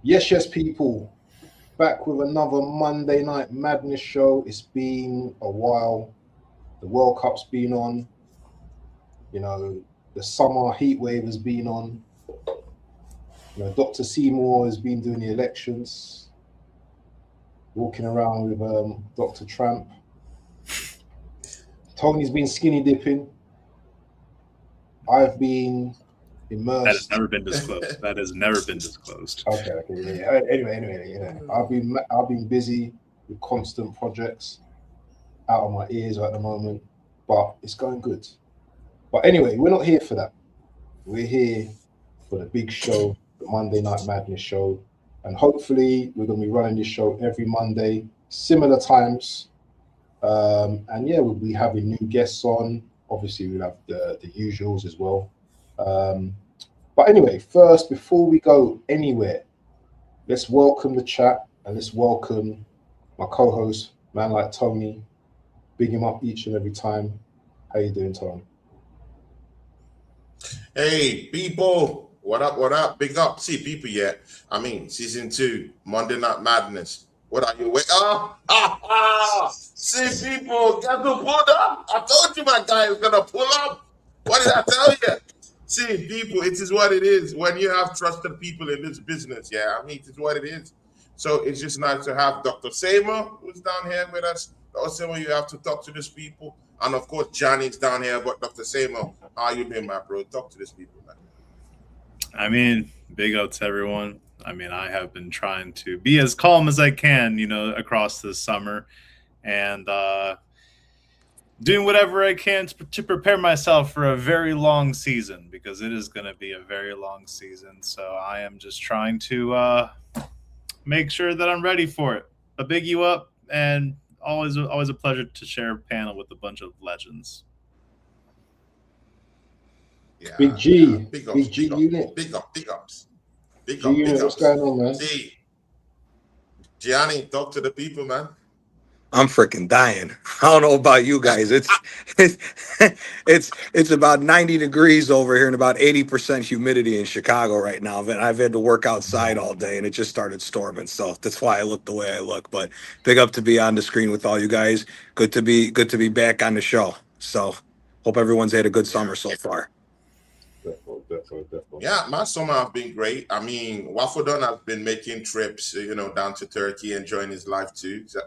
Yes, people. Back with another Monday Night Madness show. It's been a while. The World Cup's been on. You know, the summer heat wave has been on. Dr. Seymour has been doing the elections, walking around with Dr. Trump. Tony's been skinny dipping. I've been That has immersed. never been disclosed. That has never been disclosed. Okay, yeah. Anyway, I've been busy with constant projects out of my ears at the moment, but it's going good. But anyway, we're not here for that. We're here for the big show, the Monday Night Madness show. And hopefully, we're going to be running this show every Monday, similar times. And yeah, we'll be having new guests on. Obviously, we'll have the usuals as well. Um, but anyway, first, before we go anywhere, let's welcome the chat and let's welcome my co-host, man like Tony. Big him up each and every time. How you doing, Tony? Hey, people, what up? What up? Big up. See, people, yet. Season 2, Monday Night Madness. What are you? Wait, see, people, get to pull up. I told you my guy is going to pull up. What did I tell you? See, people, it is what it is. When you have trusted people in this business, it is what it is. So it's just nice to have Dr. Seymour, who's down here with us. Dr. Seymour, you have to talk to these people. And of course, Johnny's down here, but Dr. Seymour, how you doing, my bro? Talk to these people, man. Big up to everyone. I have been trying to be as calm as I can, across this summer, and doing whatever I can to prepare myself for a very long season, because it is going to be a very long season. So I am just trying to make sure that I'm ready for it. A big you up, and always a pleasure to share a panel with a bunch of legends. Big G, Big ups, Big G unit, big up, big ups, big G up, big unit. What's ups. going on, man? See, Gianni, talk to the people, man. I'm freaking dying. I don't know about you guys. It's it's about 90 degrees over here and about 80% humidity in Chicago right now. I've had to work outside all day and it just started storming. So that's why I look the way I look. But big up to be on the screen with all you guys. Good to be back on the show. So hope everyone's had a good Yeah. summer so far. Definitely. Yeah, my summer have been great. Waffledon has been making trips, down to Turkey, enjoying his life too. So,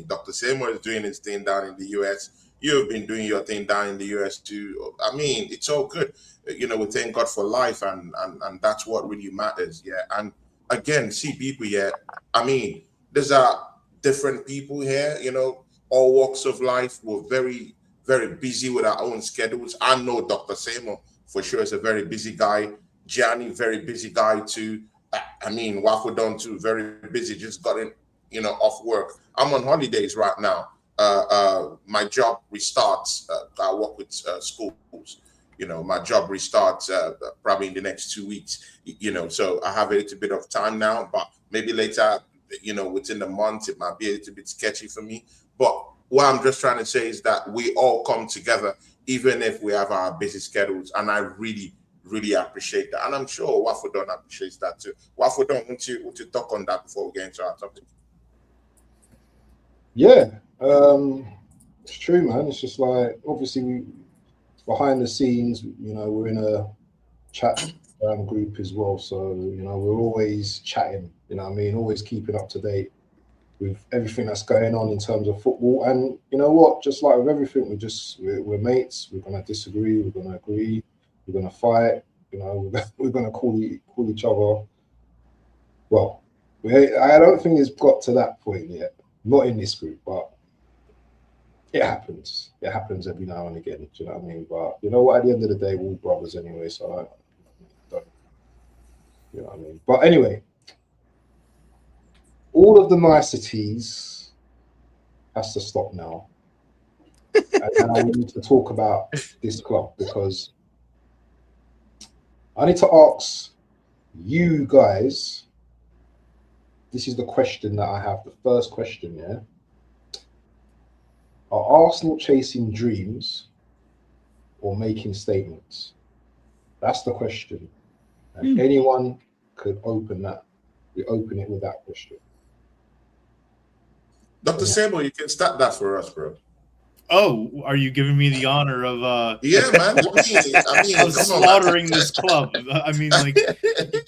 Dr. Seymour is doing his thing down in the US. You've been doing your thing down in the US too. It's all good. We thank God for life, and that's what really matters. Yeah. And again, see people here. There's different people here, all walks of life. We're very, very busy with our own schedules. I know Dr. Seymour for sure is a very busy guy. Gianni, very busy guy too. Waffledon too, very busy. Just got in, off work. I'm on holidays right now. My job restarts. I work with schools. My job restarts probably in the next 2 weeks. So I have a little bit of time now, but maybe later, within the month, it might be a little bit sketchy for me. But what I'm just trying to say is that we all come together, even if we have our busy schedules, and I really, really appreciate that, and I'm sure Waffledon appreciates that too. Waffledon, want you talk on that before we get into our topic? Yeah, it's true, man. It's just like obviously behind the scenes, we're in a chat group as well, so we're always chatting. Always keeping up to date with everything that's going on in terms of football. And you know what? Just like with everything, we're mates. We're gonna disagree. We're gonna agree. We're gonna fight. We're gonna call each other. Well, I don't think it's got to that point yet. Not in this group, but it happens. It happens every now and again. Do you know what I mean? But you know what? At the end of the day, we're all brothers anyway. So I don't. You know what I mean? But anyway, all of the niceties has to stop now. And now we need to talk about this club because I need to ask you guys. This is the question that I have. The first question, yeah. Are Arsenal chasing dreams or making statements? That's the question. And anyone could open that we open it with that question. Dr. Sambo, you can start that for us, bro. Oh, are you giving me the honor of Yeah, man. I mean, of slaughtering this club? I mean, like,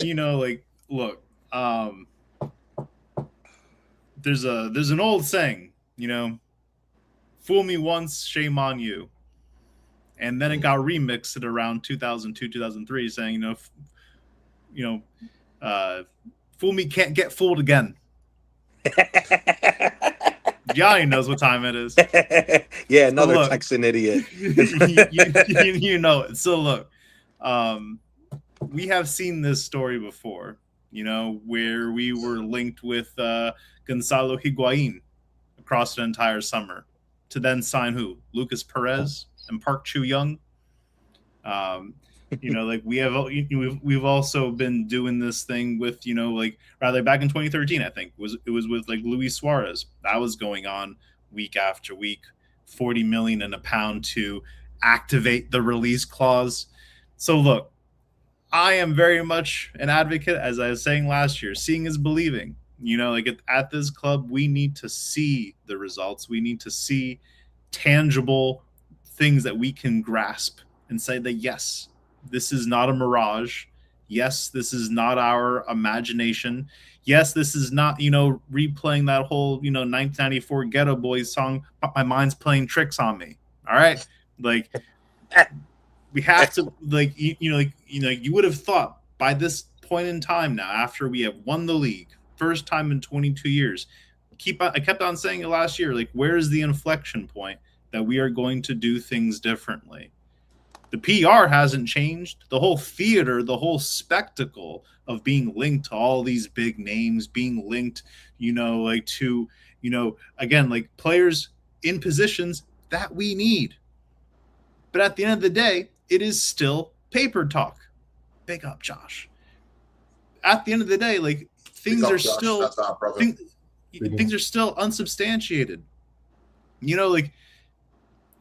you know, like, look, there's an old saying, you know, fool me once, shame on you. And then it got remixed at around 2002, 2003, saying, fool me can't get fooled again. Johnny knows what time it is. Yeah, another Texan idiot. you know it. So look, we have seen this story before, you know, where we were linked with Gonzalo Higuain across an entire summer to then sign who? Lucas Perez and Park Chu-young. You know, like we've also been doing this thing with, you know, like rather back in 2013, I think it was with like Luis Suarez. That was going on week after week, 40 million and a pound to activate the release clause. So look, I am very much an advocate, as I was saying last year, seeing is believing. You know, like at this club, we need to see the results. We need to see tangible things that we can grasp and say that, yes, this is not a mirage. Yes, this is not our imagination. Yes, this is not, you know, replaying that whole, you know, 1994 Ghetto Boys song, but my mind's playing tricks on me. All right? Like, we have to, like, you would have thought by this point in time now, after we have won the league, first time in 22 years, I kept on saying it last year, like, where's the inflection point that we are going to do things differently? The PR hasn't changed. The whole theater, the whole spectacle of being linked to all these big names, being linked, you know, like to, you know, again, like players in positions that we need. But at the end of the day, it is still paper talk. Big up, Josh. At the end of the day, like things are still things are still unsubstantiated. You know, like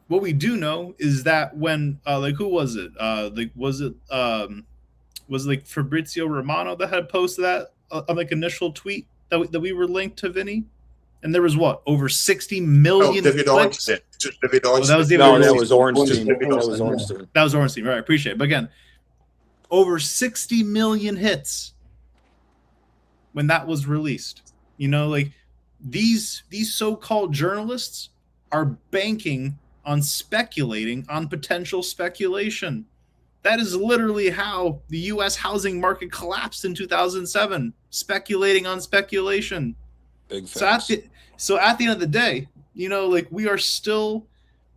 what we do know is that when like who was it? Was it like Fabrizio Romano that had posted that like initial tweet that we were linked to Vinny? And there was what, over 60 million David clicks? David Ornstein. That was David No, that Ornstein. was Ornstein. That was Ornstein. That was Ornstein, right? I appreciate it. But again, over 60 million hits when that was released. You know, like these so-called journalists are banking on speculating on potential speculation. That is literally how the U.S. housing market collapsed in 2007, speculating on speculation. Big facts. So at the end of the day, you know, like we are still,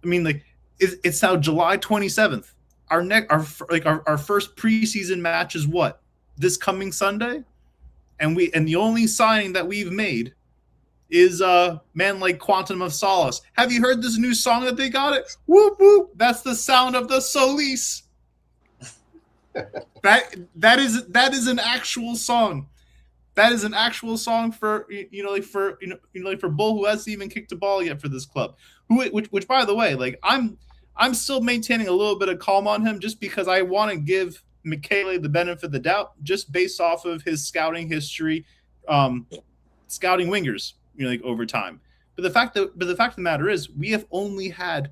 I mean, like it's now July 27th. Our first preseason match is what? This coming Sunday? And the only signing that we've made is Man Like Quantum of Solace. Have you heard this new song that they got it? Whoop whoop. That's the sound of the Solis. that is an actual song. That is an actual song for for Bull, who hasn't even kicked a ball yet for this club. Which by the way, like I'm still maintaining a little bit of calm on him just because I want to give Michele the benefit of the doubt just based off of his scouting history, scouting wingers, you know, like over time. But the fact of the matter is we have only had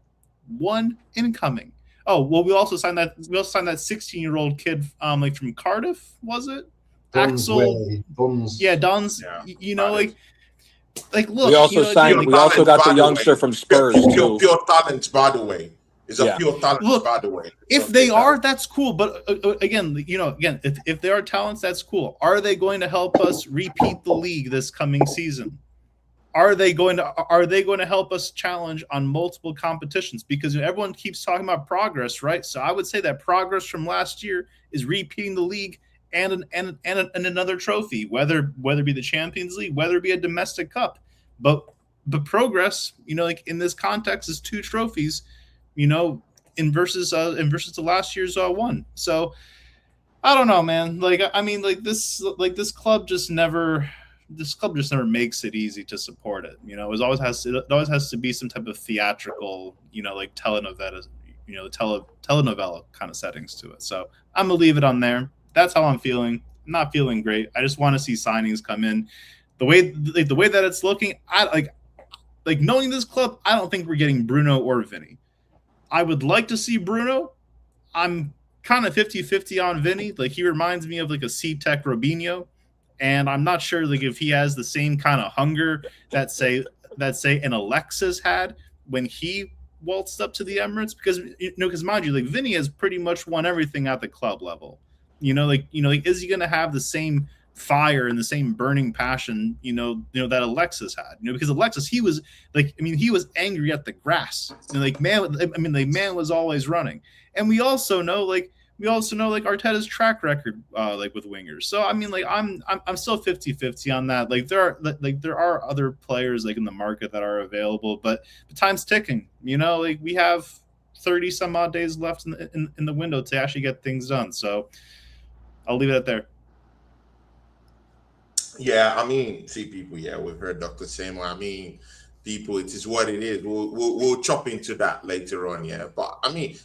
one incoming. Oh, well, we also signed that 16-year-old kid like from Cardiff, was it? Axel. Don's. Yeah, Don's. Yeah, you know, like look. We also signed. We also got the youngster from Spurs too. Pure talent, by the way. It's a pure talent, look, by the way. If they are, that's cool. But again, if they are talents, that's cool. Are they going to help us repeat the league this coming season? Are they going to help us challenge on multiple competitions? Because everyone keeps talking about progress, right? So I would say that progress from last year is repeating the league and another trophy, whether it be the Champions League, whether it be a domestic cup. But progress, you know, like in this context, is 2 trophies, you know, in versus to last year's one. So I don't know, man. Like I mean, this club just never makes it easy to support it. You know, it always has to be some type of theatrical, you know, like telenovela, you know, telenovela kind of settings to it. So I'm gonna leave it on there. That's how I'm feeling. not feeling great. I just want to see signings come in. The way that it's looking, I like knowing this club, I don't think we're getting Bruno or Vinny. I would like to see Bruno. I'm kind of 50-50 on Vinny. Like, he reminds me of like a C-Tech Robinho, and I'm not sure like if he has the same kind of hunger that say an Alexis had when he waltzed up to the Emirates, because mind you, like, Vinny has pretty much won everything at the club level. Like is he going to have the same fire and the same burning passion, that Alexis had? Because Alexis, he was like, he was angry at the grass. Man was always running. And we also know Arteta's track record, with wingers. So I'm still 50-50 on that. Like, there are other players like in the market that are available, but the time's ticking. We have 30 some odd days left in the window to actually get things done. So I'll leave it at there. Yeah, see, people. Yeah, we've heard Dr. Seymour. People, it is what it is. We'll chop into that later on. Yeah, but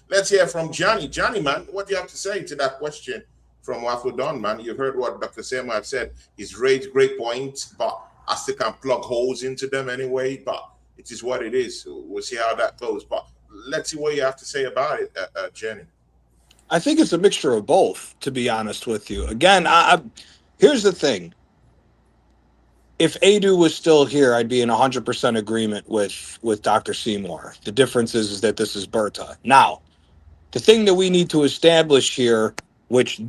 let's hear from Johnny. Johnny, man, what do you have to say to that question from Waffle Don, man? You've heard what Dr. Seymour have said. He's raised great points, but I still can plug holes into them anyway. But it is what it is. We'll see how that goes. But let's see what you have to say about it, Jenny. I think it's a mixture of both, to be honest with you. Again, here's the thing. If Edu was still here, I'd be in 100% agreement with Dr. Seymour. The difference is that this is Berta. Now, the thing that we need to establish here, which,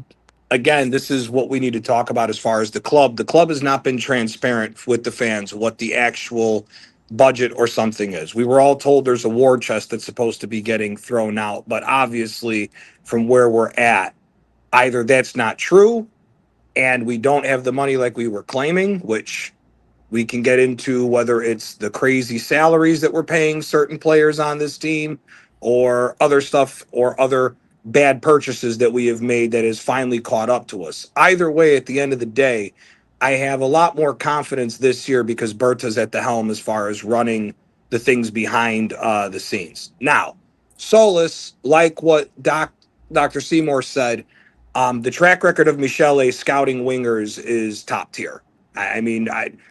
again, this is what we need to talk about as far as the club. The club has not been transparent with the fans what the actual budget or something is. We were all told there's a war chest that's supposed to be getting thrown out, but obviously from where we're at, either that's not true and we don't have the money like we were claiming, which we can get into whether it's the crazy salaries that we're paying certain players on this team or other stuff or other bad purchases that we have made that has finally caught up to us. Either way, at the end of the day, I have a lot more confidence this year because Berta's at the helm as far as running the things behind the scenes. Now, Solis, like what Dr. Seymour said, the track record of Michele scouting wingers is top tier. I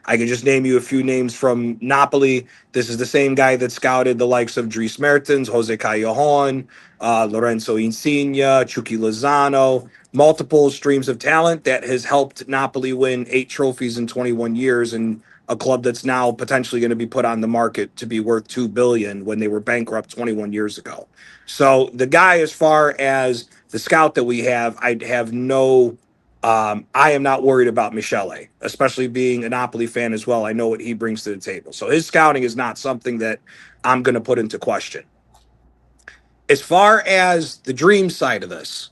can just name you a few names from Napoli. This is the same guy that scouted the likes of Dries Mertens, Jose Callejon, Lorenzo Insigne, Chucky Lozano, multiple streams of talent that has helped Napoli win 8 trophies in 21 years, and a club that's now potentially going to be put on the market to be worth $2 billion when they were bankrupt 21 years ago. So the guy, as far as the scout that we have, I'd have no... I am not worried about Michele, especially being a Napoli fan as well. I know what he brings to the table. So his scouting is not something that I'm going to put into question. As far as the dream side of this,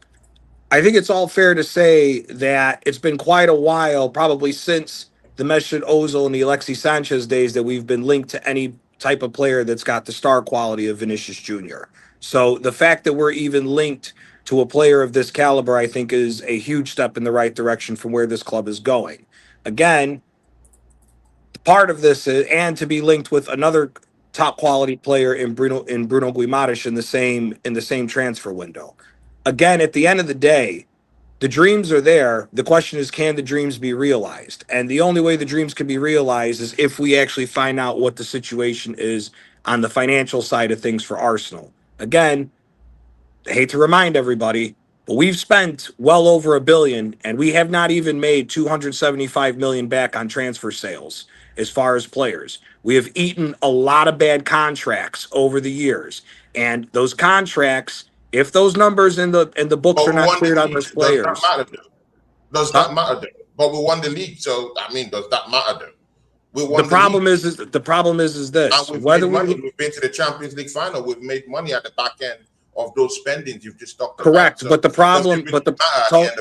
I think it's all fair to say that it's been quite a while, probably since the Mesut Ozil and the Alexis Sanchez days, that we've been linked to any type of player that's got the star quality of Vinicius Jr. So the fact that we're even linked to a player of this caliber, I think, is a huge step in the right direction from where this club is going. Again, part of this is, and to be linked with another top quality player in Bruno Guimaraes in the same transfer window. Again, at the end of the day, the dreams are there. The question is, can the dreams be realized? And the only way the dreams can be realized is if we actually find out what the situation is on the financial side of things for Arsenal. Again, I hate to remind everybody, but we've spent well over $1 billion, and we have not even made $275 million back on transfer sales as far as players. We have eaten a lot of bad contracts over the years, and those contracts, if those numbers in the books are not cleared on those players, does that matter? But we won the league, so does that matter? The problem is this: and we've been to the Champions League final. We've made money at the back end of those spendings you've just talked about. Correct, but the problem,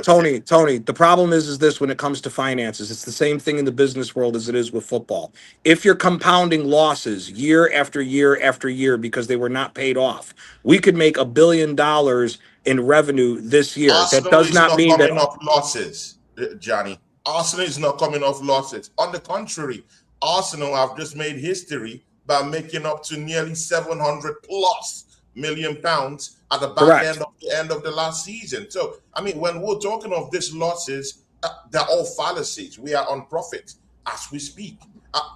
Tony, the problem is this: when it comes to finances, it's the same thing in the business world as it is with football. If you're compounding losses year after year after year because they were not paid off, we could make $1 billion in revenue this year. Arsenal that does not mean that off losses, Johnny. Arsenal is not coming off losses. On the contrary, Arsenal have just made history by making up to nearly 700 plus million pounds at the back end of the last season. So when we're talking of these losses, They're all fallacies. We are on profit as we speak.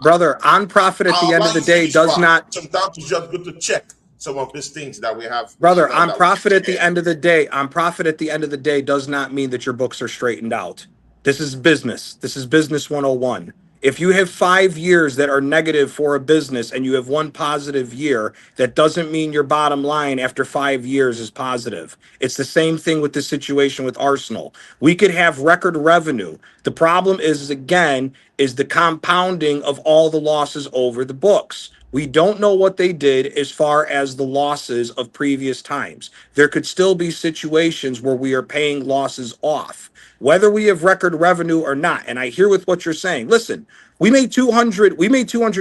Brother, on profit at the I'll end of allow the you day finish, does but not. sometimes it's just good to check some of these things that we have, Brother, on that we profit at the share. end of the day, on profit at the end of the day does not mean that your books are straightened out. This is business. This is business 101. If you have 5 years that are negative for a business and you have one positive year, that doesn't mean your bottom line after 5 years is positive. It's the same thing with the situation with Arsenal. We could have record revenue. The problem is again, is the compounding of all the losses over the books. We don't know what they did as far as the losses of previous times. There could still be situations where we are paying losses off, whether we have record revenue or not. And I hear with what you're saying. Listen, we made 200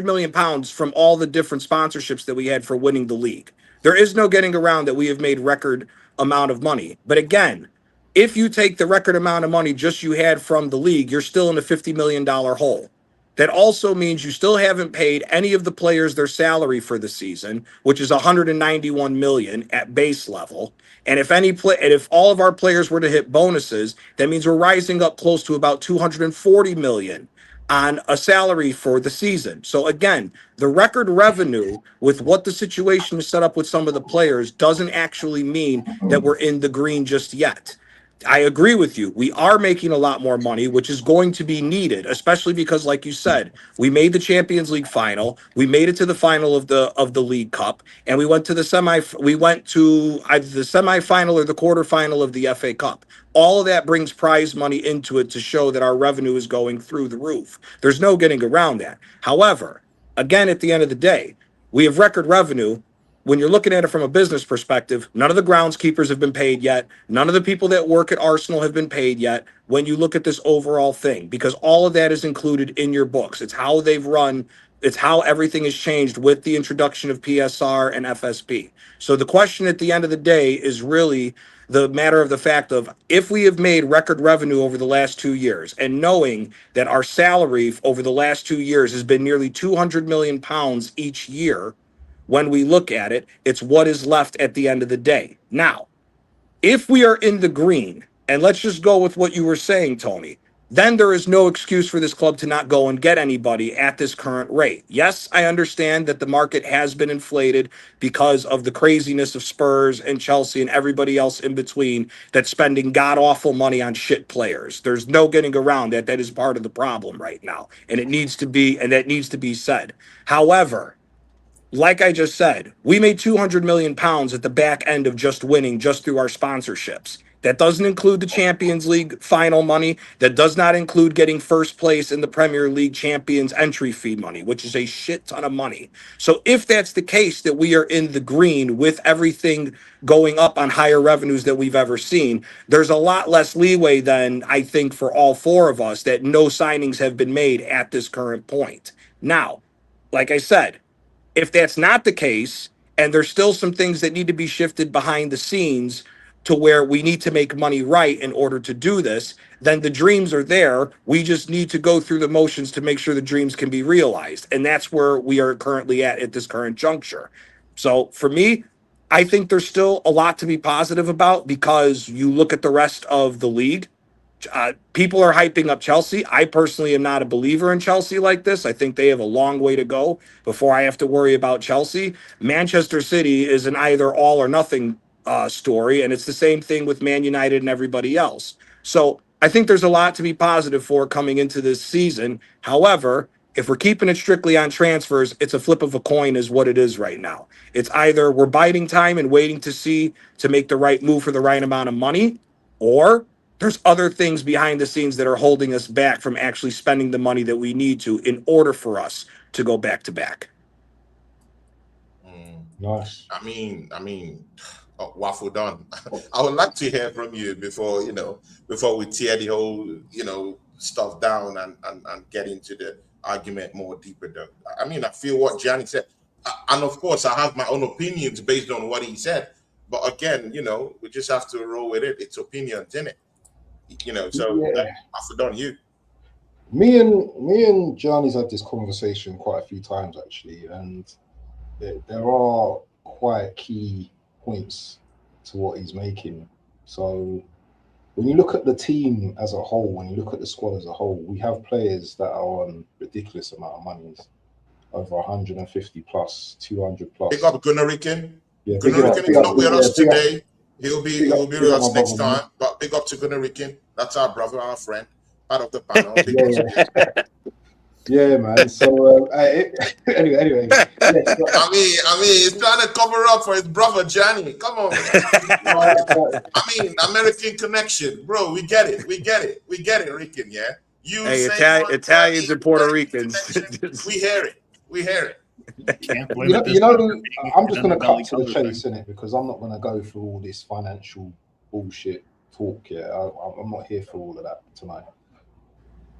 million pounds from all the different sponsorships that we had for winning the league. There is no getting around that we have made record amount of money. But again, if you take the record amount of money just you had from the league, you're still in a $50 million hole. That also means you still haven't paid any of the players their salary for the season, which is 191 million at base level. And if all of our players were to hit bonuses, that means we're rising up close to about 240 million on a salary for the season. So again, the record revenue with what the situation is set up with some of the players doesn't actually mean that we're in the green just yet. I agree with you. We are making a lot more money, which is going to be needed, especially because, like you said, we made the Champions League final, we made it to the final of the League Cup, and we went to the We went to either the semifinal or the quarterfinal of the FA Cup. All of that brings prize money into it to show that our revenue is going through the roof. There's no getting around that. However, again, at the end of the day, we have record revenue. When you're looking at it from a business perspective, none of the groundskeepers have been paid yet. None of the people that work at Arsenal have been paid yet when you look at this overall thing, because all of that is included in your books. It's how they've run, it's how everything has changed with the introduction of PSR and FSP. So the question at the end of the day is really the matter of the fact of if we have made record revenue over the last 2 years and knowing that our salary over the last 2 years has been nearly 200 million pounds each year. When we look at it, it's what is left at the end of the day. Now, if we are in the green, and let's just go with what you were saying, Tony, then there is no excuse for this club to not go and get anybody at this current rate. Yes, I understand that the market has been inflated because of the craziness of Spurs and Chelsea and everybody else in between that's spending god awful money on shit players. There's no getting around that. That is part of the problem right now. And it needs to be, and that needs to be said. However, like I just said, we made 200 million pounds at the back end of just winning just through our sponsorships. That doesn't include the Champions League final money. That does not include getting first place in the Premier League Champions entry fee money, which is a shit ton of money. So if that's the case that we are in the green with everything going up on higher revenues that we've ever seen, there's a lot less leeway than I think for all four of us that no signings have been made at this current point. Now, like I said, if that's not the case, and there's still some things that need to be shifted behind the scenes to where we need to make money right in order to do this, then the dreams are there. We just need to go through the motions to make sure the dreams can be realized. And that's where we are currently at this current juncture. So for me, I think there's still a lot to be positive about because you look at the rest of the league. People are hyping up Chelsea. I personally am not a believer in Chelsea like this. I think they have a long way to go before I have to worry about Chelsea. Manchester City is an either all or nothing story, and it's the same thing with Man United and everybody else. So I think there's a lot to be positive for coming into this season. However, if we're keeping it strictly on transfers, it's a flip of a coin is what it is right now. It's either we're biding time and waiting to see to make the right move for the right amount of money, or there's other things behind the scenes that are holding us back from actually spending the money that we need to in order for us to go back to back. Nice. Waffle done. I would like to hear from you before we tear the whole stuff down and get into the argument more deeper. Though I feel what Gianni said, and of course I have my own opinions based on what he said. But again, we just have to roll with it. It's opinions, isn't it? So Yeah. Waffle done you. Me and Johnny's had this conversation quite a few times actually, and there are quite key points to what he's making. So when you look at the team as a whole, when you look at the squad as a whole, we have players that are on ridiculous amount of money, over 150 plus, 200 plus. Pick up Gunnar Ricken. Yeah, Gunnar Ricken is not with us today. He'll be with us next time. But big up to Gunnar Ricken. That's our brother, our friend, part of the panel. Yeah, man. So anyway. Yeah, so, I mean, he's trying to cover up for his brother Johnny. Come on, man. I mean, American connection, bro. We get it, Rican. Yeah, you. Hey, Italians and Puerto Ricans. We hear it. You know, I'm just going to cut to the chase in it because I'm not going to go through all this financial bullshit talk. Yeah, I'm not here for all of that tonight.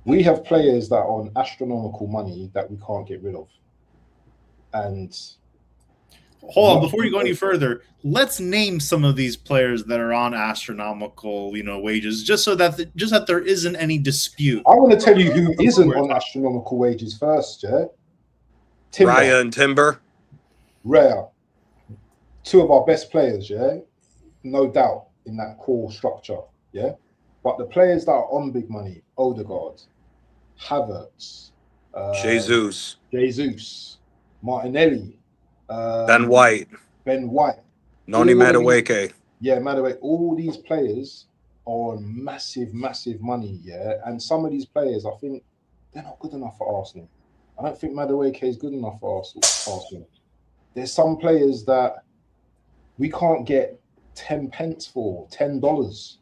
We have players that are on astronomical money that we can't get rid of. And hold on, before you go any further, let's name some of these players that are on astronomical, wages, just so that there isn't any dispute. I want to tell you who isn't on astronomical wages first, yeah? Timber. Raya and Timber. Raya. Two of our best players, yeah? No doubt in that core structure, yeah? But the players that are on big money, Odegaard, Havertz, Jesus, Martinelli, Ben White, Noni Madueke. Yeah, Madueke. All these players are on massive money, yeah. And some of these players, I think, they're not good enough for Arsenal. I don't think Madueke is good enough for Arsenal. There's some players that we can't get 10 pence for, $10.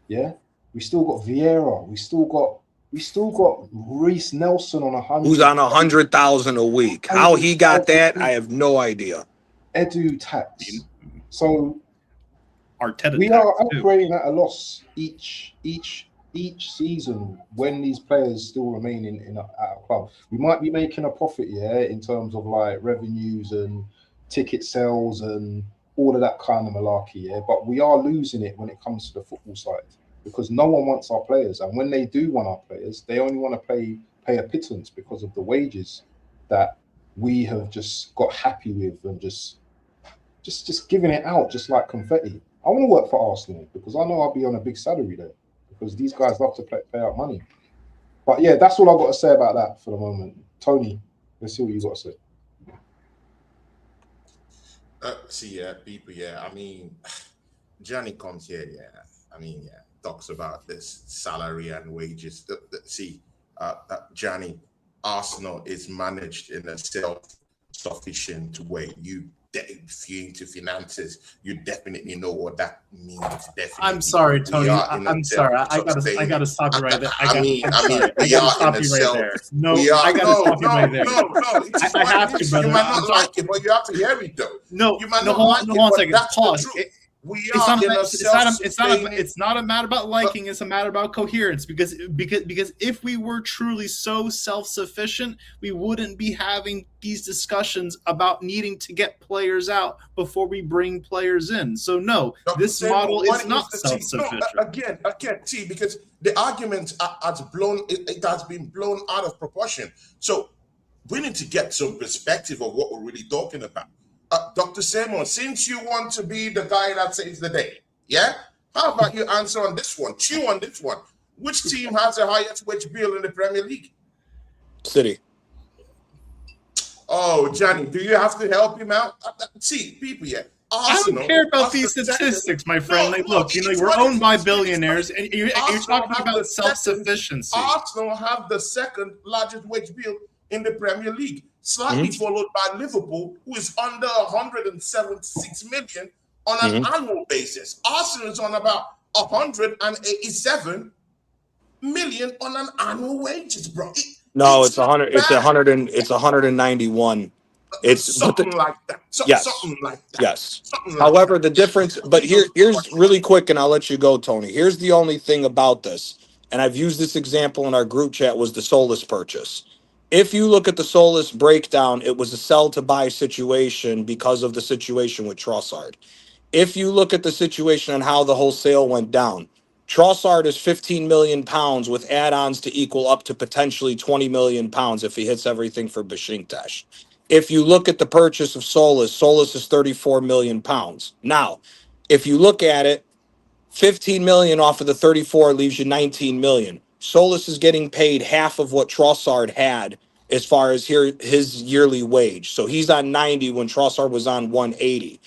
Yeah, we still got Vieira. We still got Reece Nelson on 100. Who's on 100,000 a week? How he got that, I have no idea. Edu tax. So Arteta we are operating at a loss each season when these players still remain at our club. We might be making a profit, yeah, in terms of like revenues and ticket sales and all of that kind of malarkey, yeah. But we are losing it when it comes to the football side because no one wants our players, and when they do want our players, they only want to pay a pittance because of the wages that we have just got happy with and just giving it out just like confetti. I want to work for Arsenal because I know I'll be on a big salary there because these guys love to pay out money. But yeah, that's all I've got to say about that for the moment. Tony, let's see what you got to say. People, I mean, Johnny comes here, talks about this salary and wages. Johnny, Arsenal is managed in a self-sufficient way. If you're into finances, you definitely know what that means. Definitely. I'm sorry, Tony. I'm sorry. I gotta stop you right there. I gotta stop you right there. No, I gotta stop you right there. No. I have to, brother. You might not like it, but you have to hear it though. No, you might not like it, hold on a second. That's Pause. the truth. It's not a matter about liking. It's a matter about coherence. Because if we were truly so self-sufficient, we wouldn't be having these discussions about needing to get players out before we bring players in. So no, this model is not self-sufficient. Again, because the argument has been blown out of proportion. So we need to get some perspective of what we're really talking about. Dr. Simon, since you want to be the guy that saves the day, yeah? How about you answer on this one? Chew on this one. Which team has the highest wage bill in the Premier League? City. Oh, Johnny, do you have to help him out? See, people, I Arsenal, don't care about these statistics, my friend. Look, we're owned by billionaires, and you're talking about self-sufficiency. Arsenal have the second largest wage bill in the Premier League, slightly followed by Liverpool, who is under 176 million on an annual basis. Arsenal is on about 187 million on an annual wages, bro. It's 100. It's 100 and it's 191. It's something like that. Something like that. Yes. However, the difference. But here's really quick, and I'll let you go, Tony. Here's the only thing about this, and I've used this example in our group chat, was the Solus purchase. If you look at the Solus breakdown, it was a sell to buy situation because of the situation with Trossard. If you look at the situation and how the whole sale went down, Trossard is 15 million pounds with add-ons to equal up to potentially 20 million pounds if he hits everything for Besiktas. If you look at the purchase of Solus is 34 million pounds. Now, if you look at it, 15 million off of the 34 leaves you 19 million. Solis is getting paid half of what Trossard had as far as his yearly wage. So he's on 90 when Trossard was on 180.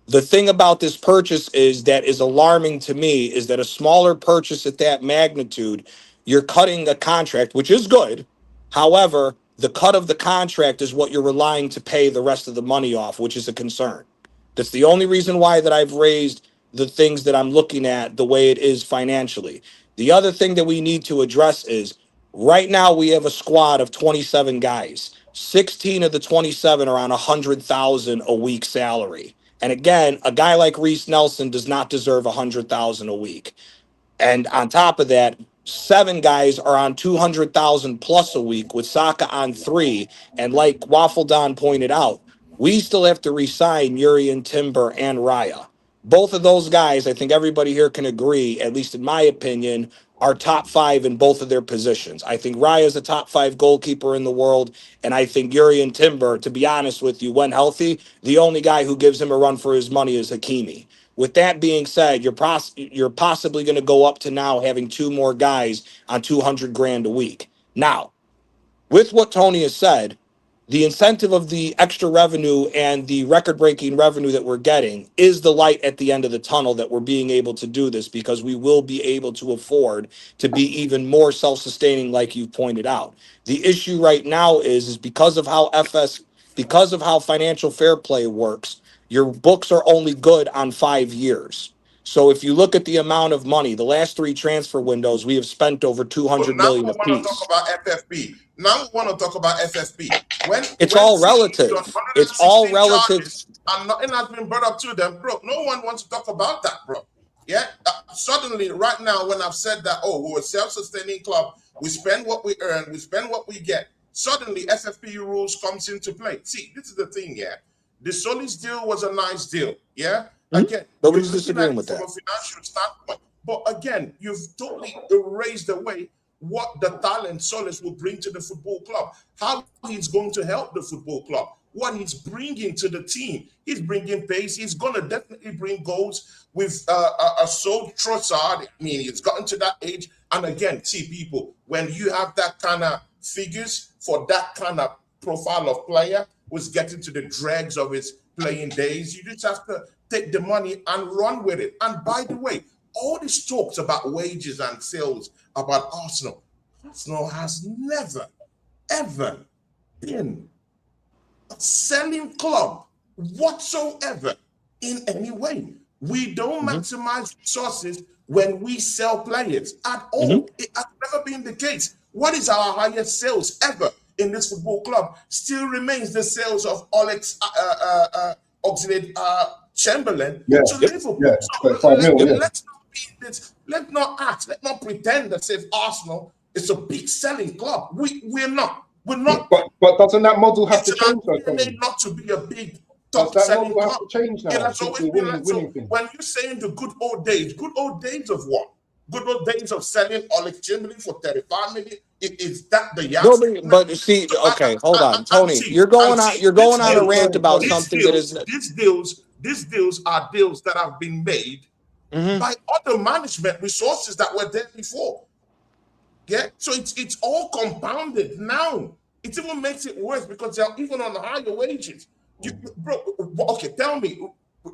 The thing about this purchase is that is alarming to me is that a smaller purchase at that magnitude, you're cutting a contract, which is good. However, the cut of the contract is what you're relying to pay the rest of the money off, which is a concern. That's the only reason why that I've raised the things that I'm looking at the way it is financially. The other thing that we need to address is right now we have a squad of 27 guys. 16 of the 27 are on 100,000 a week salary. And again, a guy like Reese Nelson does not deserve 100,000 a week. And on top of that, 7 guys are on 200,000 plus a week with Saka on 3. And like Waffle Don pointed out, we still have to re-sign Urian Timber and Raya. Both of those guys, I think everybody here can agree, at least in my opinion, are top 5 in both of their positions. I think Raya is a top 5 goalkeeper in the world, and I think Urian Timber, to be honest with you, when healthy, the only guy who gives him a run for his money is Hakimi. With that being said, you're possibly going to go up to now having 2 more guys on 200 grand a week. Now, with what Tony has said, the incentive of the extra revenue and the record-breaking revenue that we're getting is the light at the end of the tunnel that we're being able to do this because we will be able to afford to be even more self-sustaining, like you've pointed out. The issue right now is because of how financial fair play works, your books are only good on 5 years. So if you look at the amount of money, the last 3 transfer windows, we have spent over 200 million now we want apiece. to talk about FFP. Now we want to talk about FFP. It's all relative. It's all relative. And nothing has been brought up to them, bro. No one wants to talk about that, bro. Yeah. Suddenly, right now, when I've said that, we're a self-sustaining club, we spend what we earn, we spend what we get. Suddenly, FFP rules comes into play. See, this is the thing, yeah. The Solis deal was a nice deal, yeah. Again, nobody's disagreeing with that from a financial standpoint. But again, you've totally erased away what the talent Solis will bring to the football club, how he's going to help the football club, what he's bringing to the team. He's bringing pace. He's going to definitely bring goals with a soul Trossard. I mean, he's gotten to that age. And again, see, people, when you have that kind of figures for that kind of profile of player who's getting to the dregs of his playing days, you just have to take the money and run with it. And by the way, all these talks about wages and sales about Arsenal has never, ever been a selling club whatsoever in any way. We don't maximize resources when we sell players at all. It has never been the case. What is our highest sales ever in this football club? Still remains the sales of Alex Chamberlain to Liverpool. Let's not be this. Let's not pretend as if Arsenal is a big selling club. We're not. We're not. But doesn't that model have to change? Not to be a big top selling club. Have to change now. It has always been like, so when you're saying the good old days of what? Good old days of selling Alex Chamberlain for 35 million. Is that the no, but see, okay, hold on, Tony. You're going on a rant about something that is these deals are deals that have been made by other management resources that were there before. Yeah, so it's all compounded now. It even makes it worse because they're even on higher wages. Okay, tell me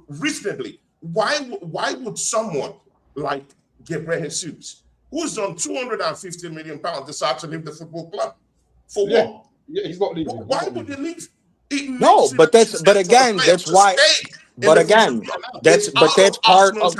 reasonably, why would someone like Gabriel Jesus, who's on £250 million, decide to leave the football club? For what? Yeah, he's not leaving. Why would he leave? No, but that's why. But again, that's part of.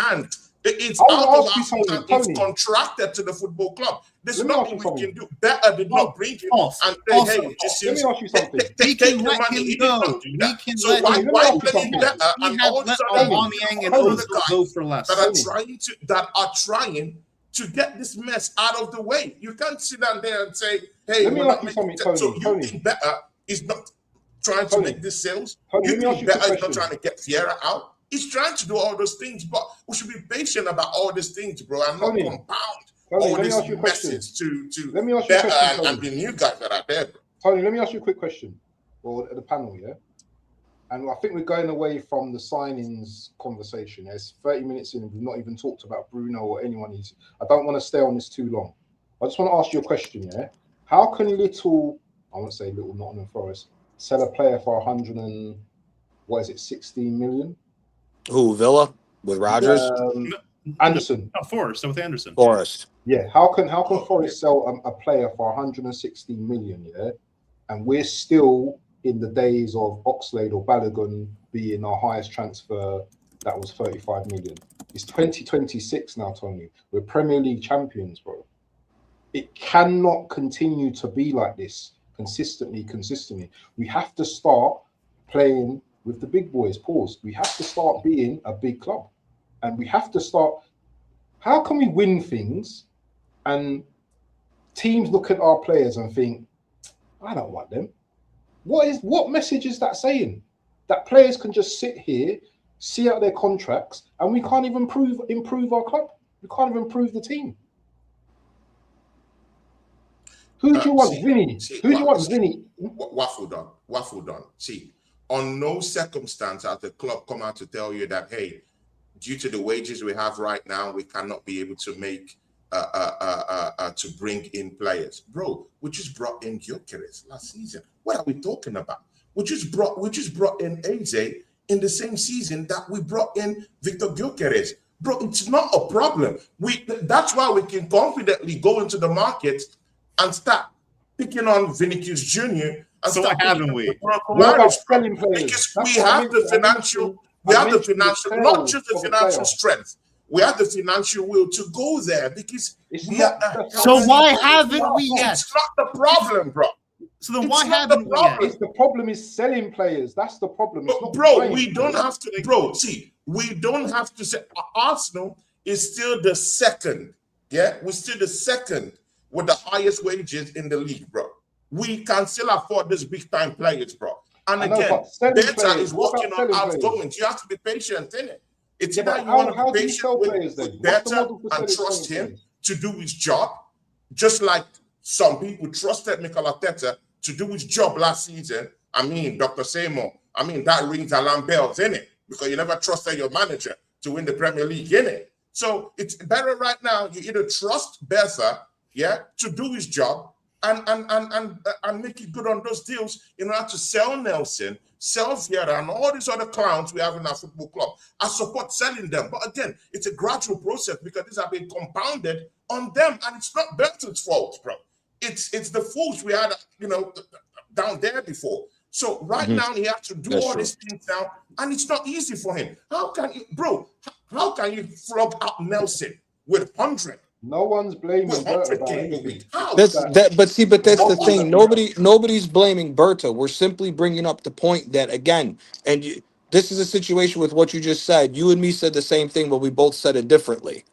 It's out of Arsenal. It's contracted to the football club. There's nothing we can do. Better did not bring him and say, hey, just let me ask you something. Take the money. He did not do that. So why playing better and all the Aubameyang and Ozil go for less that are trying to get this mess out of the way? You can't sit down there and say, hey, we're not making it. So you think better is not trying to make this sales? You think better is not trying to get Vieira out? He's trying to do all those things, but we should be patient about all these things, bro, and not compound all these messages to better and the new guys that are there, bro. Tony, let me ask you a quick question, or the panel, yeah? And I think we're going away from the signings conversation. There's 30 minutes in, and we've not even talked about Bruno or anyone. I don't want to stay on this too long. I just want to ask you a question, yeah? How can I won't say little Nottingham Forest, sell a player for 16 million? Who, Villa with Rodgers? Anderson. No, Forest with Anderson. Forest. Yeah. How can Forest sell a player for 116 million, yeah? And we're still in the days of Oxlade or Balogun being our highest transfer, that was 35 million. It's 2026 now, Tony. We're Premier League champions, bro. It cannot continue to be like this consistently. We have to start playing with the big boys. Pause. We have to start being a big club. And we have to start. How can we win things and teams look at our players and think, I don't want them? What message is that saying? That players can just sit here, see out their contracts, and we can't even improve our club. We can't even improve the team. Who do you want, Vinny? Who do you want, Vinny? Waffle done. See, on no circumstance has the club come out to tell you that, hey, due to the wages we have right now, we cannot be able to make to bring in players. Bro, we just brought in Gyökeres last season. What are we talking about? We just brought in Eze in the same season that we brought in Victor Gyökeres. Bro, it's not a problem. That's why we can confidently go into the market and start picking on Vinicius Jr. So what haven't we? What about selling players? Because we have the financial, not just the financial strength. We have the financial will to go there because so why haven't we yet? It's not the problem, bro. So then why haven't we yet? The problem is selling players. That's the problem. It's not bro, we don't have to. Bro, see, we don't have to say Arsenal is still the second. Yeah, we're still the second with the highest wages in the league, bro. We can still afford these big time players, bro. And again, Beta is working on outgoings. You have to be patient, innit? It's either you want to be patient with Beta and trust him to do his job, just like some people trusted Mikel Arteta to do his job last season. I mean, Dr. Seymour, that rings alarm bells, innit? Because you never trusted your manager to win the Premier League, innit? So it's better right now, you either trust Beta, to do his job and make it good on those deals in order to sell Nelson, sell Vieira, and all these other clowns we have in our football club. I support selling them. But again, it's a gradual process because these have been compounded on them. And it's not Bertrand's fault, bro. It's the fools we had, down there before. So right now he has to do all these things now, and it's not easy for him. How can you flog out Nelson with 100? No one's blaming Berta about anything. But that's the thing. Nobody's blaming Berta. We're simply bringing up the point that, again, this is a situation with what you just said. You and me said the same thing, but we both said it differently.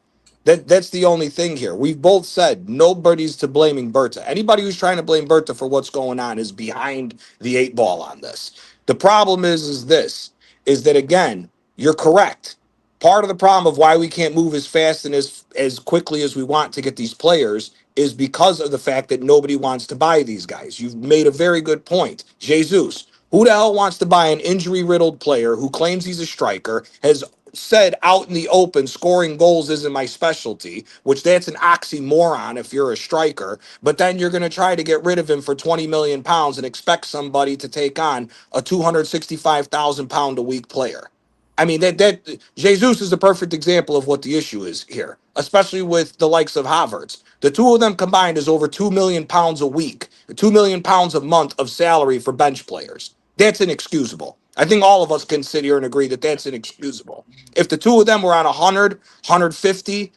That's the only thing here. We've both said nobody's to blaming Berta. Anybody who's trying to blame Berta for what's going on is behind the 8 ball on this. The problem is that, again, you're correct. Part of the problem of why we can't move as fast and as quickly as we want to get these players is because of the fact that nobody wants to buy these guys. You've made a very good point. Jesus, who the hell wants to buy an injury-riddled player who claims he's a striker, has said out in the open scoring goals isn't my specialty, which that's an oxymoron if you're a striker, but then you're going to try to get rid of him for 20 million pounds and expect somebody to take on a 265,000 pound a week player. I mean, that Jesus is the perfect example of what the issue is here, especially with the likes of Havertz. The two of them combined is over 2 million pounds a week, 2 million pounds a month of salary for bench players. That's inexcusable. I think all of us can sit here and agree that that's inexcusable. If the two of them were on 100, 150,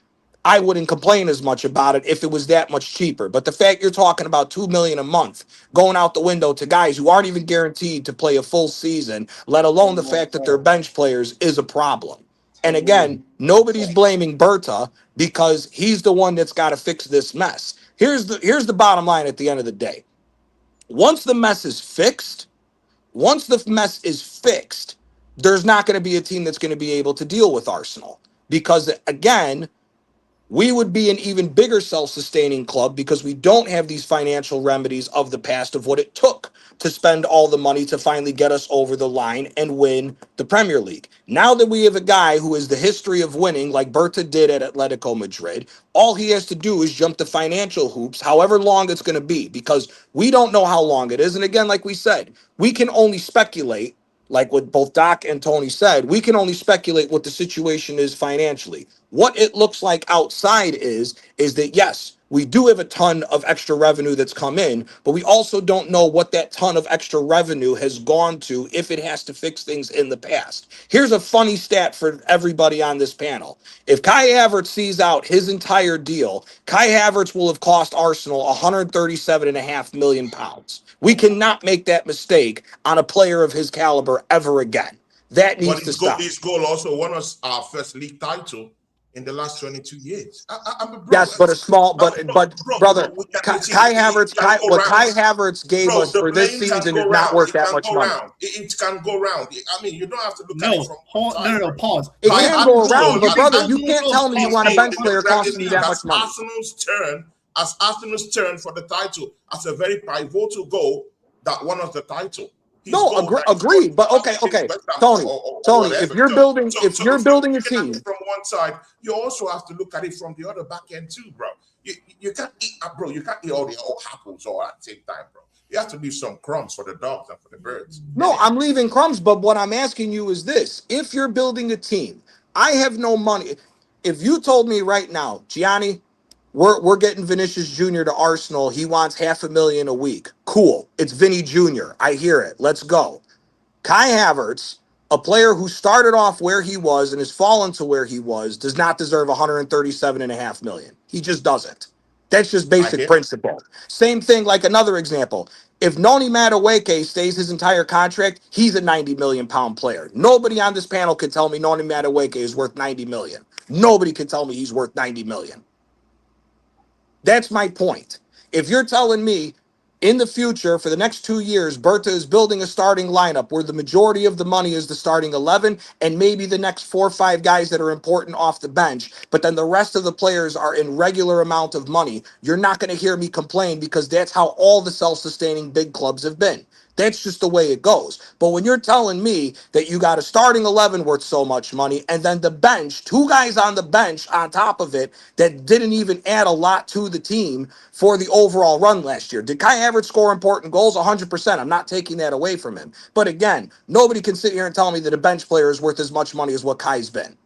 I wouldn't complain as much about it if it was that much cheaper. But the fact you're talking about 2 million a month going out the window to guys who aren't even guaranteed to play a full season, let alone the fact that they're bench players, is a problem. And again, nobody's blaming Berta because he's the one that's got to fix this mess. Here's the bottom line at the end of the day. Once the mess is fixed, there's not going to be a team that's going to be able to deal with Arsenal. Because again, we would be an even bigger self-sustaining club because we don't have these financial remedies of the past of what it took to spend all the money to finally get us over the line and win the Premier League. Now that we have a guy who has the history of winning, like Berta did at Atletico Madrid, all he has to do is jump the financial hoops, however long it's going to be, because we don't know how long it is. And again, like we said, we can only speculate, like what both Doc and Tony said, we can only speculate what the situation is financially. What it looks like outside is that, yes, we do have a ton of extra revenue that's come in, but we also don't know what that ton of extra revenue has gone to if it has to fix things in the past. Here's a funny stat for everybody on this panel. If Kai Havertz sees out his entire deal, Kai Havertz will have cost Arsenal £137.5 million. We cannot make that mistake on a player of his caliber ever again. That needs to stop. His goal also won us our first league title in the last 22 years. Yes, but a small, brother, Kai Havertz, what Kai Havertz gave us for this season is not worth that much money. It can go round. I mean, you don't have to look at it from pause. It can go around, but brother, you can't tell me you want a bench player costing you that much money. Arsenal's turn for the title, as a very pivotal goal that won us the title. Agreed. But okay, Tony, if you're building a team from one side, you also have to look at it from the other back end too, bro. You can't eat, bro. You can't eat all the apples all at the same time, bro. You have to leave some crumbs for the dogs and for the birds. No, I'm leaving crumbs, but what I'm asking you is this: if you're building a team, I have no money. If you told me right now, Gianni, we're getting Vinicius Jr. to Arsenal. He wants $500,000 a week. Cool. It's Vinny Jr. I hear it. Let's go. Kai Havertz, a player who started off where he was and has fallen to where he was, does not deserve $137.5 million. He just doesn't. That's just basic principle. Same thing, like another example. If Noni Madueke stays his entire contract, he's a £90 million player. Nobody on this panel can tell me Noni Madueke is worth $90 million. Nobody can tell me he's worth $90 million. That's my point. If you're telling me in the future, for the next 2 years, Berta is building a starting lineup where the majority of the money is the starting 11 and maybe the next 4 or 5 guys that are important off the bench, but then the rest of the players are in regular amount of money, you're not going to hear me complain, because that's how all the self-sustaining big clubs have been. That's just the way it goes. But when you're telling me that you got a starting 11 worth so much money, and then the bench, 2 guys on the bench on top of it that didn't even add a lot to the team for the overall run last year. Did Kai Havertz score important goals? 100%. I'm not taking that away from him. But again, nobody can sit here and tell me that a bench player is worth as much money as what Kai's been.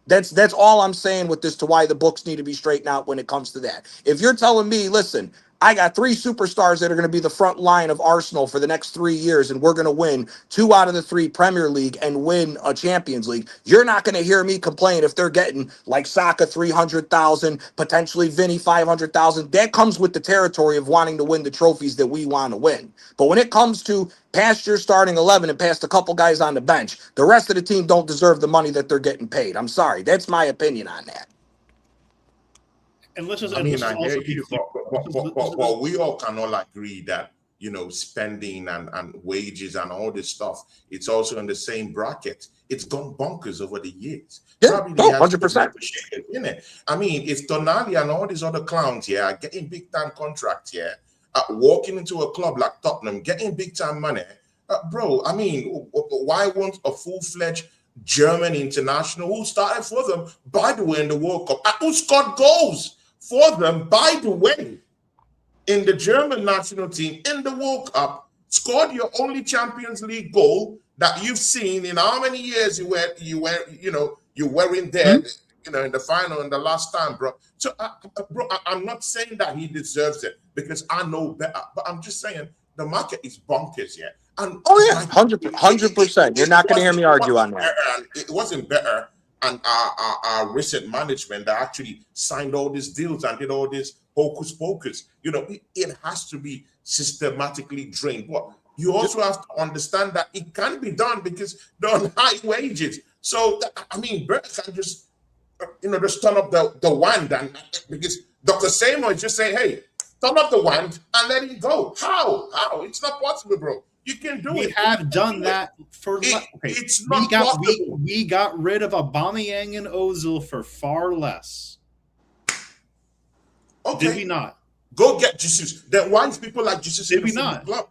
That's all I'm saying with this, to why the books need to be straightened out when it comes to that. If you're telling me, listen, I got 3 superstars that are going to be the front line of Arsenal for the next 3 years, and we're going to win 2 out of the 3 Premier League and win a Champions League, you're not going to hear me complain if they're getting like Saka 300,000, potentially Vinny 500,000. That comes with the territory of wanting to win the trophies that we want to win. But when it comes to past your starting 11 and past a couple guys on the bench, the rest of the team don't deserve the money that they're getting paid. I'm sorry. That's my opinion on that. And let's just, I hear you, but we all can all agree that, you know, spending and wages and all this stuff, it's also in the same bracket. It's gone bonkers over the years. Yeah, 100%. I mean, if Tonali and all these other clowns here are getting big time contracts here, walking into a club like Tottenham, getting big time money, bro, I mean, why won't a full-fledged German international who started for them, by the way, in the World Cup, who scored goals for them, by the way, in the German national team in the World Cup, scored your only Champions League goal that you've seen in how many years you weren't there, in the final and the last time, bro. So, I'm not saying that he deserves it, because I know better, but I'm just saying the market is bonkers, yeah. And 100%. You're not going to hear me argue on that. It wasn't better, and our recent management that actually signed all these deals and did all this hocus pocus. You know, it has to be systematically drained. But you also have to understand that it can be done because they're on high wages. So, I mean, Bert can just, just turn up the wand, and because Dr. Seymour is just saying, hey, turn up the wand and let it go. How? It's not possible, bro. You can do it. We have done that for. It's not possible. We got rid of Aubameyang and Ozil for far less. Okay. Did we not? Go get Jesus. Then why is people like Jesus Did in we the not? club?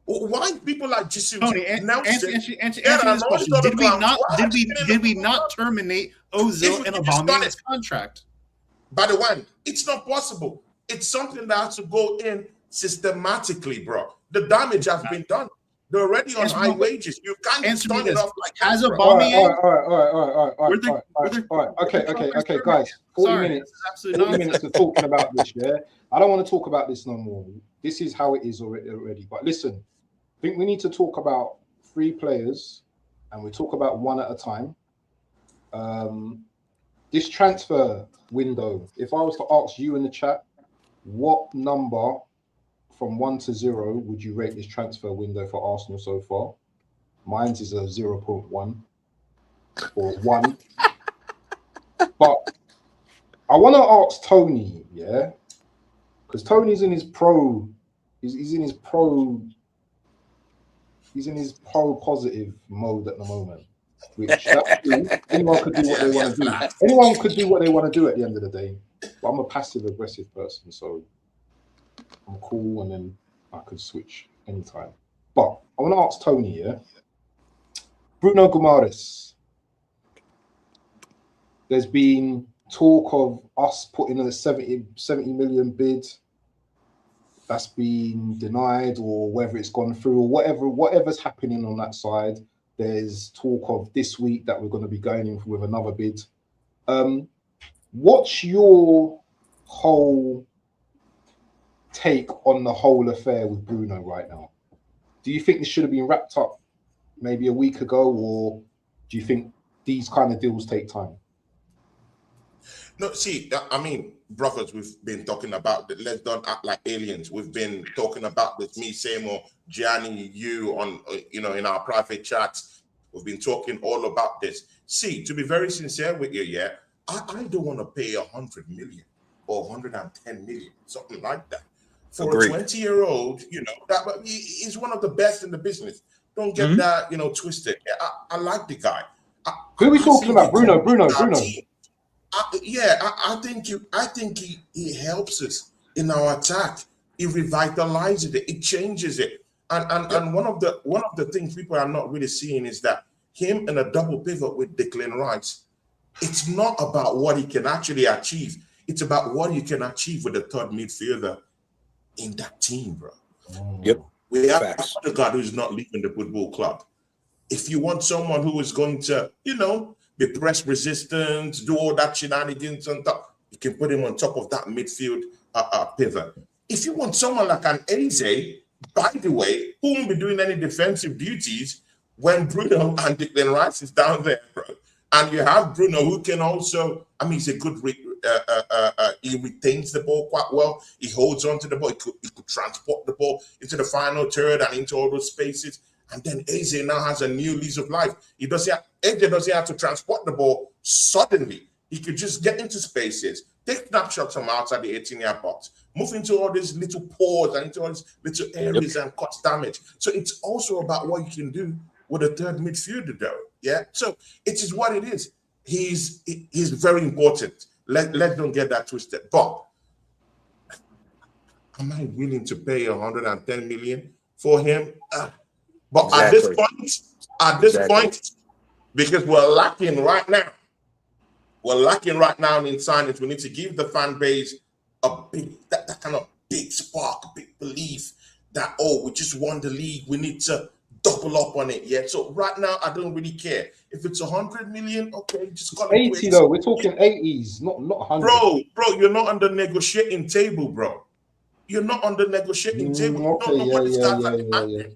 Why is people like Jesus, Tony, Nelson, answer this question. Did we not terminate Ozil and Aubameyang's contract? By the way, it's not possible. It's something that has to go in systematically, bro. The damage has been done. They're already on high wages. You can't turn it off like as that. Aubameyang. All right. Okay, guys. 40 minutes. 40 minutes of talking about this. Yeah, I don't want to talk about this no more. This is how it is already. But listen, I think we need to talk about 3 players, and we talk about one at a time. This transfer window. If I was to ask you in the chat, what number from 1 to 0 would you rate this transfer window for Arsenal so far? Mine's is a 0.1 or 1. But I want to ask Tony, yeah, because Tony's in his pro. He's in his pro positive mode at the moment. Which that's true. Anyone could do what they want to do. Anyone could do what they want to do at the end of the day. But I'm a passive aggressive person, so I'm cool, and then I could switch anytime. But I want to ask Tony, yeah. Bruno Guimaraes. There's been talk of us putting in a 70 million bid. That's been denied, or whether it's gone through, or whatever's happening on that side. There's talk of this week that we're going to be going in with another bid. What's your whole take on the whole affair with Bruno right now? Do you think this should have been wrapped up maybe a week ago, or do you think these kind of deals take time? No, see, I mean, brothers, we've been talking about that. Let's don't act like aliens. We've been talking about this, me, Seymour, Gianni, you on, in our private chats. We've been talking all about this. See, to be very sincere with you, yeah, I don't want to pay 100 million or 110 million, something like that. For a 20-year-old, that he's one of the best in the business. Don't get that, twisted. Yeah, I like the guy. Who are we talking about? Bruno. I think he helps us in our attack. He revitalizes it. It changes it. And one of the things people are not really seeing is that him in a double pivot with Declan Rice, it's not about what he can actually achieve. It's about what you can achieve with the third midfielder in that team, bro. Yep. We have a guy who's not leaving the football club. If you want someone who is going to, be press resistant, do all that shenanigans on top, you can put him on top of that midfield pivot. If you want someone like an Eze, by the way, who won't be doing any defensive duties when Bruno and Declan Rice is down there, bro. And you have Bruno, who can also, he's a good, he retains the ball quite well. He holds on to the ball. He could transport the ball into the final third and into all those spaces. And then Eze now has a new lease of life. Eze doesn't have to transport the ball suddenly. He could just get into spaces, take snapshots from outside the 18-yard box, move into all these little pores and into all these little areas and cause damage. So it's also about what you can do with a third midfielder, though. Yeah. So it is what it is. He's very important. Let's don't get that twisted. But am I willing to pay 110 million for him? But exactly. at this point, because we're lacking right now in signings, we need to give the fan base a big, that kind of big spark, big belief that, we just won the league. We need to double up on it. Yeah. So right now, I don't really care. If it's 100 million, okay, just call it 80 though. We're talking 80s, not 100. Bro, you're not on the negotiating table, bro. You're not on the negotiating table. Okay,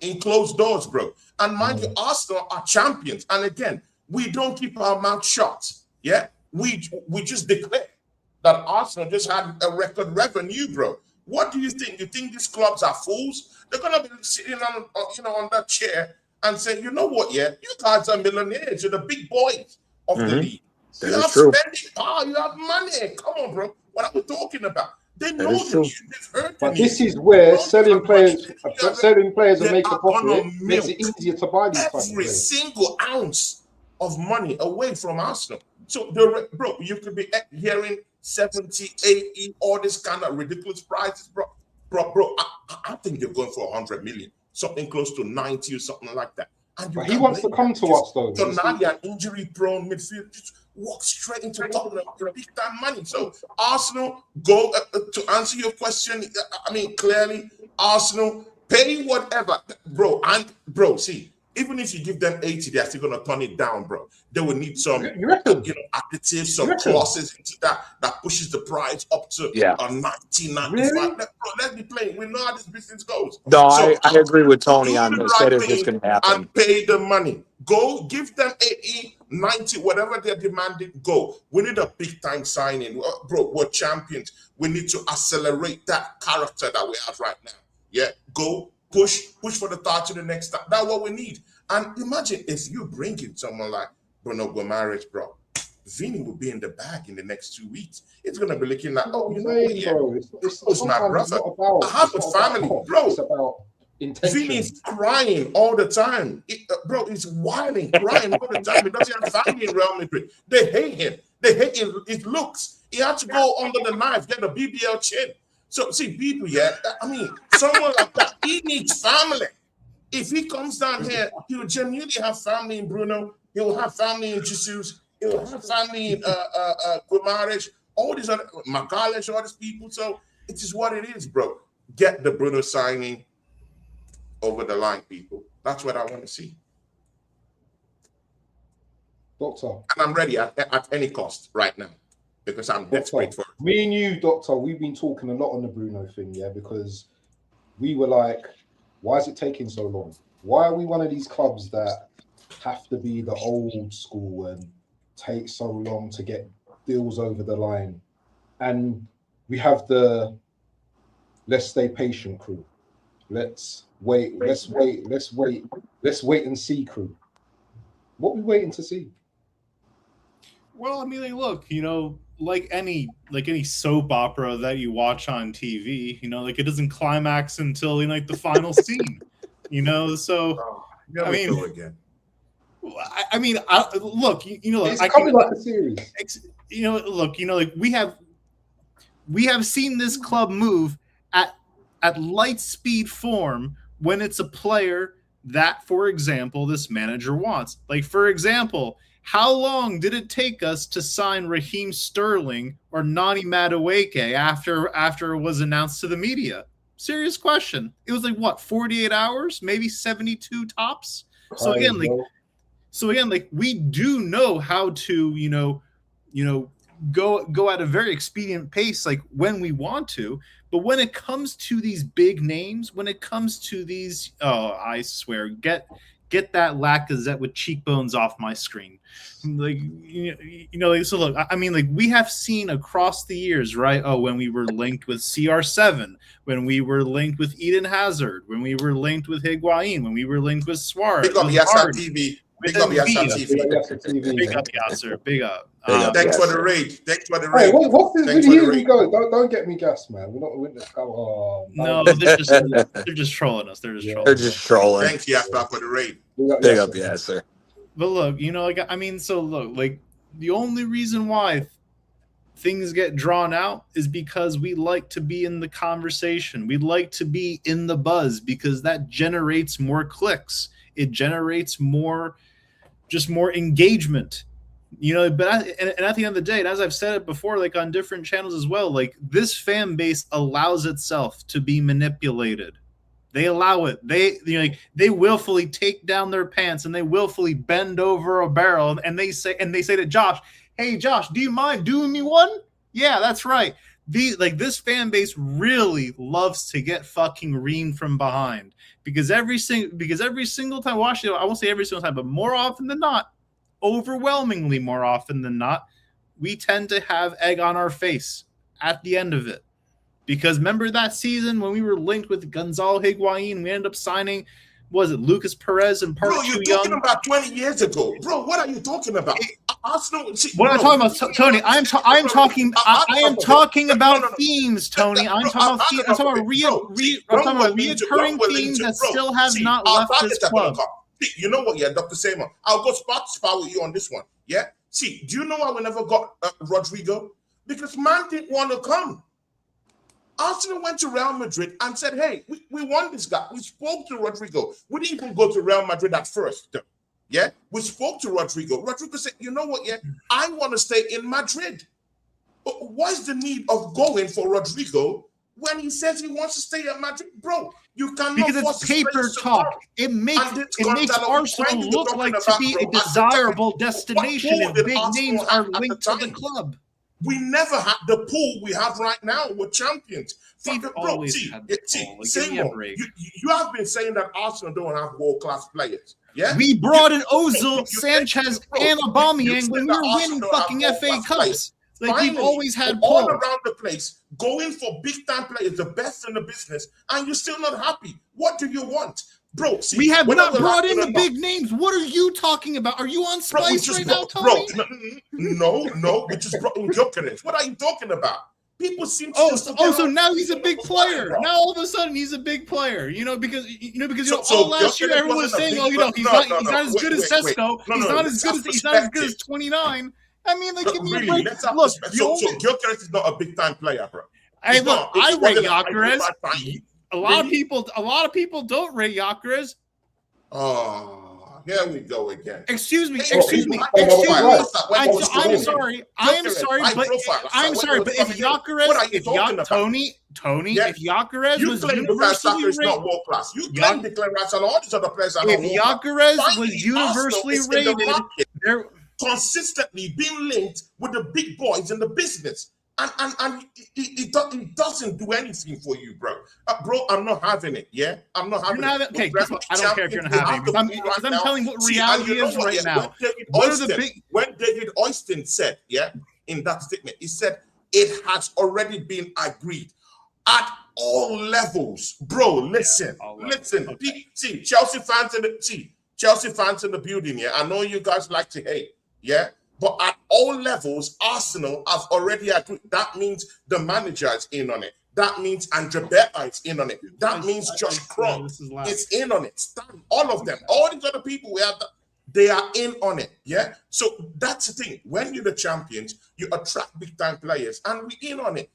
in closed doors, bro. And mind you, Arsenal are champions. And again, we don't keep our mouth shut. Yeah, we just declare that Arsenal just had a record revenue, bro. What do you think? You think these clubs are fools? They're gonna be sitting on that chair and say, you know what? Yeah, you guys are millionaires. You're the big boys of the league. You have spending power. You have money. Come on, bro. What are we talking about? They know they've heard. But this is where selling players and make a profit makes it easier to buy these players. Every single ounce of money away from Arsenal. So, bro, you could be hearing 70, 80, all this kind of ridiculous prices, bro. I think you're going for 100 million, something close to 90 or something like that. And but he wants to come to us, though. So now you're an injury-prone midfield. Just walk straight into Tottenham for big-time money. So Arsenal, go to answer your question. I mean, clearly, Arsenal pay whatever, bro. See, even if you give them 80, they're still gonna turn it down, bro. They will need some, additives, some clauses into that pushes the price up to 90, 95. Really? Bro, let's be playing. We know how this business goes. No, So, I agree with Tony on this. Right, That is just going to happen. and pay the money. Go give them 80, 90, whatever they're demanding. Go. We need a big time signing, bro. We're champions. We need to accelerate that character that we have right now. Yeah, go push for the third to the next time. That's what we need. And imagine if you bring in someone like Bruno Guimaraes, bro. Vini will be in the bag in the next 2 weeks. It's gonna be looking like, oh, you know what? Yeah, it's my brother. I have a family, bro. It's about intention. Vini's crying all the time, bro. He's whining, crying all the time. He doesn't have family in Real Madrid. They hate him. They hate his looks. He had to go under the knife, get a BBL chin. So see, people, I mean, someone like that, he needs family. If he comes down here, he will genuinely have family in Bruno. He will have family in Jesus. He will have family in Guimaraes, all these other Magalhaes, all these people. So it is what it is, bro. Get the Bruno signing over the line, people. That's what I want to see. Doctor. And I'm ready at any cost right now because I'm desperate for it. Me and you, Doctor, we've been talking a lot on the Bruno thing, because we were like, why is it taking so long? Why are we one of these clubs that have to be the old school and take so long to get deals over the line? And we have the let's stay patient crew. Let's wait and see crew. What are we waiting to see? Well, I mean, look, like any soap opera that you watch on TV, it doesn't climax until the final scene, So I mean, go again. Look, it's coming like a series. Look, we have seen this club move at light speed form when it's a player that, for example, this manager wants. Like, for example, how long did it take us to sign Raheem Sterling or Nani Madueke after it was announced to the media? Serious question. It was 48 hours, maybe 72 tops. So again, we do know how to, go at a very expedient pace, when we want to. But when it comes to these big names, when it comes to these, I swear, get that Lacazette with cheekbones off my screen. So look, I mean, we have seen across the years, right? Oh, when we were linked with CR7, when we were linked with Eden Hazard, when we were linked with Higuain, when we were linked with Suarez. Big up Yasser TV. Big up Yasser TV. Big up Yasser. Big up. Thanks for the raid. Thanks for the Hey, raid. what's this? Here we go. Don't get me gassed, man. We're not winning this go. Oh, no, they're just trolling us. They're just trolling. Thanks, Yasser, for the raid. Big up, Yasser. But look, the only reason why things get drawn out is because we like to be in the conversation. We like to be in the buzz because that generates more clicks. It generates more engagement. But at the end of the day, and as I've said it before, on different channels as well, this fan base allows itself to be manipulated. They allow it. They willfully take down their pants and they willfully bend over a barrel and they say to Josh, "Hey Josh, do you mind doing me one?" Yeah, that's right. This fan base really loves to get fucking reamed from behind because every single time, I won't say every single time, but more often than not, overwhelmingly more often than not, we tend to have egg on our face at the end of it. Because remember that season when we were linked with Gonzalo Higuain, we ended up signing, Lucas Perez and Park Bro, you're talking about 20 years ago. Bro, what are you talking about? Arsenal. What am I talking about, Tony? I am talking about themes, Tony. I'm talking about themes. I'm talking about reoccurring themes that still have not left this club. You know what, Dr. Seymour? I'll go spar with you on this one. Yeah? See, do you know why we never got Rodrigo? because man didn't want to come. Arsenal went to Real Madrid and said, hey, we want this guy. We spoke to Rodrigo. We didn't even go to Real Madrid at first, though. Yeah, we spoke to Rodrigo. Rodrigo said, you know what, yeah, I want to stay in Madrid. But what's the need of going for Rodrigo when he says he wants to stay at Madrid? Bro, you cannot because it's paper talk. It makes Arsenal look like to be a desirable destination if big names are linked to the club. We never had the pool we have right now. We're champions. You have been saying that Arsenal don't have world-class players. Yeah, we brought in Ozil, Sanchez, and Aubameyang when we were winning fucking FA Cups. Like, we've always had all around the place, going for big-time players, the best in the business, and you're still not happy. What do you want? Bro, see, we have not brought in the big names. What are you talking about? Are you on Spice right now, Tony? No, we just brought in Gyökeres. What are you talking about? People seem to so now he's a big player. Now all of a sudden he's a big player. Because last year everyone was saying, he's not as good as Sesko. He's not as good as 29. I mean, like, give me a break. Look, so Gyökeres is not a big time player, bro. I rate Gyökeres. A lot of people don't rate Gyökeres. Oh, here we go again. Excuse me. I'm sorry, but if Gyökeres, Tony, if Gyökeres was universally rated, world class. You claim declare rights on all these other players. If Gyökeres was universally rated, they're consistently being linked with the big boys in the business. And it doesn't do anything for you, bro. Bro, I'm not having it, yeah? I'm not having it. Okay, I don't care if you're not having it, because I'm telling what reality is right now. When David Oyston said, yeah, in that statement, he said, it has already been agreed at all levels. Bro, listen. Okay. See, Chelsea fans in the building, yeah? I know you guys like to hate, yeah? But at all levels, Arsenal have already agreed. That means the manager is in on it. That means Andre Berta is in on it. That means Josh Kroenke is in on it. All of them. All these other people we have, they are in on it. Yeah? So that's the thing. When you're the champions, you attract big-time players, and we're in on it.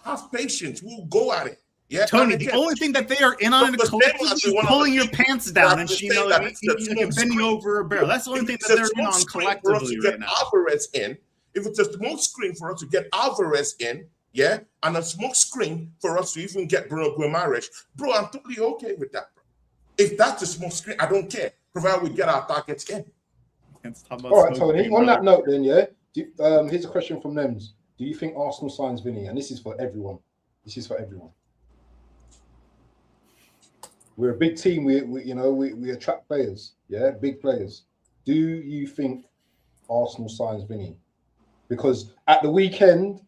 Have patience. We'll go at it. Yeah, Tony, the only thing that they are in on it collectively is pulling your pants down and you're bending over a barrel. That's the only thing that they're in on collectively right now. Alvarez in, if it's a smoke screen for us to get Alvarez in, yeah, and a smoke screen for us to even get Bruno Guimaraes, bro, I'm totally okay with that, bro. If that's a smoke screen, I don't care, provided we get our targets in. All right, Tony, on that note then, yeah, here's a question from Nems. Do you think Arsenal signs Vinny? And this is for everyone. We're a big team. We attract players, yeah, big players. Do you think Arsenal signs Vinny? Because at the weekend,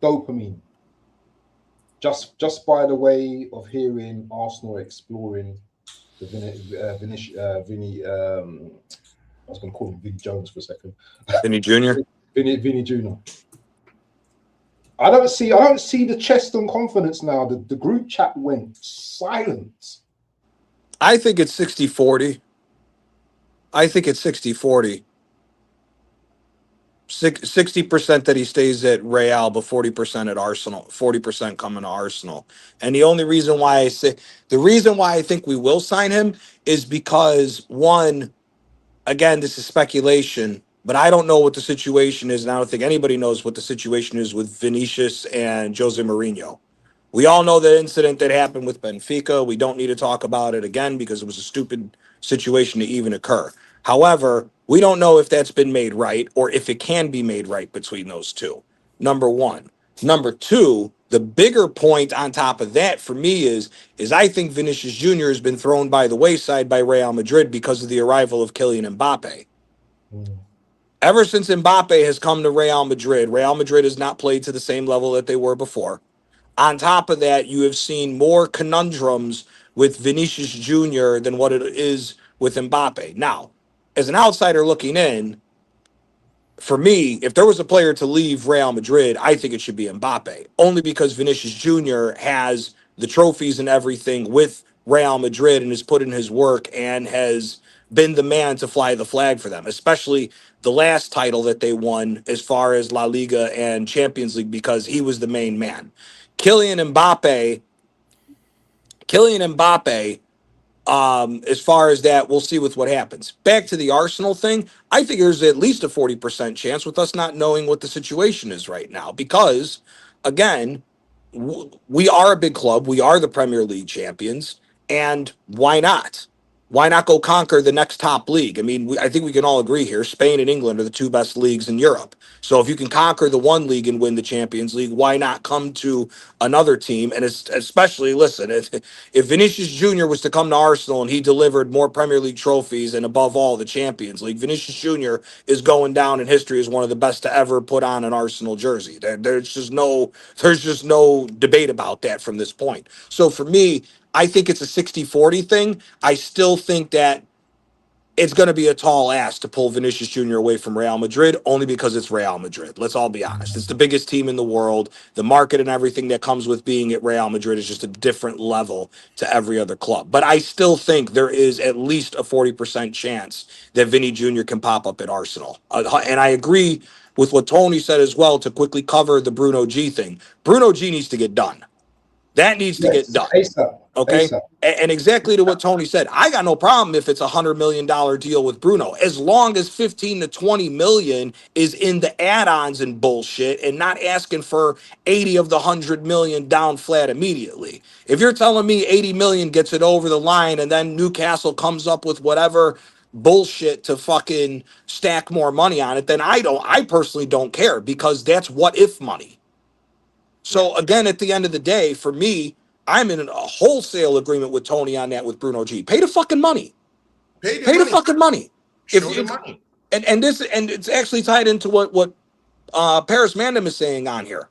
dopamine. Just by the way of hearing Arsenal exploring the Vinny. I was going to call him Vinny Jones for a second. Vinny Jr. Vinny Jr. I don't see the chest and confidence now. The group chat went silent. I think it's 60-40. 60% that he stays at Real, but 40% at Arsenal. 40% coming to Arsenal. And the reason why I think we will sign him is because, one, again, this is speculation, but I don't know what the situation is, and I don't think anybody knows what the situation is with Vinicius and Jose Mourinho. We all know the incident that happened with Benfica. We don't need to talk about it again because it was a stupid situation to even occur. However, we don't know if that's been made right or if it can be made right between those two. Number one. Number two, the bigger point on top of that for me is I think Vinicius Jr. has been thrown by the wayside by Real Madrid because of the arrival of Kylian Mbappe. Ever since Mbappe has come to Real Madrid has not played to the same level that they were before. On top of that, you have seen more conundrums with Vinicius Jr. than what it is with Mbappe. Now, as an outsider looking in, for me, if there was a player to leave Real Madrid, I think it should be Mbappe. Only because Vinicius Jr. has the trophies and everything with Real Madrid and has put in his work and has been the man to fly the flag for them, especially the last title that they won as far as La Liga and Champions League, because he was the main man. Kylian Mbappe, as far as that, we'll see with what happens. Back to the Arsenal thing, I think there's at least a 40% chance with us not knowing what the situation is right now, because, again, we are a big club. We are the Premier League champions, and why not? Why not go conquer the next top league? I mean, I think we can all agree here, Spain and England are the two best leagues in Europe. So if you can conquer the one league and win the Champions League, why not come to another team? And especially, listen, if Vinicius Jr. was to come to Arsenal and he delivered more Premier League trophies and above all the Champions League, Vinicius Jr. is going down in history as one of the best to ever put on an Arsenal jersey. There's just no debate about that from this point. So for me, I think it's a 60-40 thing. I still think that it's going to be a tall ask to pull Vinicius Jr. away from Real Madrid, only because it's Real Madrid. Let's all be honest. It's the biggest team in the world. The market and everything that comes with being at Real Madrid is just a different level to every other club. But I still think there is at least a 40% chance that Vinny Jr. can pop up at Arsenal. And I agree with what Tony said as well, to quickly cover the Bruno G thing. Bruno G needs to get done. That needs to get done. ASAP. Okay. ASAP. And exactly to what Tony said, I got no problem if it's $100 million deal with Bruno, as long as 15 to 20 million is in the add-ons and bullshit, and not asking for 80 of the 100 million down flat immediately. If you're telling me 80 million gets it over the line and then Newcastle comes up with whatever bullshit to fucking stack more money on it, then I personally don't care, because that's what if money. So again, at the end of the day, for me, I'm in a wholesale agreement with Tony on that with Bruno G. Pay the fucking money. Pay the fucking money. Show the money. And it's actually tied into what Paris Mandam is saying on here.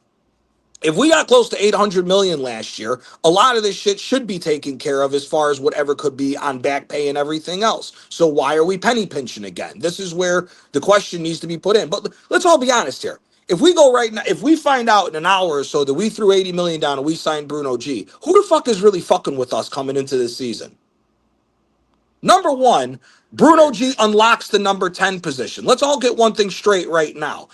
If we got close to 800 million last year, a lot of this shit should be taken care of as far as whatever could be on back pay and everything else. So why are we penny pinching again? This is where the question needs to be put in. But let's all be honest here. If we go right now, if we find out in an hour or so that we threw 80 million down and we signed Bruno G, who the fuck is really fucking with us coming into this season? Number one, Bruno G unlocks the number 10 position. Let's all get one thing straight right now.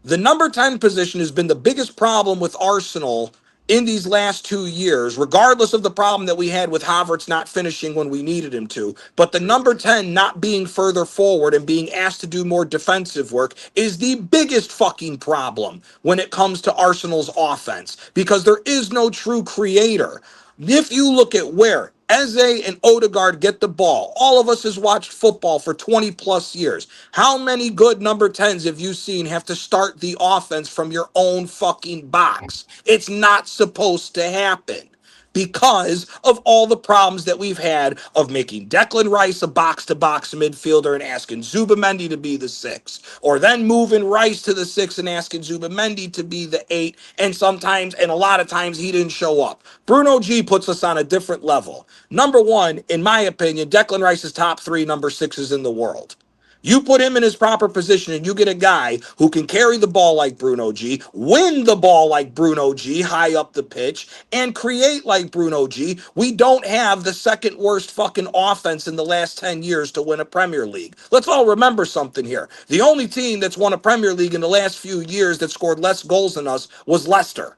The number 10 position has been the biggest problem with Arsenal in these last 2 years, regardless of the problem that we had with Havertz not finishing when we needed him to. But the number 10 not being further forward and being asked to do more defensive work is the biggest fucking problem when it comes to Arsenal's offense, because there is no true creator. If you look at where Eze and Odegaard get the ball, all of us has watched football for 20 plus years. How many good number 10s have you seen have to start the offense from your own fucking box? It's not supposed to happen, because of all the problems that we've had of making Declan Rice a box-to-box midfielder and asking Zubamendi to be the 6, or then moving Rice to the 6 and asking Zubamendi to be the 8, and sometimes, and a lot of times, he didn't show up. Bruno G puts us on a different level. Number one, in my opinion, Declan Rice is top 3 number 6s in the world. You put him in his proper position and you get a guy who can carry the ball like Bruno G, win the ball like Bruno G, high up the pitch, and create like Bruno G. We don't have the second worst fucking offense in the last 10 years to win a Premier League. Let's all remember something here. The only team that's won a Premier League in the last few years that scored less goals than us was Leicester.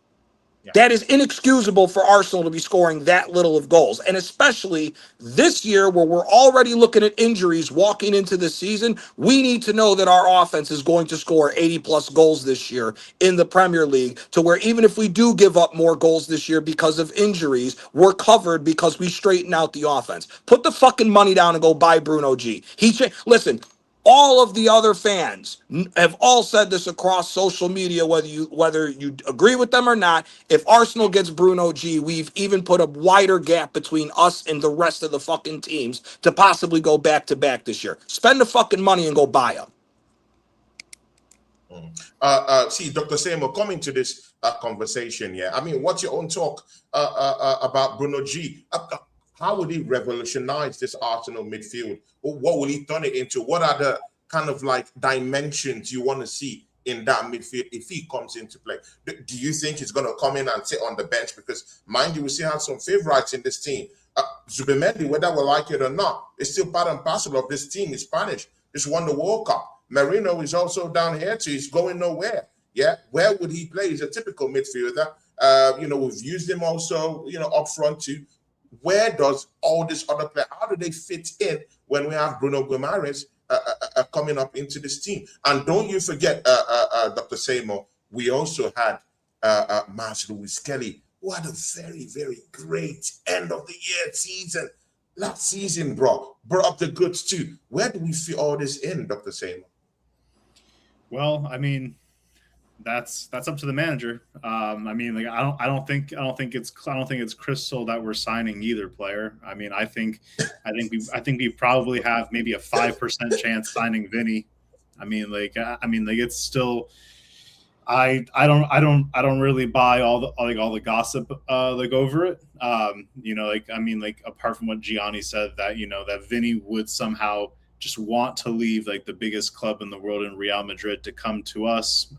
Yeah. That is inexcusable for Arsenal to be scoring that little of goals. And especially this year, where we're already looking at injuries walking into the season, we need to know that our offense is going to score 80 plus goals this year in the Premier League, to where even if we do give up more goals this year because of injuries, we're covered because we straighten out the offense. Put the fucking money down and go buy Bruno G. Listen, all of the other fans have all said this across social media, whether you agree with them or not. If Arsenal gets Bruno G, we've even put a wider gap between us and the rest of the fucking teams to possibly go back-to-back this year. Spend the fucking money and go buy them. See, Dr. Seymour, coming to this conversation, yeah. I mean, what's your own talk about Bruno G? How would he revolutionize this Arsenal midfield? What will he turn it into? What are the kind of like dimensions you want to see in that midfield if he comes into play? Do you think he's going to come in and sit on the bench? Because mind you, we still have some favorites in this team. Zubimendi, whether we like it or not, is still part and parcel of this team. He's Spanish. Just won the World Cup. Marino is also down here too. He's going nowhere. Yeah, where would he play? He's a typical midfielder. We've used him also, up front too. Where does all this other play? How do they fit in when we have Bruno Guimaraes coming up into this team? And don't you forget, Dr. Seymour, we also had Marsh Lewis Kelly. What a very, very great end of the year season. Last season, brought up the goods too. Where do we fit all this in, Dr. Seymour? Well, I mean, that's up to the manager. I don't think it's crystal that we're signing either player. I mean, I think we probably have maybe a 5% chance signing Vinny. It's still. I don't really buy all the gossip over it. Apart from what Gianni said, that Vinny would somehow just want to leave the biggest club in the world in Real Madrid to come to us,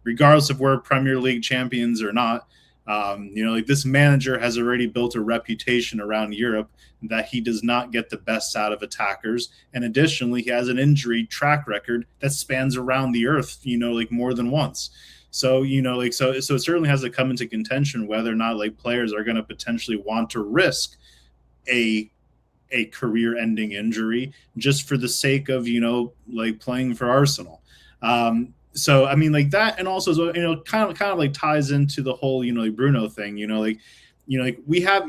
regardless if we're Premier League champions or not. This manager has already built a reputation around Europe that he does not get the best out of attackers. And additionally, he has an injury track record that spans around the earth, more than once. So, so it certainly has to come into contention whether or not players are going to potentially want to risk a career-ending injury just for the sake of, playing for Arsenal. That, and also, kind of ties into the whole, Bruno thing, we have,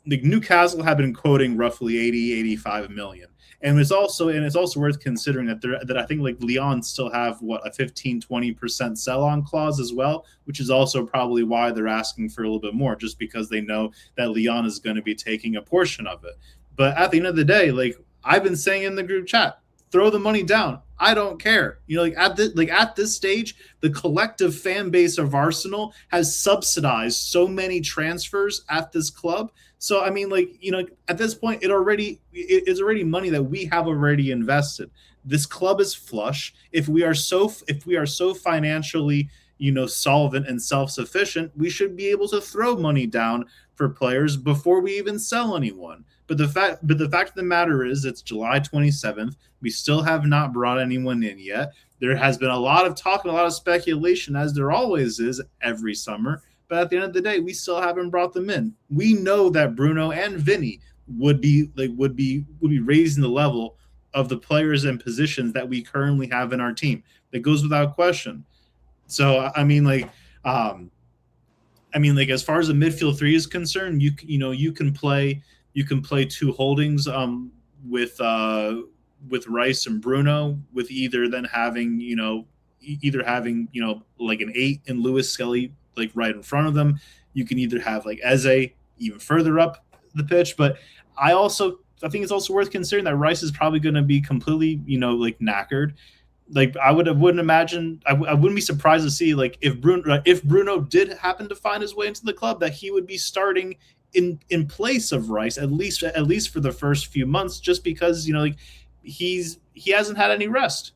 Newcastle have been quoting roughly 85 million. And it's also worth considering that I think Lyon still have a 15-20% sell-on clause as well, which is also probably why they're asking for a little bit more, just because they know that Lyon is going to be taking a portion of it. But at the end of the day, I've been saying in the group chat, throw the money down. I don't care. At this stage, the collective fan base of Arsenal has subsidized so many transfers at this club. So at this point, it's already money that we have already invested. This club is flush. If we are so financially, solvent and self-sufficient, we should be able to throw money down for players before we even sell anyone. But the fact of the matter is, it's July 27th. We still have not brought anyone in yet. There has been a lot of talk and a lot of speculation, as there always is every summer. But at the end of the day, we still haven't brought them in. We know that Bruno and Vinny would be raising the level of the players and positions that we currently have in our team. That goes without question. So as far as the midfield three is concerned, you can play two holdings with Rice and Bruno, with either having an 8 and Lewis Skelly right in front of them. You can either have Eze even further up the pitch, but I think it's also worth considering that Rice is probably going to be completely knackered. I wouldn't be surprised to see if Bruno did happen to find his way into the club, that he would be starting in place of Rice at least for the first few months, just because he hasn't had any rest.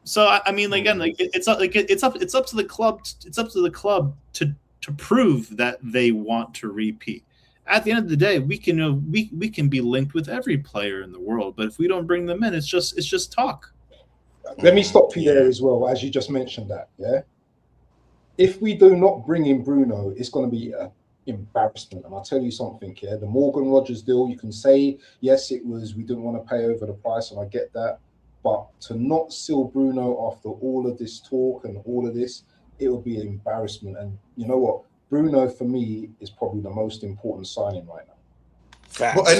So again, it's up to the club. It's up to the club to prove that they want to repeat. At the end of the day, we can be linked with every player in the world, but if we don't bring them in, it's just talk. Let me stop you there as well, as you just mentioned that. Yeah, if we do not bring in Bruno, it's going to be an embarrassment. And I'll tell you something. Yeah, the Morgan Rogers deal. You can say yes, it was we didn't want to pay over the price, and I get that. But to not seal Bruno after all of this talk and all of this, it would be an embarrassment. And you know what? Bruno, for me, is probably the most important signing right now. Facts. But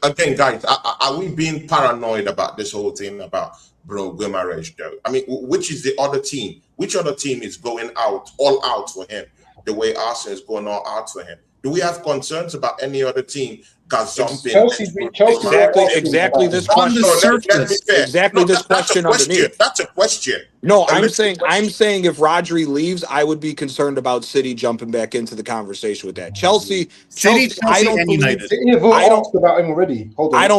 again, guys, are we being paranoid about this whole thing about Bruno Guimaraes, though? I mean, which is the other team? Which other team is going all out for him the way Arsenal is going all out for him? Do we have concerns about any other team gazumping? Exactly this question. Exactly this question underneath. That's a question. No, I'm saying if Rodri leaves, I would be concerned about City jumping back into the conversation with that. Chelsea, I don't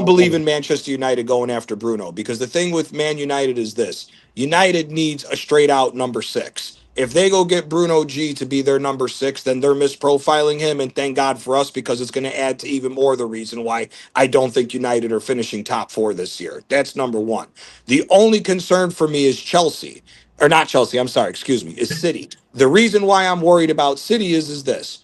believe in Manchester United going after Bruno, because the thing with Man United is this: United needs a straight out number 6. If they go get Bruno G to be their number 6, then they're misprofiling him, and thank God for us, because it's going to add to even more the reason why I don't think United are finishing top 4 this year. That's number 1. The only concern for me is Chelsea, or not Chelsea, I'm sorry, excuse me, is City. The reason why I'm worried about City is this.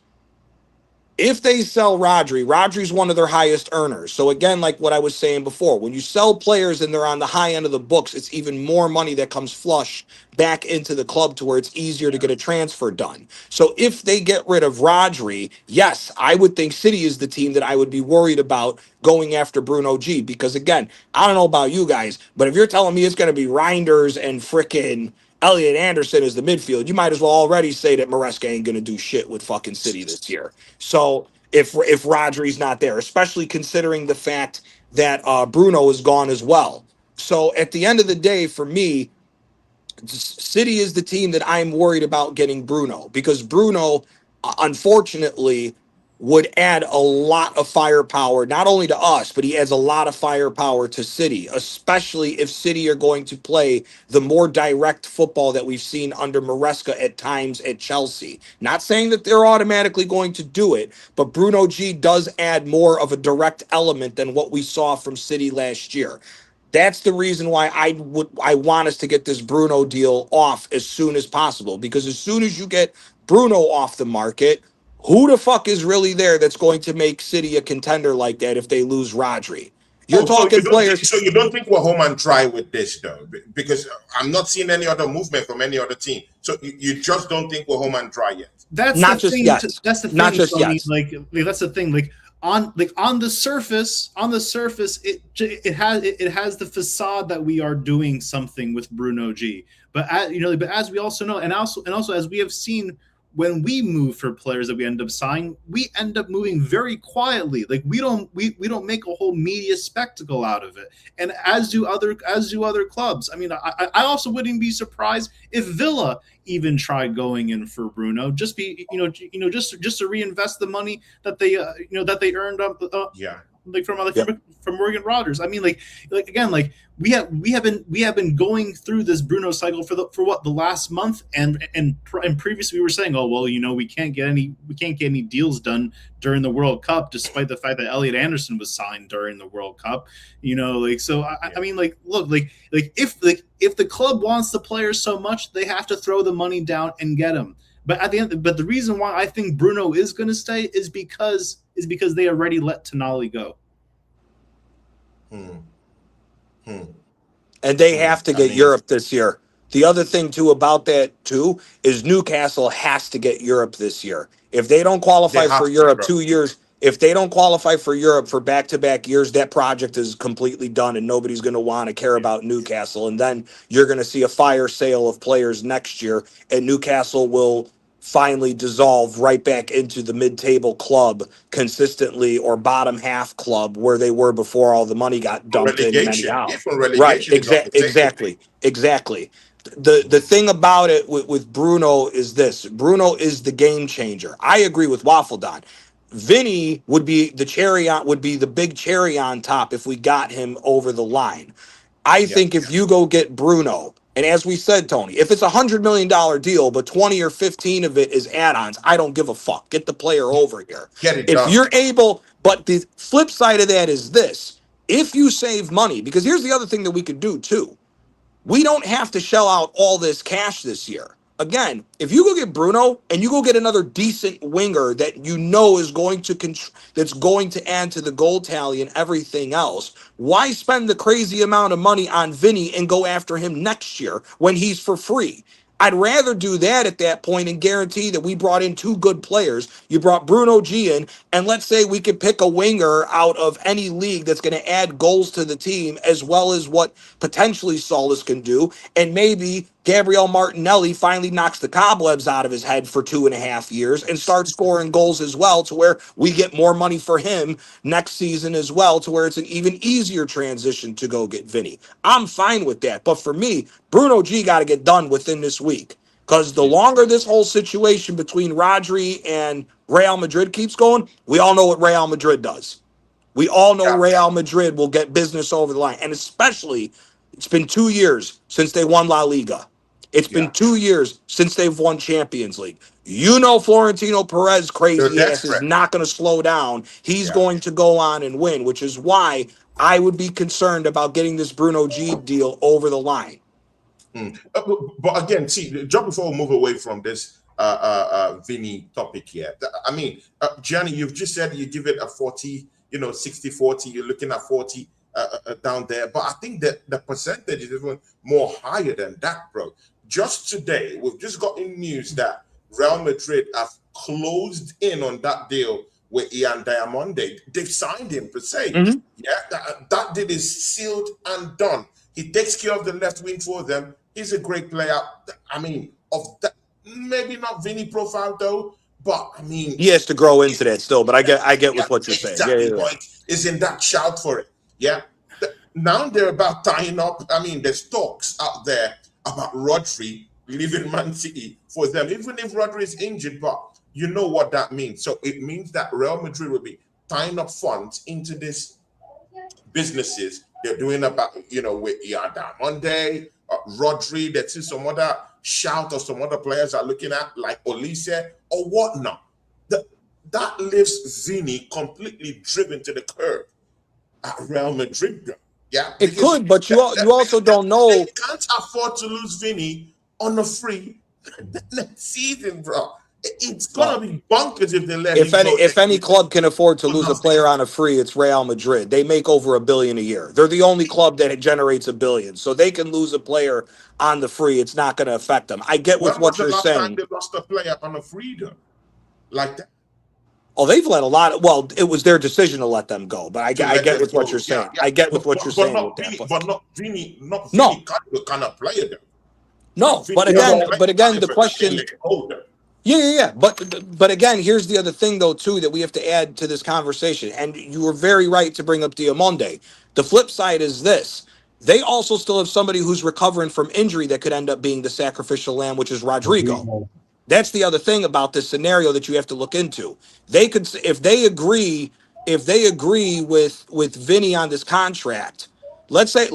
If they sell Rodri's one of their highest earners. So again, like what I was saying before, when you sell players and they're on the high end of the books, it's even more money that comes flush back into the club to where it's easier to get a transfer done. So if they get rid of Rodri, yes, I would think City is the team that I would be worried about going after Bruno G. Because again, I don't know about you guys, but if you're telling me it's going to be Reinders and frickin' Elliot Anderson as the midfield, you might as well already say that Maresca ain't going to do shit with fucking City this year. So if Rodri's not there, especially considering the fact that Bruno is gone as well. So at the end of the day, for me, City is the team that I'm worried about getting Bruno, because Bruno, unfortunately, would add a lot of firepower, not only to us, but he adds a lot of firepower to City, especially if City are going to play the more direct football that we've seen under Maresca at times at Chelsea. Not saying that they're automatically going to do it, but Bruno G does add more of a direct element than what we saw from City last year. That's the reason why I want us to get this Bruno deal off as soon as possible, because as soon as you get Bruno off the market, who the fuck is really there that's going to make City a contender like that if they lose Rodri? You're talking players. So you don't think we're home and dry with this, though? Because I'm not seeing any other movement from any other team. So you just don't think we're home and dry yet? That's not the just thing. yet. That's the thing. Not just Tony. yet. Like that's the thing. Like on the surface, it has the facade that we are doing something with Bruno G. But as we also know, and also as we have seen, when we move for players that we end up signing, we end up moving very quietly. Like we don't make a whole media spectacle out of it. And as do other clubs. I mean, I also wouldn't be surprised if Villa even tried going in for Bruno, just to reinvest the money that they earned up. Like from Morgan Rodgers. I mean, like again, like we have been going through this Bruno cycle for the last month, and previously we were saying, oh well, we can't get any deals done during the World Cup, despite the fact that Elliot Anderson was signed during the World Cup. I mean, like look, like if the club wants the players so much, they have to throw the money down and get them. But the reason why I think Bruno is going to stay is because they already let Tonali go. And they have to get Europe this year. The other thing too about that too is Newcastle has to get Europe this year. If they don't qualify for Europe 2 years, if they don't qualify for Europe for back-to-back years, that project is completely done and nobody's going to want to care about Newcastle. And then you're going to see a fire sale of players next year, and Newcastle will finally dissolve right back into the mid-table club consistently, or bottom half club where they were before all the money got dumped in anyhow. Right, exactly. The thing about it with Bruno is this: Bruno is the game changer. I agree with Waffle Don. Vinny would be the big cherry on top if we got him over the line. I think if you go get Bruno, and as we said, Tony, if it's $100 million deal, but 20 or 15 of it is add-ons, I don't give a fuck. Get the player over here. If you're able, but the flip side of that is this: if you save money, because here's the other thing that we could do too. We don't have to shell out all this cash this year. Again, if you go get Bruno and you go get another decent winger that is going to that's going to add to the goal tally and everything else, why spend the crazy amount of money on Vinny and go after him next year when he's for free? I'd rather do that at that point and guarantee that we brought in 2 good players. You brought Bruno G in, and let's say we could pick a winger out of any league that's going to add goals to the team, as well as what potentially Solis can do, and maybe Gabriel Martinelli finally knocks the cobwebs out of his head for 2.5 years and starts scoring goals as well, to where we get more money for him next season as well, to where it's an even easier transition to go get Vinny. I'm fine with that. But for me, Bruno G got to get done within this week, because the longer this whole situation between Rodri and Real Madrid keeps going, we all know what Real Madrid does. We all know Real Madrid will get business over the line. And especially, it's been 2 years since they won La Liga. It's been 2 years since they've won Champions League. You know Florentino Perez, crazy ass, is not going to slow down. He's going to go on and win, which is why I would be concerned about getting this Bruno G deal over the line. But again, see, just before we move away from this Vinny topic here, I mean, Gianni, you've just said you give it a 40, 60-40, you're looking at 40 down there. But I think that the percentage is even more higher than that, bro. Just today, we've just gotten news that Real Madrid have closed in on that deal with Ian Diamonde. They've signed him per se. That deal is sealed and done. He takes care of the left wing for them. He's a great player. I mean, of that, maybe not Vinny profile though, but I mean, he has to grow into that still. But I get with what you're saying. Exactly, is in that shout for it. Yeah. Now they're about tying up. I mean, there's talks out there about Rodri leaving Man City for them, even if Rodri is injured. But you know what that means. So it means that Real Madrid will be tying up funds into these businesses. They're doing about, with Ian Diamonde, Rodri. There's some other shout or some other players are looking at, like Olise or whatnot. That leaves Vini completely driven to the curb at Real Madrid. Yeah, it could, but you also don't know. They can't afford to lose Vini on a free next season, bro. It's gonna be bonkers if they let him go. If any club can afford to lose a player on a free, it's Real Madrid. They make over $1 billion a year. They're the only club that generates $1 billion, so they can lose a player on the free. It's not going to affect them. I get with what you're saying. Time they lost a player on a free, though, like that. Oh, they've let a lot of. Well, it was their decision to let them go, but I get with what you're saying. I get with what you're saying. But not Vini, kind of player, though. No, but again, the question. Yeah. But again, here's the other thing, though, too, that we have to add to this conversation. And you were very right to bring up Diamonde. The flip side is this. They also still have somebody who's recovering from injury that could end up being the sacrificial lamb, which is Rodrigo. That's the other thing about this scenario that you have to look into. They could, if they agree with Vinny on this contract. Let's say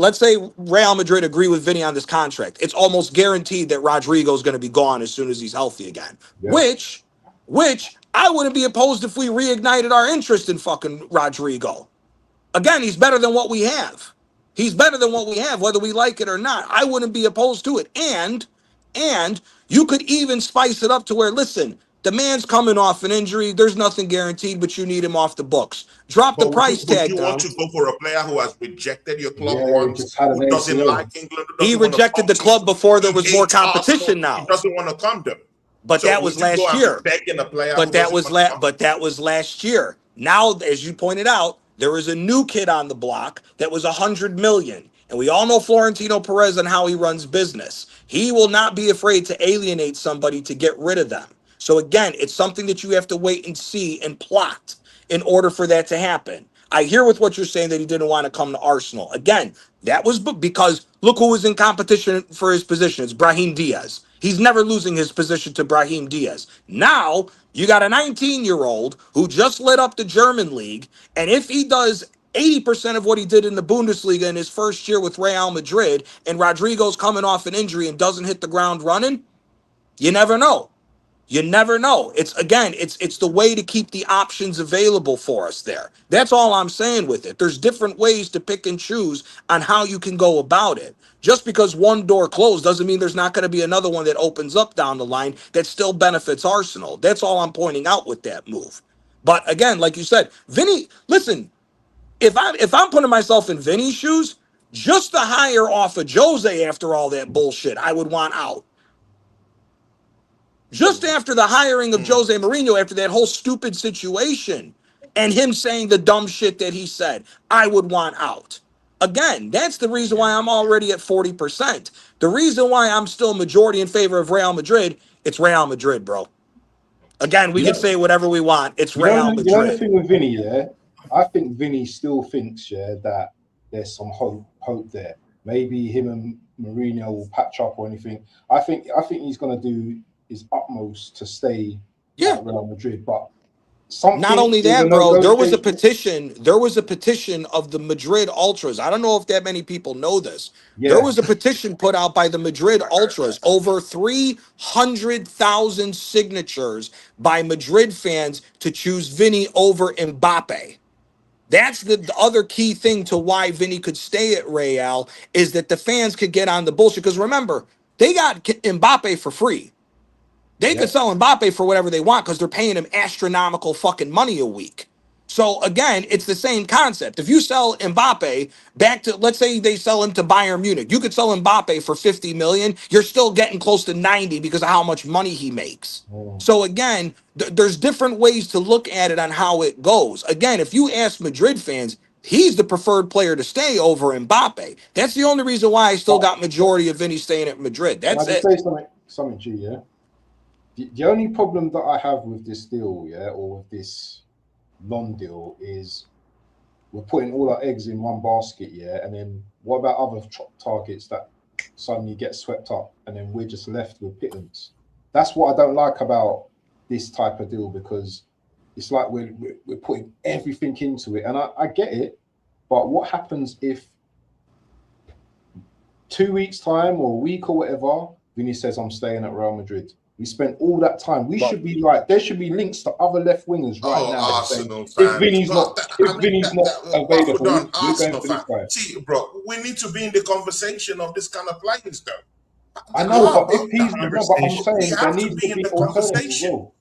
Real Madrid agree with Vinny on this contract. It's almost guaranteed that Rodrigo's going to be gone as soon as he's healthy again. Yeah. Which I wouldn't be opposed if we reignited our interest in fucking Rodrigo. Again, he's better than what we have. He's better than what we have, whether we like it or not. I wouldn't be opposed to it. And you could even spice it up to where, listen, the man's coming off an injury. There's nothing guaranteed, but you need him off the books. Drop the price tag down. You want to go for a player who has rejected your club once, who doesn't like England? He rejected the club before there was more competition now. He doesn't want to come to. But that was last year. But that was last year. Now, as you pointed out, there is a new kid on the block that was $100 million. And we all know Florentino Perez and how he runs business. He will not be afraid to alienate somebody to get rid of them. So again, it's something that you have to wait and see and plot in order for that to happen. I hear with what you're saying that he didn't want to come to Arsenal. Again, that was because look who was in competition for his position. It's Brahim Diaz. He's never losing his position to Brahim Diaz. Now, you got a 19-year-old who just lit up the German league, and if he does 80% of what he did in the Bundesliga in his first year with Real Madrid, and Rodrigo's coming off an injury and doesn't hit the ground running, you never know. You never know. It's the way to keep the options available for us there. That's all I'm saying with it. There's different ways to pick and choose on how you can go about it. Just because one door closed doesn't mean there's not going to be another one that opens up down the line that still benefits Arsenal. That's all I'm pointing out with that move. But again, like you said, Vinny, listen, if I'm putting myself in Vinny's shoes, just the hire off of Jose after all that bullshit, I would want out. Just after the hiring of Jose Mourinho, after that whole stupid situation, and him saying the dumb shit that he said, I would want out. Again, that's the reason why I'm already at 40%. The reason why I'm still majority in favor of Real Madrid, it's Real Madrid, bro. Again, we can say whatever we want. It's Real Madrid. The only thing with Vinny, I think Vinny still thinks, that there's some hope there. Maybe him and Mourinho will patch up or anything. I think he's going to do his utmost to stay at Real Madrid. But Something Not only is a that, bro, there was a negotiation. petition. There was a petition of the Madrid Ultras. I don't know if that many people know this. There Yeah, was a petition put out by the Madrid Ultras, over 300,000 signatures by Madrid fans to choose Vinny over Mbappe. That's the other key thing to why Vinny could stay at Real, is that the fans could get on the bullshit. Because remember, they got Mbappe for free. They yeah. could sell Mbappe for whatever they want because they're paying him astronomical fucking money a week. So again, it's the same concept. If you sell Mbappe back to, let's say they sell him to Bayern Munich, you could sell Mbappe for 50 million. You're still getting close to 90 because of how much money he makes. Mm. So again, there's different ways to look at it on how it goes. Again, if you ask Madrid fans, he's the preferred player to stay over Mbappe. That's the only reason why I still But got majority of Vinny staying at Madrid. can I That's just it. say something, G? Yeah. The only problem that I have with this deal, yeah, or with this non-deal, is we're putting all our eggs in one basket, yeah, and then what about other targets that suddenly get swept up, and then we're just left with pittance? That's what I don't like about this type of deal, because it's like we're putting everything into it, and I get it, but what happens if 2 weeks time or a week or whatever, Vinny says, I'm staying at Real Madrid? We spent all that time. We should be like, there should be links to other left wingers right now. Arsenal Saying, fans. if Vinny's not available, Done, we're Arsenal going for this fan. guy. See, bro, we need to be in the conversation of this kind of players, though. I know, but if he's the no, but I'm conversation. saying We there have to needs be to in be the alternatives as conversation. well.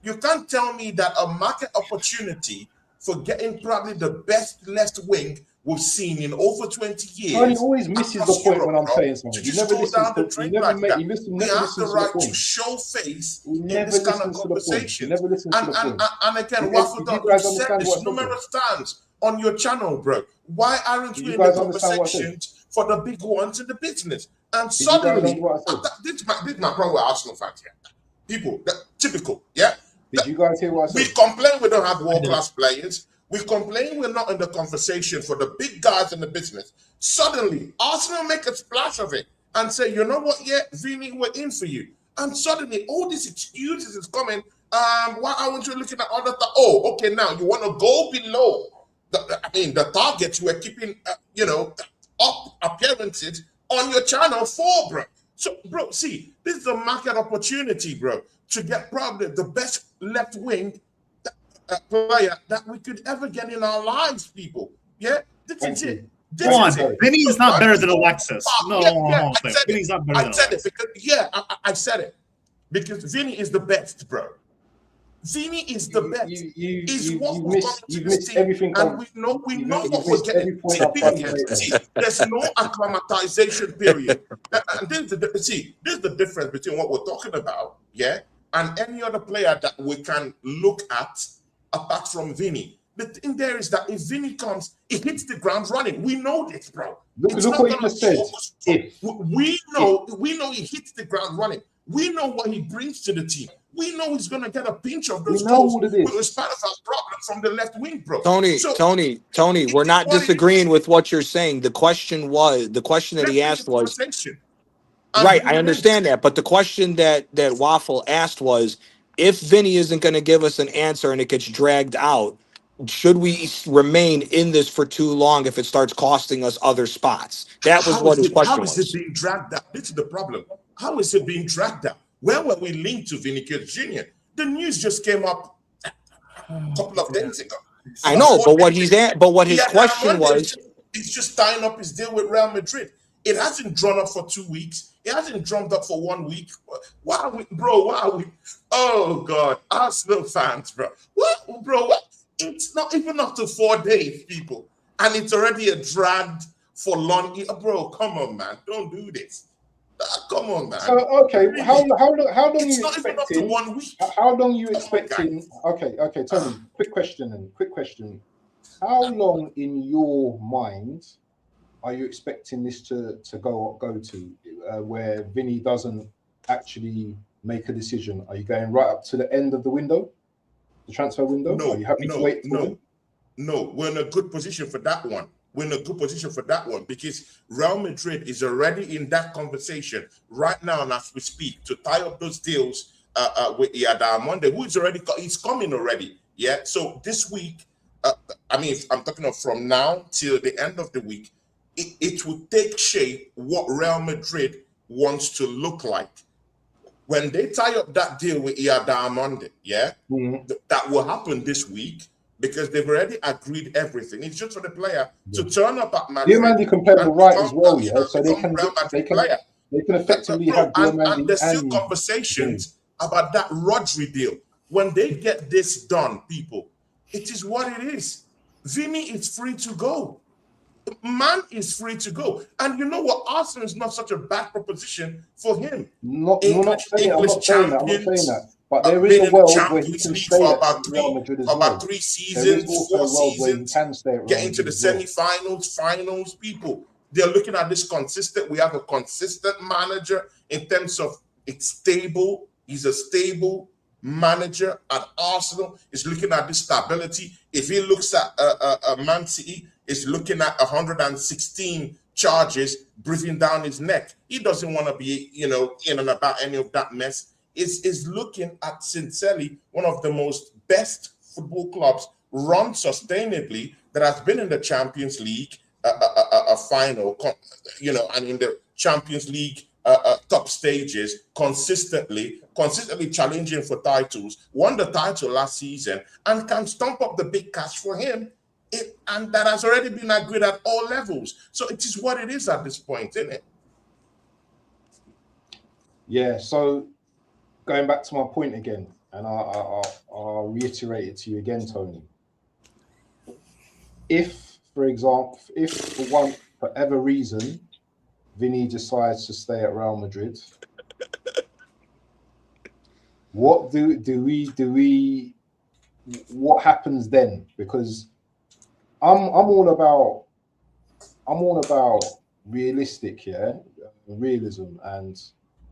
You can't tell me that a market opportunity for getting probably the best left wing we've seen in over 20 years. Tony always misses the point when I'm saying something. You never listen to the never like that. he listen, We never have the listens right to the to point. show face He in never this kind of listens to the point. He conversation. never listens to the point. And again, Did Waffle you Dog, guys you've said understand this what I said? numerous times on your channel, bro. Why aren't Did we you in the guys understand what I said? conversations for the big ones in the business? And Did you guys suddenly, understand what I said? this is my problem with Arsenal fans here. People, typical, yeah? Did you guys hear what I We said? complain we don't have world-class players. We complain we're not in the conversation for the big guys in the business. Suddenly, Arsenal make a splash of it and say, you know what, yeah, Vini, we're in for you. And suddenly, all these excuses is coming. Why aren't you looking at other oh, okay, now you want to go below the targets we're keeping, up appearances on your channel for, bro. So, bro, see, this is a market opportunity, bro, to get probably the best left wing player that we could ever get in our lives, people. Yeah, this is it. Come on, Vinny is not better than Alexis. No, Vinny's not better than Alexis. I said it because, I said it because Vinny is the best, bro. Vinny is the best. You've missed everything, and we know what we're getting. There's no acclimatization period. And this is the difference between what we're talking about, yeah, and any other player that we can look at apart from Vinny. The thing there is that if Vinny comes, he hits the ground running. We know this, bro. Look what you just said. We know he hits the ground running. We know what he brings to the team. We know he's going to get a pinch of those goals. It's part of our problem from the left wing, bro. Tony, we're not disagreeing with what you're saying. The question that he asked was, right, I understand that. But the question that Waffle asked was, if Vinny isn't going to give us an answer and it gets dragged out, should we remain in this for too long if it starts costing us other spots? That was what his question was. How is it being dragged out? This is the problem. How is it being dragged out? Where were we linked to Vinicius Jr.? The news just came up a couple of days ago. I know, but what his question was, he's just tying up his deal with Real Madrid. It hasn't drawn up for 2 weeks. It hasn't drummed up for 1 week. Why are we, bro? Why are we? Oh God, Arsenal fans, bro. What, bro? What? It's not even up to 4 days, people, and it's already a dragged for long. Bro, come on, man, don't do this. Come on, man. So okay, how long it's you not expecting? Even up to 1 week. How long you expecting? Okay, Tony. Quick question. How long in your mind are you expecting this to go to where Vinny doesn't actually make a decision? Are you going right up to the end of the window, the transfer window? No, are you happy to wait? No, we're in a good position for that one. Because Real Madrid is already in that conversation right now, and as we speak, to tie up those deals with Iada Monday, who is already he's coming already. Yeah. So this week, I mean, I'm talking of from now till the end of the week, it will take shape what Real Madrid wants to look like. When they tie up that deal with Diamond, that will happen this week because they've already agreed everything. It's just for the player to turn up at Madrid. Diamandi can play the right as well, so they can effectively have Diamandi. And there's still conversations about that Rodri deal. When they get this done, people, it is what it is. Vini is free to go. Man is free to go. And you know what? Arsenal is not such a bad proposition for him. I'm not saying that. But there is a world where he can stay at Real Madrid as well. About 3 seasons, 4 seasons, get into the semi-finals, finals, people. They're looking at this consistent. We have a consistent manager in terms of it's stable. He's a stable manager at Arsenal. He's looking at this stability. If he looks at Man City, is looking at 116 charges breathing down his neck. He doesn't want to be, in and about any of that mess. Is looking at sincerely one of the most best football clubs run sustainably that has been in the Champions League a final, and in the Champions League top stages consistently challenging for titles, won the title last season, and can stump up the big cash for him. And that has already been agreed at all levels. So it is what it is at this point, isn't it? Yeah, so going back to my point again, and I'll reiterate it to you again, Tony. If, for example, for whatever reason, Vinny decides to stay at Real Madrid, what what happens then? Because I'm all about realistic, realism, and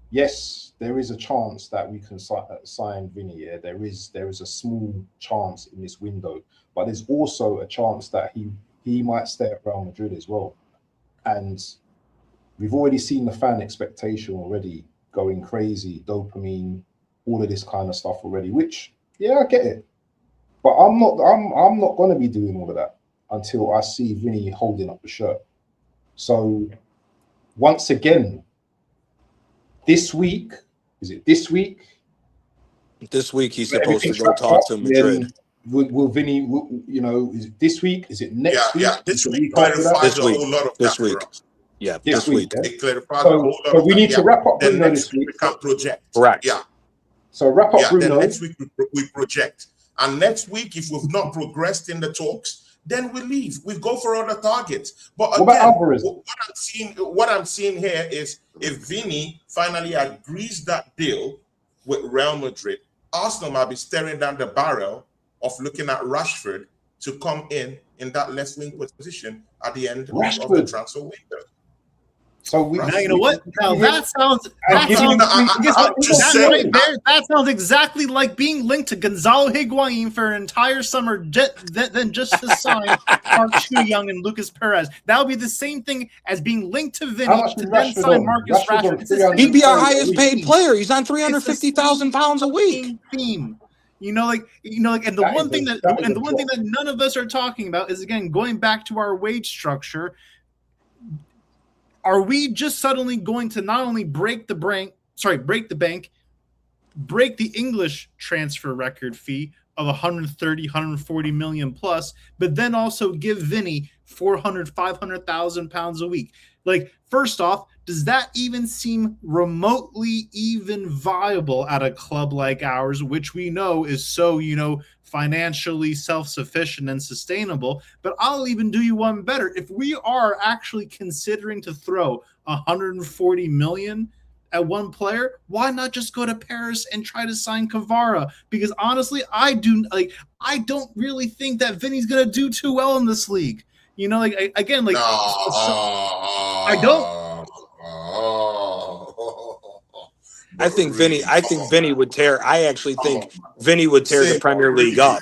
yes, there is a chance that we can sign Vinny. Yeah, there is a small chance in this window, but there's also a chance that he might stay at Real Madrid as well. And we've already seen the fan expectation already going crazy, dopamine, all of this kind of stuff already. Which, I get it, but I'm not going to be doing all of that until I see Vinny holding up the shirt. So once again, this week, is it this week? This week he's supposed to go talk to Madrid. Will Vinny, is it this week? Is it next week? Yeah, this week clarifies a whole lot of this that week. for us. Yeah, this week. It clarifies a whole lot so we need to wrap up then Bruno next this week. We can project. Correct. Yeah. So wrap up Bruno. Then next week we project. And next week, if we've not progressed in the talks, then we leave. We go for other targets. But again, what I'm seeing here is if Vinny finally agrees that deal with Real Madrid, Arsenal might be staring down the barrel of looking at Rashford to come in that left wing position at the end of the transfer window. So now you know what? Now that sounds exactly like being linked to Gonzalo Higuain for an entire summer, then just to sign Park Chu-young and Lucas Perez. That would be the same thing as being linked to Vinny to then sign Marcus Rashford. He'd be our highest paid player. He's on £350,000 a week. Theme. And the one thing that none of us are talking about is, again, going back to our wage structure. Are we just suddenly going to not only break the English transfer record fee of 130, 140 million plus, but then also give Vinny 400, 500,000 pounds a week? Like, first off, does that even seem remotely even viable at a club like ours, which we know is so, financially self-sufficient and sustainable? But I'll even do you one better. If we are actually considering to throw 140 million at one player, why not just go to Paris and try to sign Kvara? Because honestly, I don't really think that Vinny's going to do too well in this league. I don't. I think Vinny would tear. I actually think Vinny would tear the Premier League up.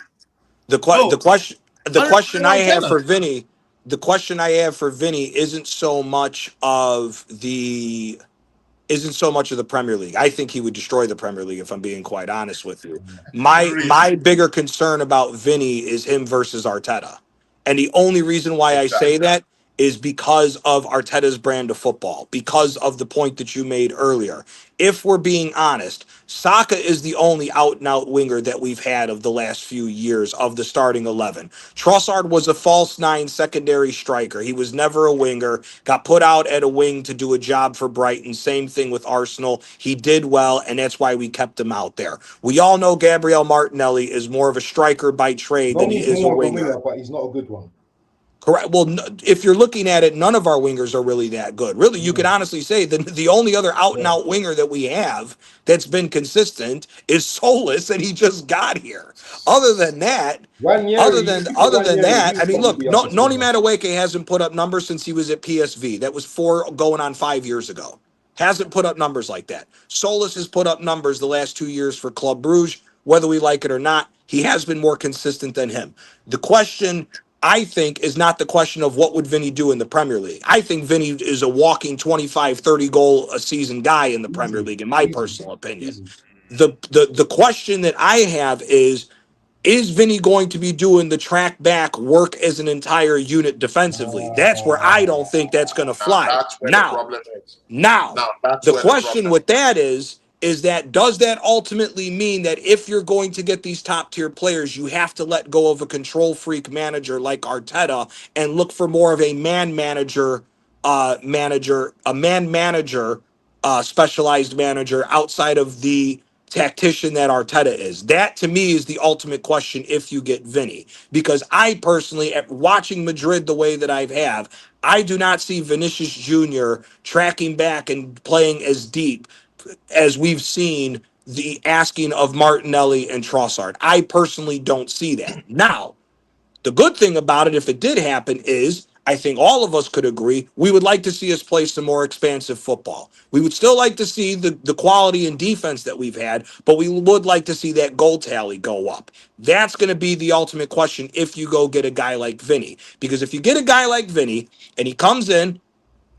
The question I have for Vinny isn't so much of the isn't so much of the Premier League. I think he would destroy the Premier League if I'm being quite honest with you. My Really? bigger concern about Vinny is him versus Arteta. And the only reason why I say Exactly. that is because of Arteta's brand of football, because of the point that you made earlier. If we're being honest, Saka is the only out and out winger that we've had of the last few years of the starting 11. Trossard was a false nine secondary striker. He was never a winger, got put out at a wing to do a job for Brighton. Same thing with Arsenal. He did well, and that's why we kept him out there. We all know Gabriel Martinelli is more of a striker by trade than he He's is a more of a winger. winger, but he's not a good one. Correct. Well, if you're looking at it, none of our wingers are really that good. Really, you could honestly say the only other out and out winger that we have that's been consistent is Solis, and he just got here. Other than that, I mean, look, Noni Madueke hasn't put up numbers since he was at PSV. That was 4 going on 5 years ago. Hasn't put up numbers like that. Solis has put up numbers the last 2 years for Club Brugge. Whether we like it or not, he has been more consistent than him. The question, I think, is not the question of what would Vinny do in the Premier League. I think Vinny is a walking 25, 30 goal a season guy in the Premier League, in my personal opinion. The question that I have is Vinny going to be doing the track back work as an entire unit defensively? That's where I don't think that's going to Now fly. that's where the problem is. Now, Now that's the where the question problem with that is that does that ultimately mean that if you're going to get these top tier players, you have to let go of a control freak manager like Arteta and look for more of a man manager, specialized manager outside of the tactician that Arteta is? That to me is the ultimate question if you get Vinny. Because I personally, at watching Madrid the way that I do not see Vinicius Jr. tracking back and playing as deep as we've seen the asking of Martinelli and Trossard. I personally don't see that. Now, the good thing about it, if it did happen, is I think all of us could agree we would like to see us play some more expansive football. We would still like to see the quality and defense that we've had, but we would like to see that goal tally go up. That's going to be the ultimate question if you go get a guy like Vinny. Because if you get a guy like Vinny and he comes in,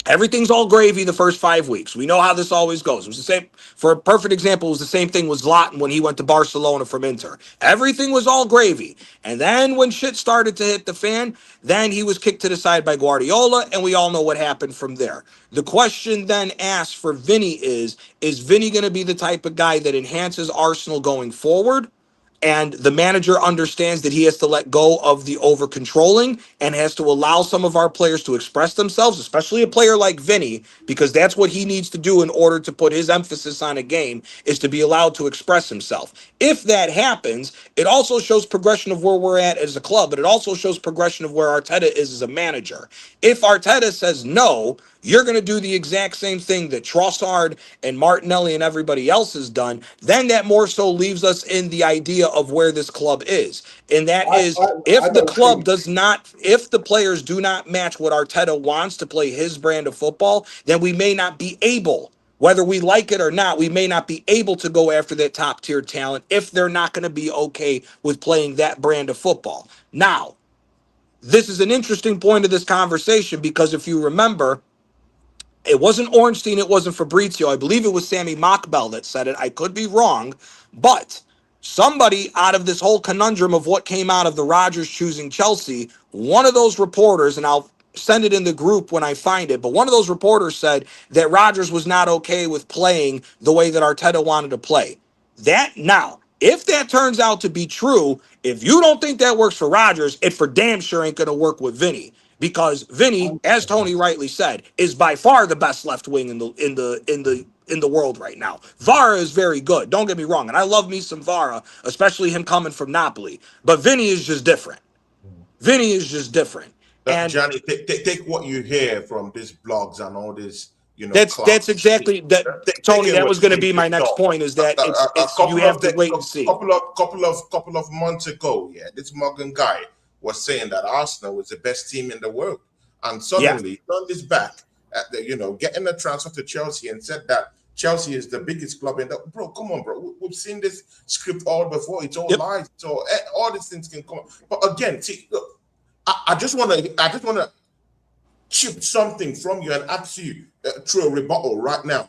everything's all gravy the first 5 weeks. We know how this always goes. It was the same. For a perfect example, it was the same thing with Zlatan when he went to Barcelona from Inter. Everything was all gravy. And then when shit started to hit the fan, then he was kicked to the side by Guardiola, and we all know what happened from there. The question then asked for Vinny is Vinny going to be the type of guy that enhances Arsenal going forward? And the manager understands that he has to let go of the over controlling and has to allow some of our players to express themselves, especially a player like Vinny, because that's what he needs to do in order to put his emphasis on a game, is to be allowed to express himself. If that happens, it also shows progression of where we're at as a club, but it also shows progression of where Arteta is as a manager. If Arteta says no, you're going to do the exact same thing that Trossard and Martinelli and everybody else has done, then that more so leaves us in the idea of where this club is. And that is, if the club does not, if the players do not match what Arteta wants to play his brand of football, then we may not be able, whether we like it or not, we may not be able to go after that top tier talent if they're not going to be okay with playing that brand of football. Now, this is an interesting point of this conversation because if you remember, it wasn't Ornstein, it wasn't Fabrizio. I believe it was Sammy Mockbell that said it. I could be wrong, but somebody out of this whole conundrum of what came out of the Rodgers choosing Chelsea, one of those reporters, and I'll send it in the group when I find it, but one of those reporters said that Rodgers was not okay with playing the way that Arteta wanted to play. That now, if that turns out to be true, if you don't think that works for Rodgers, it for damn sure ain't going to work with Vinny. Because Vinny, as Tony rightly said, is by far the best left wing in the world right now. Vara is very good. Don't get me wrong, and I love me some Vara, especially him coming from Napoli. But Vinny is just different. Vinny is just different. And Johnny, take what you hear from these blogs and all this. That's exactly that, Tony. That was going to be my next point. Is that you have to wait and see. Couple of months ago, this Morgan guy was saying that Arsenal was the best team in the world, and suddenly turned his back at getting a transfer to Chelsea and said that Chelsea is the biggest club in the. Bro, come on, bro. We've seen this script all before. It's all lies. So all these things can come. But again, see, look, I just want to chip something from you and ask you through a rebuttal right now.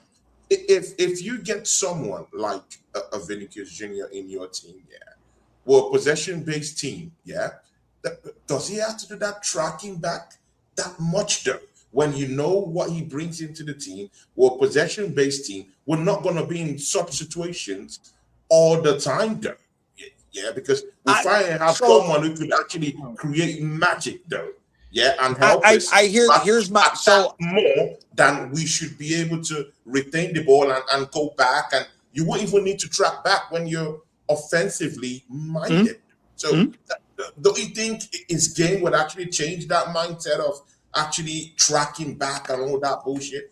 if you get someone like a Vinicius Jr. in your team, well, possession-based team, does he have to do that tracking back that much though? When you know what he brings into the team, well, possession-based team, we're not going to be in such situations all the time though. Yeah, because we finally have someone who could actually create magic though. Yeah, and help us. Here's my more than we should be able to retain the ball and go back, and you won't even need to track back when you're offensively minded. So don't you think his game would actually change that mindset of actually tracking back and all that bullshit?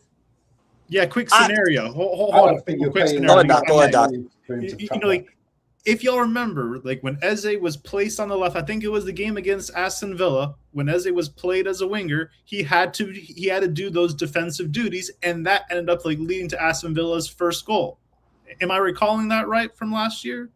Yeah, quick scenario. Hold on. Quick scenario. Go ahead, Doc. If y'all remember, like when Eze was placed on the left, I think it was the game against Aston Villa, when Eze was played as a winger, he had to do those defensive duties, and that ended up like leading to Aston Villa's first goal. Am I recalling that right from last year?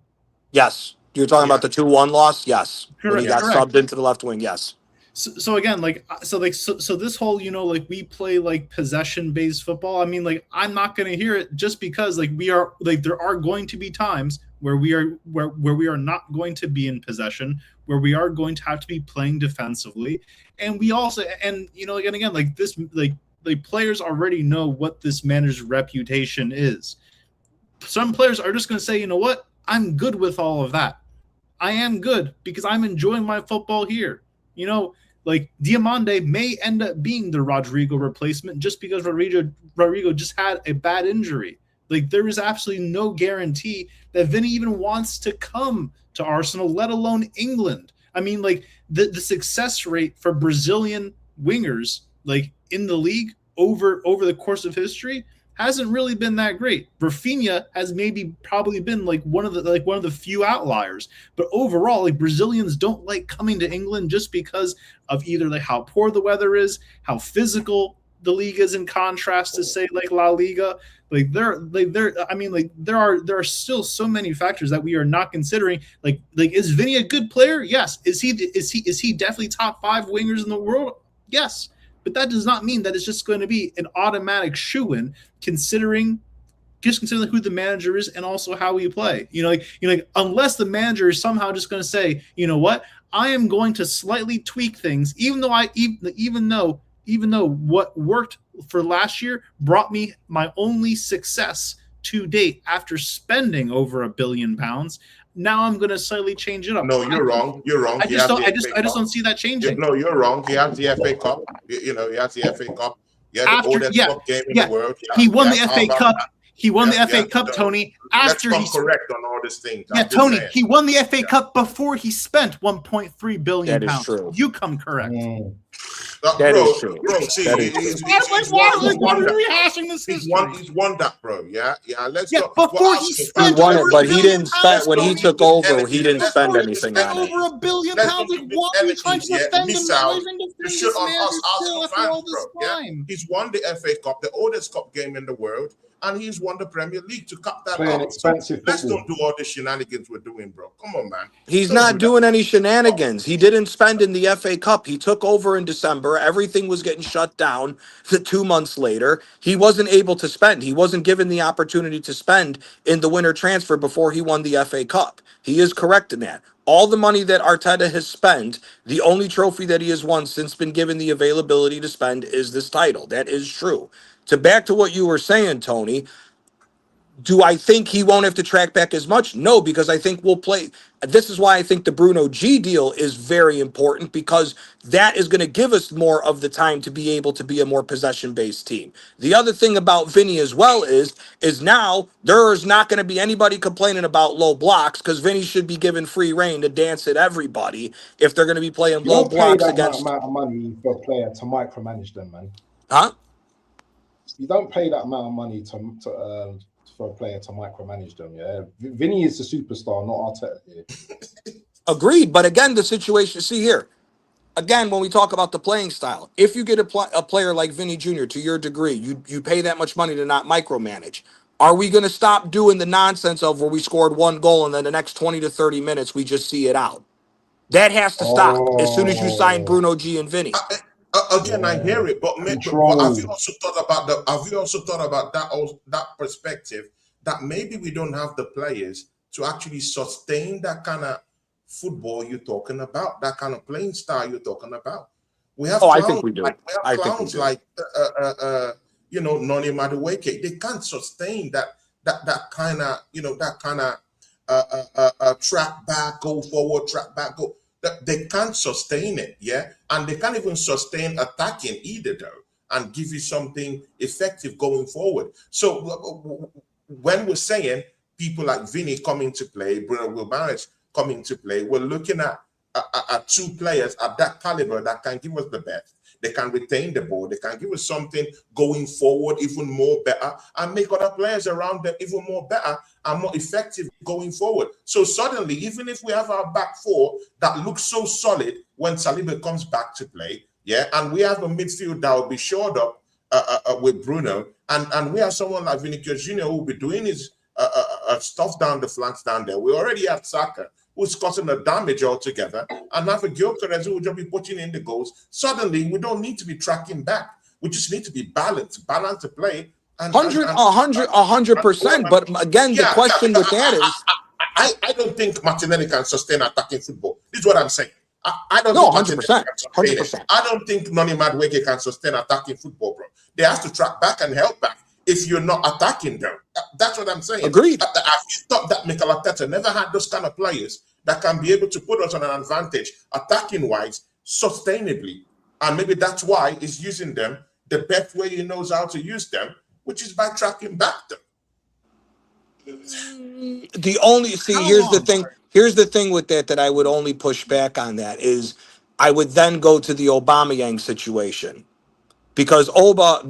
Yes. You're talking about the 2-1 loss? Yes. Correct. When he got subbed into the left wing, yes. So again, so this whole, like we play like possession based football. I mean, like I'm not going to hear it just because like we are like there are going to be times where we are not going to be in possession, where we are going to have to be playing defensively, and we also and again like this like players already know what this manager's reputation is. Some players are just going to say, you know what, I'm good with all of that. I am good because I'm enjoying my football here. Like Diamande may end up being the Rodrigo replacement just because Rodrigo just had a bad injury. Like there is absolutely no guarantee that Vinny even wants to come to Arsenal, let alone England. I mean, like the success rate for Brazilian wingers, like in the league over the course of history, hasn't really been that great. Rafinha has probably been like one of the few outliers, but overall, like Brazilians don't like coming to England just because of either like how poor the weather is, how physical the league is in contrast to say like La Liga. There are still so many factors that we are not considering. Like is Vinny a good player? Yes. Is he definitely top 5 wingers in the world? Yes. But that does not mean that it's just going to be an automatic shoo-in, considering who the manager is and also how we play. Unless the manager is somehow just going to say, you know what, I am going to slightly tweak things, even though what worked for last year brought me my only success to date after spending over £1 billion. Now I'm going to slightly change it up. No, you're wrong. I just don't see that changing. No, you're wrong. He has the FA Cup. He has the FA Cup. Yeah, the oldest cup game in the world. He won the FA Cup. He won the FA Cup, Tony. After he's correct on all these things. Yeah, Tony. He won the FA Cup before he spent £1.3 billion. That is true. You come correct. That is true. Bro, see, he's won that, bro. Yeah. Let's go. Before he spent, he won it, but he didn't spend when he took over. He didn't spend anything on it. Over £1 billion. What are you trying to defend him? You should on us Arsenal fans, bro. Yeah, he's won the FA Cup, the oldest cup game in the world, and he's won the Premier League to cap that up. Let's don't do all the shenanigans we're doing, bro. Come on, man. He's not doing any shenanigans. He didn't spend in the FA Cup. He took over in December. Everything was getting shut down. 2 months later, he wasn't able to spend. He wasn't given the opportunity to spend in the winter transfer before he won the FA Cup. He is correct in that. All the money that Arteta has spent, the only trophy that he has won since been given the availability to spend is this title. That is true. Back to what you were saying, Tony, do I think he won't have to track back as much? No, because I think we'll play. This is why I think the Bruno G deal is very important, because that is going to give us more of the time to be able to be a more possession-based team. The other thing about Vinny as well is now there is not going to be anybody complaining about low blocks, because Vinny should be given free reign to dance at everybody if they're going to be playing low blocks against. You don't pay that amount of money for a player to micromanage them, man. Huh? You don't pay that amount of money for a player to micromanage them. Yeah, Vinny is the superstar, not Arteta here. Agreed, but again, the situation. See here, again, when we talk about the playing style, if you get a player like Vinny Jr. to your degree, you pay that much money to not micromanage. Are we going to stop doing the nonsense of where we scored 1 goal and then the next 20 to 30 minutes we just see it out? That has to stop as soon as you sign Bruno G and Vinny. Again, I hear it, but have you also thought about that perspective that maybe we don't have the players to actually sustain that kind of football you're talking about, that kind of playing style you're talking about? We have I think we do. Clowns like Noni Madueke. They can't sustain that kind of track back, go forward, track back, go. They can't sustain it, yeah, and they can't even sustain attacking either, though, and give you something effective going forward. So when we're saying people like Vinny coming to play, Bruno Guimaraes coming to play, we're looking at two players at that caliber that can give us the best. They can retain the ball. They can give us something going forward even more better and make other players around them even more better and more effective going forward. So suddenly, even if we have our back four that looks so solid when Saliba comes back to play, yeah, and we have a midfield that will be shored up with Bruno, and we have someone like Vinicius Jr. who will be doing his stuff down the flanks down there. We already have Saka, who's causing the damage altogether, and have a Gyökeres who will just be putting in the goals. Suddenly, we don't need to be tracking back. We just need to be balanced to play. 100%. But again, the question with that is, I don't think Martinelli can sustain attacking football. This is what I'm saying. I don't think 100%. I don't think Noni Madueke can sustain attacking football, bro. They have to track back and help back if you're not attacking them. That's what I'm saying. Agreed. I thought that Mikel Arteta never had those kind of players that can be able to put us on an advantage attacking-wise, sustainably. And maybe that's why he's using them the best way he knows how to use them, which is by tracking back them. Here's the thing with that I would only push back on that is I would then go to the Aubameyang situation. Because Oba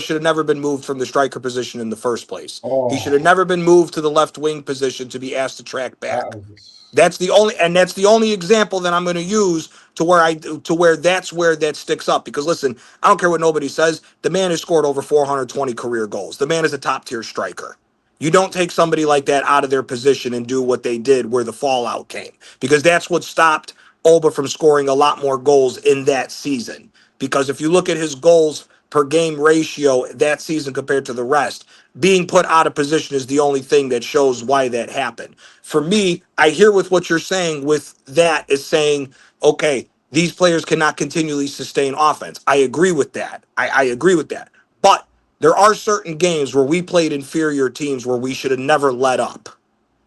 should have never been moved from the striker position in the first place. He should have never been moved to the left wing position to be asked to track back. That's the only example that I'm going to use to where that's where that sticks up. Because listen, I don't care what nobody says. The man has scored over 420 career goals. The man is a top tier striker. You don't take somebody like that out of their position and do what they did where the fallout came. Because that's what stopped Oba from scoring a lot more goals in that season. Because if you look at his goals per game ratio that season compared to the rest, being put out of position is the only thing that shows why that happened. For me, I hear with what you're saying with that is saying, okay, these players cannot continually sustain offense. I agree with that. I agree with that. But there are certain games where we played inferior teams where we should have never let up.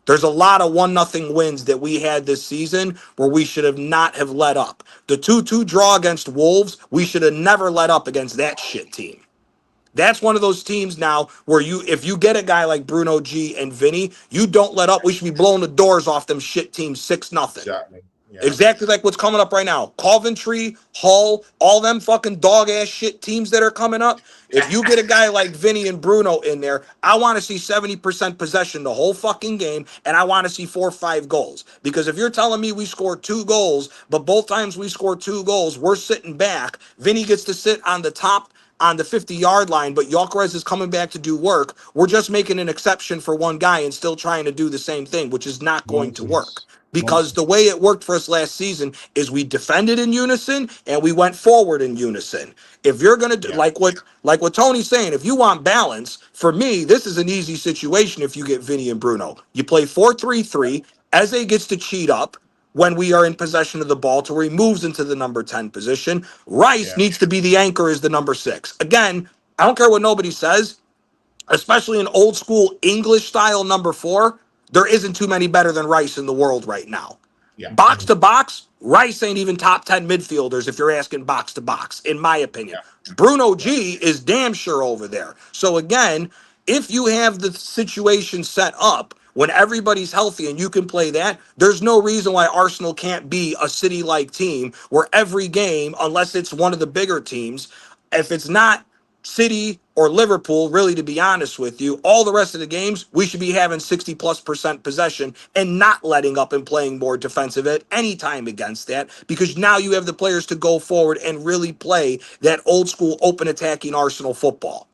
There's a lot of 1-0 wins that we had this season where we should have not have let up. The 2-2 draw against Wolves, we should have never let up against that shit team. That's one of those teams now where if you get a guy like Bruno G and Vinny, you don't let up. We should be blowing the doors off them shit teams 6-0. Exactly. Yeah. Exactly like what's coming up right now. Coventry, Hull, all them fucking dog ass shit teams that are coming up. If you get a guy like Vinny and Bruno in there, I want to see 70% possession the whole fucking game, and I want to see 4 or 5 goals. Because if you're telling me we scored 2 goals, but both times we scored 2 goals, we're sitting back. Vinny gets to sit on the top on the 50-yard line, but Gyökeres is coming back to do work. We're just making an exception for one guy and still trying to do the same thing, which is not going to work. Because the way it worked for us last season is we defended in unison and we went forward in unison. If you're going to do like what Tony's saying, if you want balance, for me, this is an easy situation if you get Vinny and Bruno. You play 4-3-3. Eze gets to cheat up when we are in possession of the ball to where he moves into the number 10 position. Rice needs to be the anchor as the number 6. Again, I don't care what nobody says, especially an old school English style number 4. There isn't too many better than Rice in the world right now. Yeah. Box to box, Rice ain't even top 10 midfielders if you're asking box to box, in my opinion. Yeah. Bruno G is damn sure over there. So again, if you have the situation set up when everybody's healthy and you can play that, there's no reason why Arsenal can't be a city-like team where every game, unless it's one of the bigger teams, if it's not City or Liverpool, really, to be honest with you, all the rest of the games, we should be having 60+% possession and not letting up and playing more defensive at any time against that, because now you have the players to go forward and really play that old school open attacking Arsenal football.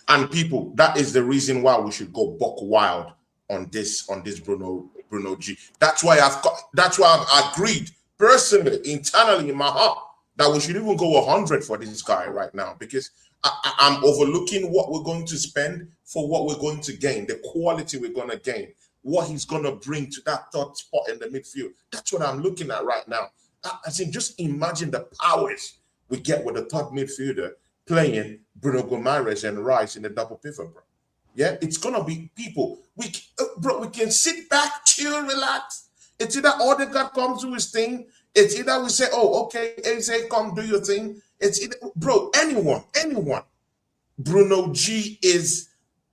And people, that is the reason why we should go buck wild on this Bruno G. That's why I've agreed personally, internally in my heart, that we should even go 100 for this guy right now, because I'm overlooking what we're going to spend for what we're going to gain, the quality we're going to gain, what he's going to bring to that third spot in the midfield. That's what I'm looking at right now. I think just imagine the powers we get with the third midfielder playing Bruno Guimaraes and Rice in the double pivot, bro. Yeah, it's going to be people. We can sit back, chill, relax. It's either Odegaard comes do his thing. It's either we say, oh, okay, Eze, come do your thing. It's either, bro, anyone. Bruno G is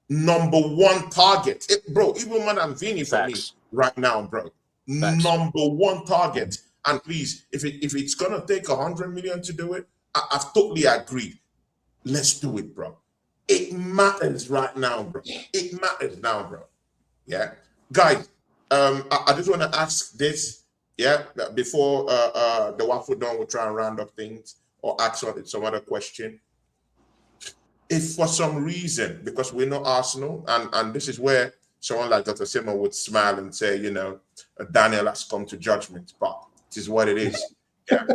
number one target. Bro, even more than Vini for me right now, bro. Facts. Number one target. And please, if it's going to take 100 million to do it, I've totally agreed. Let's do it, bro. It matters right now, bro. It matters now, bro. Yeah. Guys, I just want to ask this, yeah, before the Waffle Don will try and round up things or ask some other question. If for some reason, because we know Arsenal, and this is where someone like Dr. Simo would smile and say, you know, Daniel has come to judgment, but it is what it is. Yeah.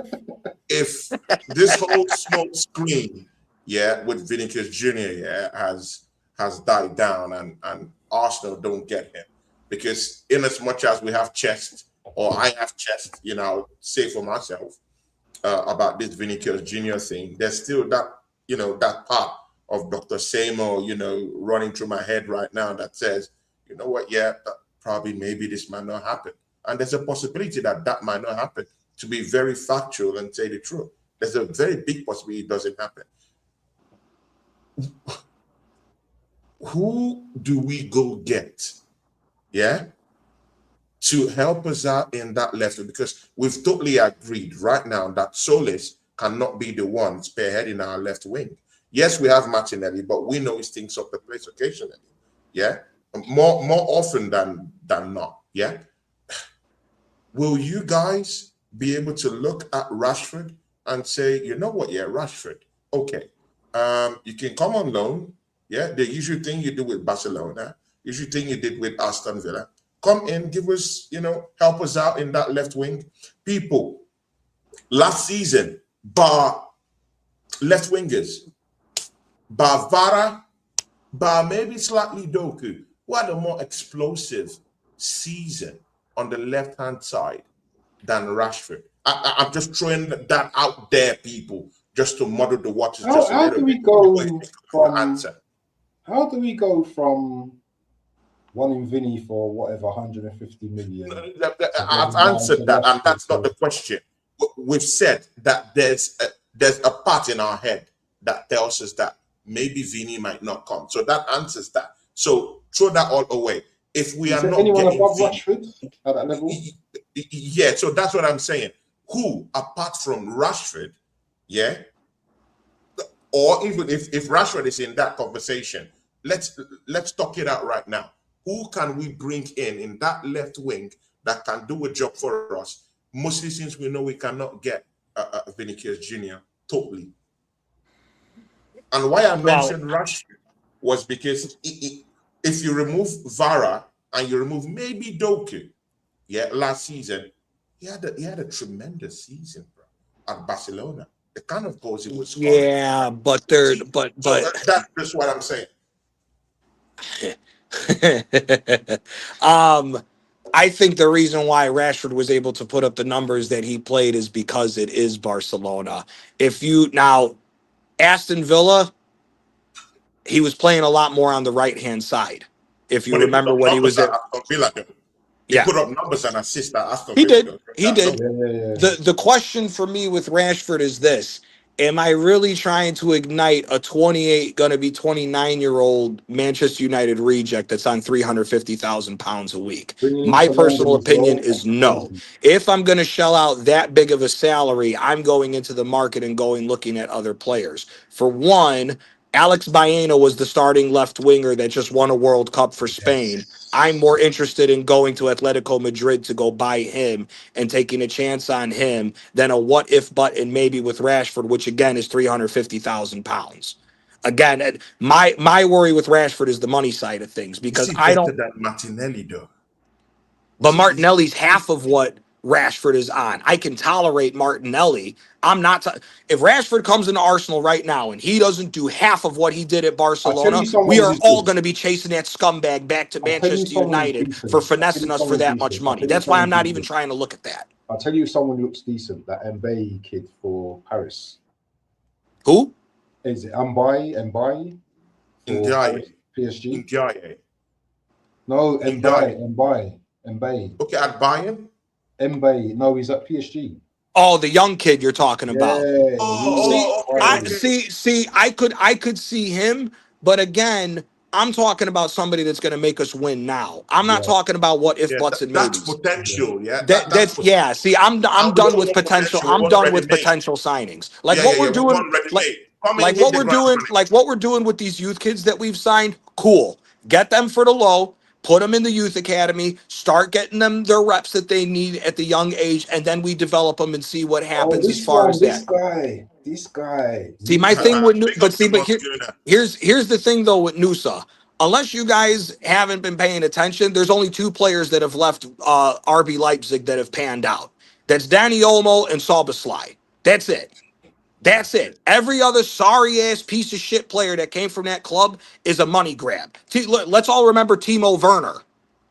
If this whole smoke screen, yeah, with Vinicius Jr., yeah, has died down and Arsenal don't get him, because in as much as we have chest, or I have chest, you know, say for myself about this Vinicius Jr. thing, there's still that, you know, that part of Dr. Samo, you know, running through my head right now that says, you know what, yeah, probably maybe this might not happen. And there's a possibility that might not happen, to be very factual and say the truth. There's a very big possibility it doesn't happen. Who do we go get, yeah, to help us out in that left? Because we've totally agreed right now that Solis cannot be the one spearheading our left wing. Yes, we have Martinelli, but we know he stinks up the place occasionally. Yeah, more often than not. Yeah. Will you guys be able to look at Rashford and say, you know what? Yeah, Rashford. Okay, you can come on loan. Yeah, the usual thing you do with Barcelona, usual thing you did with Aston Villa. Come in, give us, you know, help us out in that left wing. People, last season, bar left wingers, bar Vara, bar maybe slightly Doku, who had a more explosive season on the left-hand side than Rashford. I'm just throwing that out there, people, just to muddle the waters. How do we go from wanting Vinny for whatever 150 million? I've answered that, and that's not the question. We've said that there's a part in our head that tells us that maybe Vinny might not come. So that answers that. So throw that all away. If we are not anyone getting above Vinny, Rashford at that level, yeah. So that's what I'm saying. Who, apart from Rashford, yeah, or even if Rashford is in that conversation, let's talk it out right now. Who can we bring in that left wing that can do a job for us? Mostly since we know we cannot get Vinicius Jr. totally. And why I mentioned Rashford was because if you remove Vara and you remove maybe Doku, yeah, last season, he had a tremendous season, bro, at Barcelona. The kind of goals he was scoring. Yeah, but so that's just what I'm saying. I think the reason why Rashford was able to put up the numbers that he played is because it is Barcelona. If you now Aston Villa, he was playing a lot more on the right-hand side. If you remember when he was at Villa, he put up numbers and assists at Aston Villa. He did. The question for me with Rashford is this: am I really trying to ignite a 28, going to be 29-year-old Manchester United reject that's on 350,000 pounds a week? My personal opinion is no. If I'm going to shell out that big of a salary, I'm going into the market and looking at other players. For one, Alex Baena was the starting left winger that just won a World Cup for Spain. I'm more interested in going to Atletico Madrid to go buy him and taking a chance on him than a what if but and maybe with Rashford, which again is 350,000 pounds. Again, my worry with Rashford is the money side of things, because I don't. That Martinelli though. But Martinelli's half of what Rashford is on. I can tolerate Martinelli. I'm not. If Rashford comes into Arsenal right now and he doesn't do half of what he did at I'll tell Barcelona, you someone we are who's all good. going to be chasing that scumbag back to I'll tell you Manchester someone who's United decent. for I'll tell finessing you us for someone's that much decent. I'll money. tell you That's why I'm someone's not even decent. trying to look at that. I'll tell you someone who looks decent. That Mbaye kid for Paris. Who? Is it Mbaye for Paris, PSG? Ndiaye. No, Ndiaye. Mbaye. Okay, at Bayern. Mbaye. No, he's at PSG. Oh, the young kid you're talking about. Yeah. Okay. I could see him, but again, I'm talking about somebody that's going to make us win now. I'm not Yeah. talking about what if, Yeah, buts, and that's maybes. potential. Yeah, That's potential. yeah. See, I'm And we done don't with want potential. potential. We I'm want done ready with made. potential signings. Like Yeah, what yeah, we're yeah. We doing, want ready made. Come in, like hit what the we're ground doing, running. like what we're doing with these youth kids that we've signed. Cool. Get them for the low. Put them in the youth academy. Start getting them their reps that they need at the young age, and then we develop them and see what Oh, happens as this far one, as that. this guy. See, my thing Nusa. with Big up to Moscona. here's the thing though with Nusa. Unless you guys haven't been paying attention, there's only two players that have left RB Leipzig that have panned out. That's Danny Olmo and Szoboszlai. That's it. That's it. Every other sorry ass piece of shit player that came from that club is a money grab. Let's all remember Timo Werner.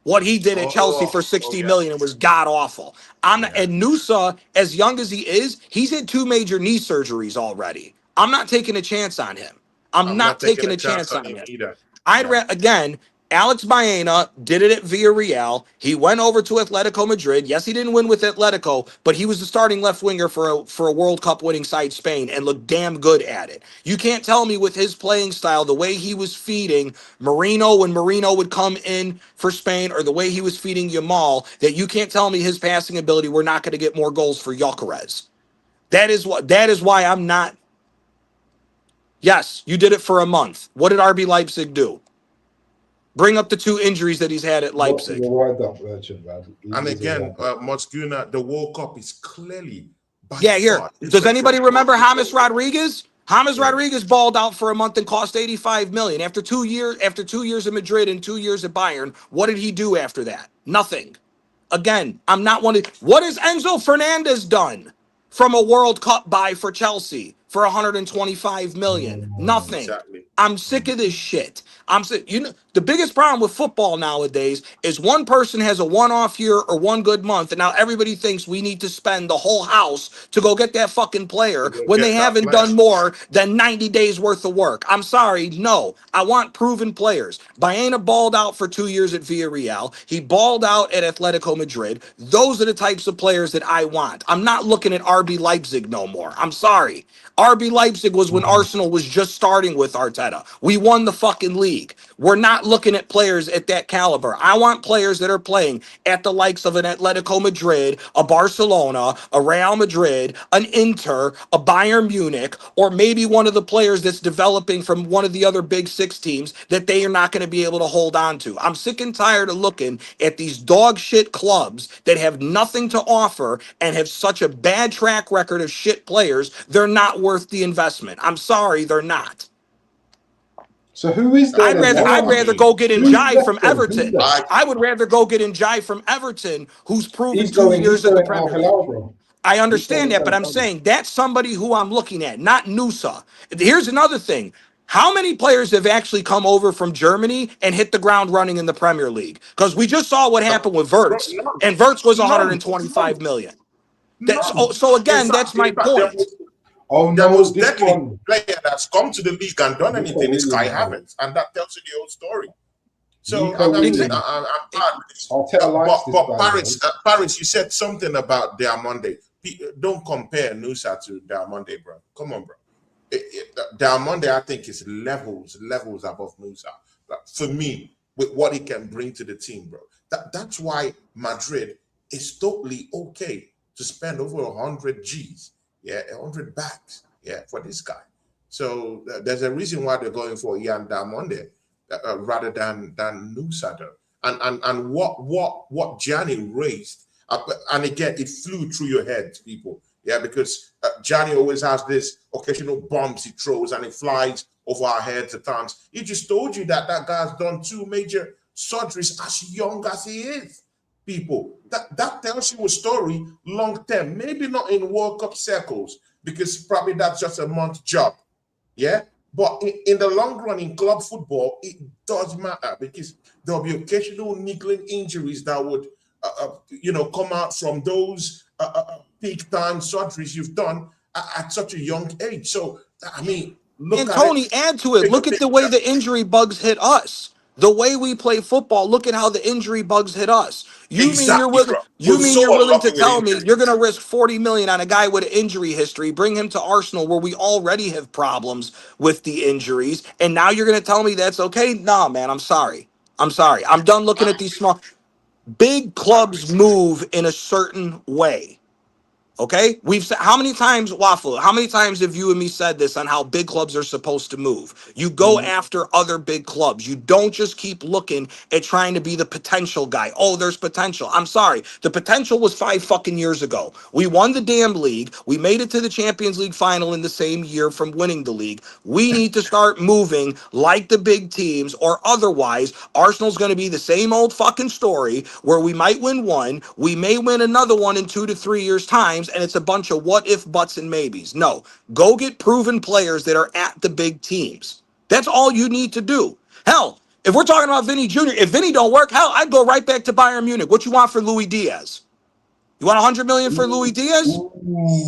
What he did at Chelsea for 60 yeah. million was god awful. I'm not, Yeah. and Nusa, as young as he is, he's had 2 major knee surgeries already. I'm not taking a chance on him. I'm I'm not not taking taking a a chance chance on on him him. either. I'd again, Alex Baena did it at Villarreal. He went over to Atletico Madrid. Yes, he didn't win with Atletico, but he was the starting left winger for a World Cup winning side Spain and looked damn good at it. You can't tell me with his playing style, the way he was feeding Marino when Marino would come in for Spain, or the way he was feeding Yamal, that you can't tell me his passing ability, we're not going to get more goals for Gyökeres. That is why I'm not. Yes, you did it for a month. What did RB Leipzig do? Bring up the 2 injuries that he's had at Leipzig. And again, Moscona, the World Cup is clearly by Here. far Does anybody remember James Rodriguez? Rodriguez? James Rodriguez balled out for a month and cost 85 million. After 2 years, in Madrid and 2 years at Bayern, what did he do after that? Nothing. Again, I'm not one of. What has Enzo Fernandez done from a World Cup buy for Chelsea for 125 million? Nothing. Exactly. I'm sick of this shit. I'm sick. You know, the biggest problem with football nowadays is one person has a one-off year or one good month, and now everybody thinks we need to spend the whole house to go get that fucking player when they haven't done more than 90 days worth of work. I'm sorry, no. I want proven players. Baena balled out for 2 years at Villarreal. He balled out at Atletico Madrid. Those are the types of players that I want. I'm not looking at RB Leipzig no more. I'm sorry. RB Leipzig was when Arsenal was just starting with Arteta. We won the fucking league. We're not looking at players at that caliber. I want players that are playing at the likes of an Atletico Madrid, a Barcelona, a Real Madrid, an Inter, a Bayern Munich, or maybe one of the players that's developing from one of the other big 6 teams that they are not going to be able to hold on to. I'm sick and tired of looking at these dog shit clubs that have nothing to offer and have such a bad track record of shit players. They're not worth the investment. I'm sorry, they're not. So who is there? I'd rather go get Njai from Everton. I would rather go get Njai from Everton, who's proven 2 years in the Premier League. I understand that, but I'm saying that's somebody who I'm looking at, not Nusa. Here's another thing. How many players have actually come over from Germany and hit the ground running in the Premier League? Because we just saw what happened with Wirtz, and Wirtz was 125 million. So again, that's my point. The most deadly player that's come to the league and done anything is Kai Havertz, and that tells you the whole story. So I'm glad. But Paris, you said something about Diamande. Don't compare Nusa to Diamande, bro. Come on, bro. Diamande, I think, is levels above Nusa. For me, with what he can bring to the team, bro. That's why Madrid is totally okay to spend over 100 G's. Yeah, 100 bags. Yeah, for this guy. So there's a reason why they're going for Ian Diamande rather than Nusa. And what Gianni raised, and again, it flew through your head, people. Yeah, because Gianni always has this occasional bombs he throws and it flies over our heads at times. He just told you that guy's done 2 major surgeries as young as he is. people. That tells you a story long term, maybe not in World Cup circles, because probably that's just a month job. Yeah. But in the long run, in club football, it does matter, because there'll be occasional niggling injuries that would, come out from those peak time surgeries you've done at such a young age. So, I mean, look And at Tony, it. add to it. Look at the way the injury bugs hit us. The way we play football. Look at how the injury bugs hit us. You mean you're Exactly, willing? bro. You We're mean so you're willing to unlucky with tell me injuries. you're going to risk 40 million on a guy with an injury history, bring him to Arsenal where we already have problems with the injuries, and now you're going to tell me that's okay? Nah, man. I'm sorry. I'm sorry. I'm done looking at these small. Big clubs move in a certain way. Okay, we've said how many times, Waffle? How many times have you and me said this on how big clubs are supposed to move? You go after other big clubs. You don't just keep looking at trying to be the potential guy. Oh, there's potential. I'm sorry. The potential was 5 fucking years ago. We won the damn league. We made it to the Champions League final in the same year from winning the league. We need to start moving like the big teams, or otherwise, Arsenal's going to be the same old fucking story where we might win one, we may win another one in 2 to 3 years' times, and it's a bunch of what if, buts, and maybes. No, go get proven players that are at the big teams. That's all you need to do. Hell, if we're talking about Vinny Jr., if Vinny don't work, hell, I'd go right back to Bayern Munich. What you want for Louis Diaz? You want 100 million for Louis Diaz?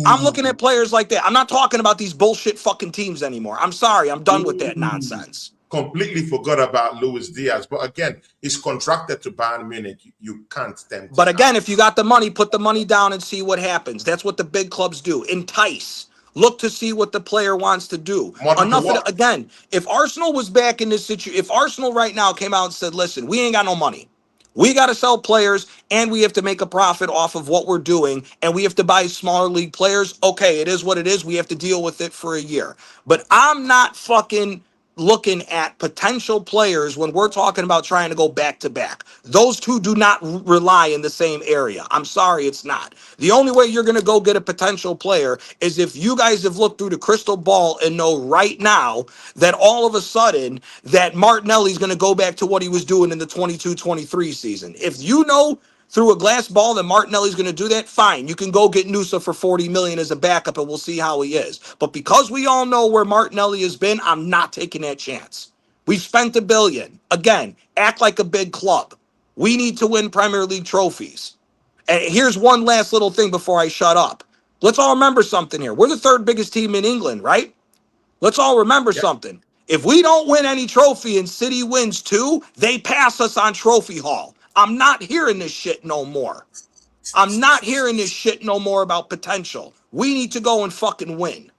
I'm looking at players like that. I'm not talking about these bullshit fucking teams anymore. I'm sorry. I'm done with that nonsense. Completely forgot about Luis Diaz. But again, he's contracted to Bayern Munich. You can't tempt But him again, out. if you got the money, put the money down and see what happens. That's what the big clubs do. Entice. Look to see what the player wants to do. Model to Enough of what? again, if Arsenal was back in this situation, if Arsenal right now came out and said, listen, we ain't got no money. We got to sell players and we have to make a profit off of what we're doing, and we have to buy smaller league players. Okay, it is what it is. We have to deal with it for a year. But I'm not fucking looking at potential players when we're talking about trying to go back to back. Those two do not rely in the same area. I'm sorry, it's not. The only way you're going to go get a potential player is if you guys have looked through the crystal ball and know right now that all of a sudden that Martinelli's going to go back to what he was doing in the 22-23 season. If you know through a glass ball that Martinelli's going to do that, fine. You can go get Nusa for 40 million as a backup and we'll see how he is. But because we all know where Martinelli has been, I'm not taking that chance. We've spent $1 billion. Again, act like a big club. We need to win Premier League trophies. And here's one last little thing before I shut up. Let's all remember something here. We're the third biggest team in England, right? Let's all remember something. If we don't win any trophy and City wins 2, they pass us on Trophy Hall. I'm not hearing this shit no more. I'm not hearing this shit no more about potential. We need to go and fucking win.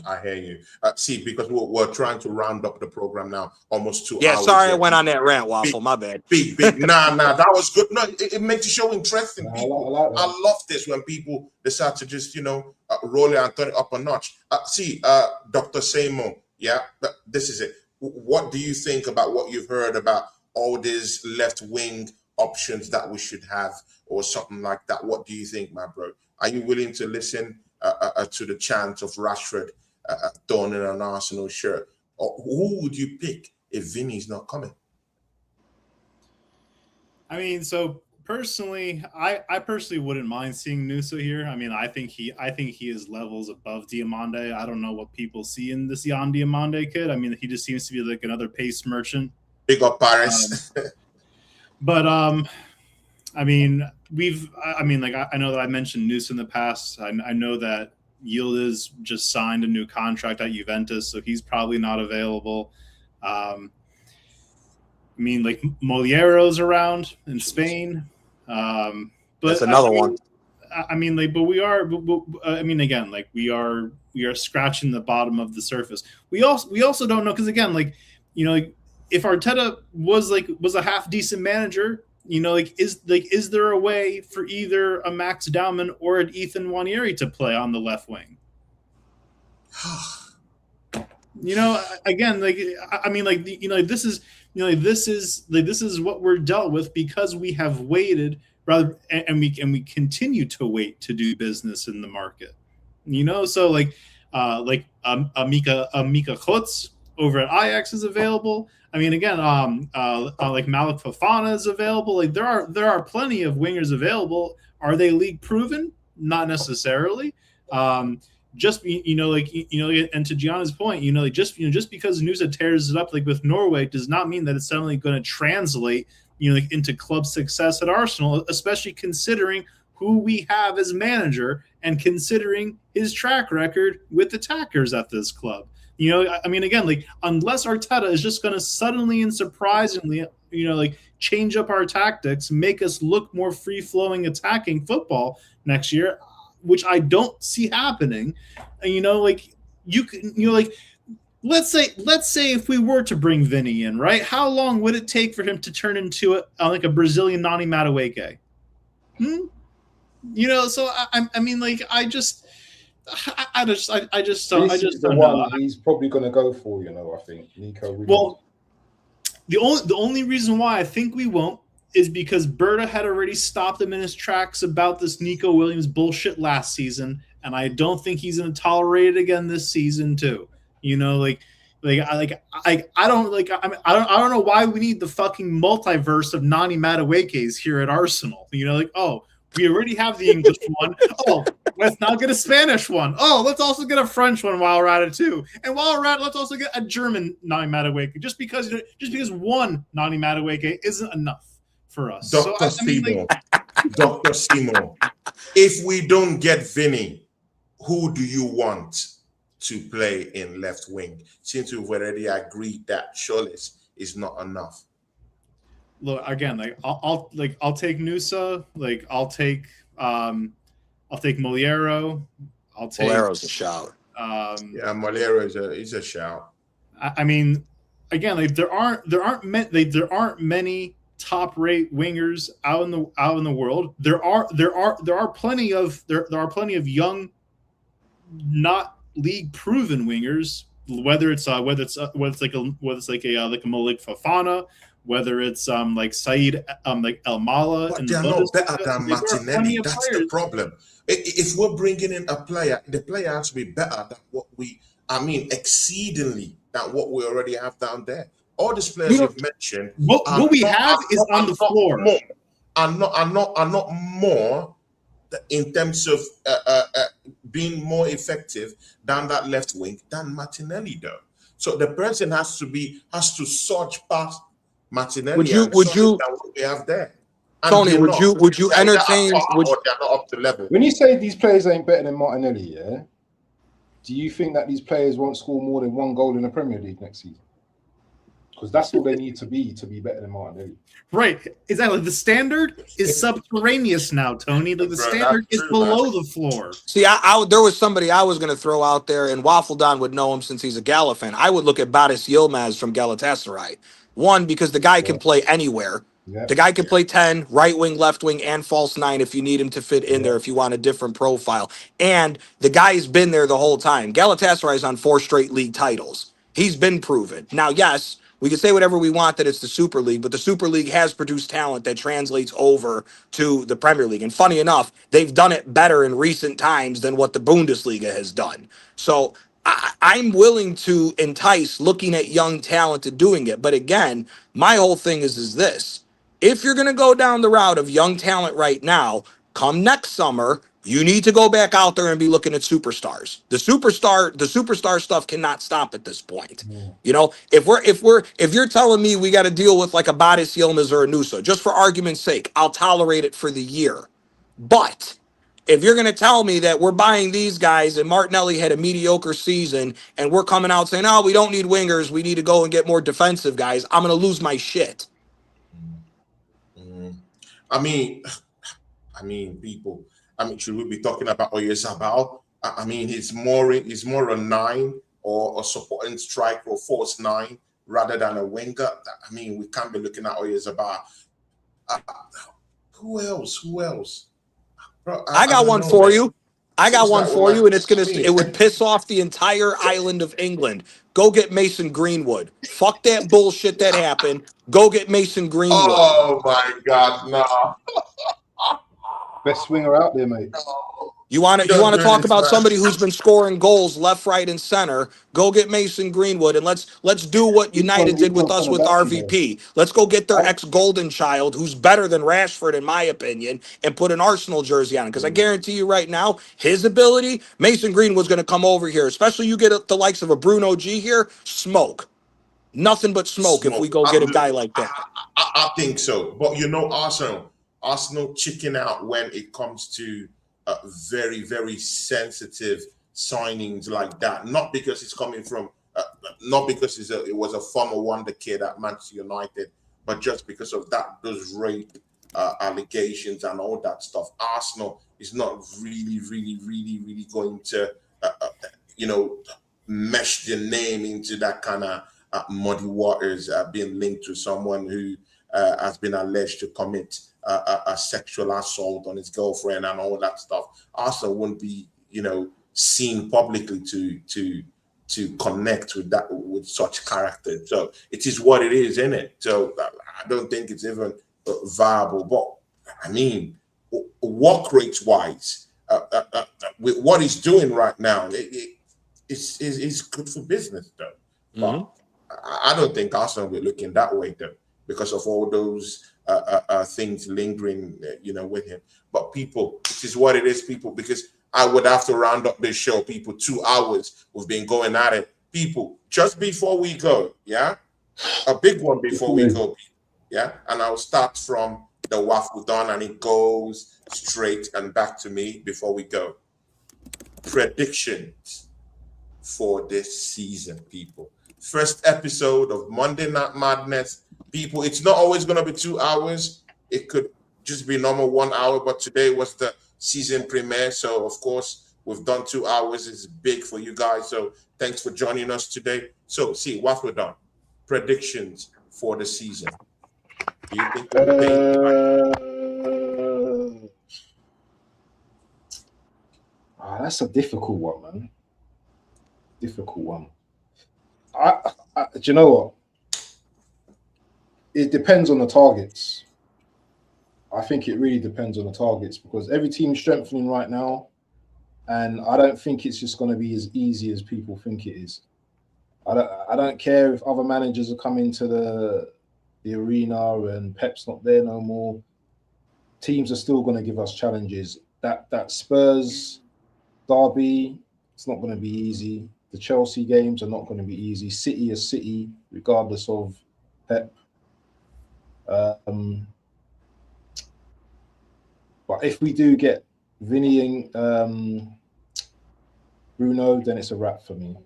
I hear you. See, because we're trying to round up the program now, almost 2 hours. Yeah, sorry I went on that rant, Waffle. My bad. Big. Nah, that was good. No, it makes the show interesting. People, I like that. I love this when people decide to just, roll it and turn it up a notch. Dr. Seymour, this is it. What do you think about what you've heard about all these left-wing options that we should have or something like that? What do you think, my bro? Are you willing to listen to the chant of Rashford donning an Arsenal shirt? Or who would you pick if Vinny's not coming? I mean, so personally, I personally wouldn't mind seeing Nusa here. I mean, I think he is levels above Diamande. I don't know what people see in this Yan Diamande kid. I mean, he just seems to be like another pace merchant. Big up Paris. But I mean, I know that I mentioned Nusa in the past. I know that Yildiz just signed a new contract at Juventus, so he's probably not available. I mean, like Moliero's around in Spain, but that's another one. I mean, like, but we are. I mean, again, like we are scratching the bottom of the surface. We also don't know because again, like like if Arteta was a half decent manager. Is there a way for either a Max Dowman or an Ethan Nwaneri to play on the left wing? Again, this is what we're dealt with because we have waited and we continue to wait to do business in the market. So Mika Chutz over at Ajax is available. I mean, again, like Malik Fofana is available. Like there are plenty of wingers available. Are they league proven? Not necessarily. Just and to Gianna's point, just because Nusa tears it up like with Norway does not mean that it's suddenly going to translate, into club success at Arsenal, especially considering who we have as manager and considering his track record with attackers at this club. I mean, again, like unless Arteta is just going to suddenly and surprisingly, change up our tactics, make us look more free-flowing attacking football next year, which I don't see happening. Let's say if we were to bring Vinny in, right? How long would it take for him to turn into a Brazilian Nani Madueke? So I just don't know. He's probably going to go for, I think Nico. Well, the only reason why I think we won't is because Berta had already stopped him in his tracks about this Nico Williams bullshit last season, and I don't think he's going to tolerate it again this season too. I don't know why we need the fucking multiverse of Nani Maduekes here at Arsenal. We already have the English one. Oh, let's now get a Spanish one. Oh, let's also get a French one while we're at it too. And while we're at it, let's also get a German Nani Madueke. Just because one Nani Madueke isn't enough for us. Dr. Seymour, if we don't get Vinny, who do you want to play in left wing? Since we've already agreed that Scholes is not enough. Look, again, I'll take Nusa, I'll take Moliero, Moliero's a shout. Moliero is a shout. I mean, again, there aren't many top-rate wingers out in the world. There are plenty of young, not league proven wingers. Whether it's like a Malik Fofana, whether it's like Said El Mala, but they're not better than Martinelli. That's the problem. If we're bringing in a player, the player has to be better than exceedingly than what we already have down there. All these players you've mentioned, what we have is on the floor. Are not more in terms of being more effective than that left wing than Martinelli though. So the person has to surge past Martinelli. Would you what we have there? And Tony, would you entertain? They're not up to level. When you say these players ain't better than Martinelli, yeah, do you think that these players won't score more than one goal in the Premier League next season? Because that's what they need to be better than Martinelli. Right. Exactly. The standard is subterraneous now, Tony. The standard is below the floor. See, there was somebody I was going to throw out there, and Waffle Don would know him since he's a Gala fan. I would look at Baris Yilmaz from Galatasaray. One, because the guy can play anywhere. Yeah. The guy can play 10, right wing, left wing, and false 9 if you need him to fit in there, if you want a different profile. And the guy's been there the whole time. Galatasaray's on 4 straight league titles. He's been proven. Now, yes, we can say whatever we want that it's the Super League, but the Super League has produced talent that translates over to the Premier League. And funny enough, they've done it better in recent times than what the Bundesliga has done. So I'm willing to entice looking at young talent to doing it. But again, my whole thing is this. If you're going to go down the route of young talent right now, come next summer, you need to go back out there and be looking at superstars. The superstar stuff cannot stop at this point. Yeah. If you're telling me we got to deal with like a Baris Yilmaz or a Nusa, just for argument's sake, I'll tolerate it for the year. But if you're going to tell me that we're buying these guys and Martinelli had a mediocre season and we're coming out saying, oh, we don't need wingers, we need to go and get more defensive guys, I'm going to lose my shit. People. Should we be talking about Oyarzabal? He's more a 9 or a supporting striker or false 9 rather than a winger. We can't be looking at Oyarzabal. Who else? Bro, I got one for you. And it would piss off the entire island of England. Go get Mason Greenwood. Fuck that bullshit that happened. Go get Mason Greenwood. Oh my God, no. Best swinger out there, mate. You want He to does talk this, about man. somebody who's been scoring goals left, right, and center? Go get Mason Greenwood, and let's do what United did Which with one us coming with back to though? RVP. Let's go get their I, ex-golden child, who's better than Rashford in my opinion, and put an Arsenal jersey on him. Because I guarantee you right now, his ability, Mason Greenwood's going to come over here. Especially you get the likes of a Bruno G here, smoke. Nothing but smoke if we Smoke. go get a guy like that. I think so. But Arsenal chicken out when it comes to very, very sensitive signings like that. Not because it's coming from, not because it was a former wonder kid at Manchester United, but just because of those rape allegations and all that stuff. Arsenal is not really, really, really, really going to, mesh their name into that kind of muddy waters, being linked to someone who has been alleged to commit a sexual assault on his girlfriend and all that stuff. Arsenal wouldn't be, seen publicly to connect with such character. So it is what it is, isn't it? So I don't think it's even viable. But I mean, work rates wise, with what he's doing right now, it's good for business though. But I don't think Arsenal will be looking that way though, because of all those things lingering, with him. But people, it is what it is, people. Because I would have to round up this show, people. 2 hours we've been going at it, people. Just before we go, yeah, a big one before we go, yeah. And I'll start from the waffle done, and it goes straight and back to me before we go. Predictions for this season, people. First episode of Monday Night Madness. People, it's not always going to be 2 hours. It could just be normal 1 hour, but today was the season premiere. So, of course, we've done 2 hours. It's big for you guys. So, thanks for joining us today. So, see, what we're done. Predictions for the season. Do you think that's a difficult one, man. Difficult one. Do you know what? It depends on the targets. I think it really depends on the targets because every team's strengthening right now, and I don't think it's just going to be as easy as people think it is. I don't care if other managers are coming to the arena and Pep's not there no more. Teams are still going to give us challenges. That Spurs derby, it's not going to be easy. The Chelsea games are not going to be easy. City is City, regardless of Pep. But if we do get Vinny and Bruno, then it's a wrap for me.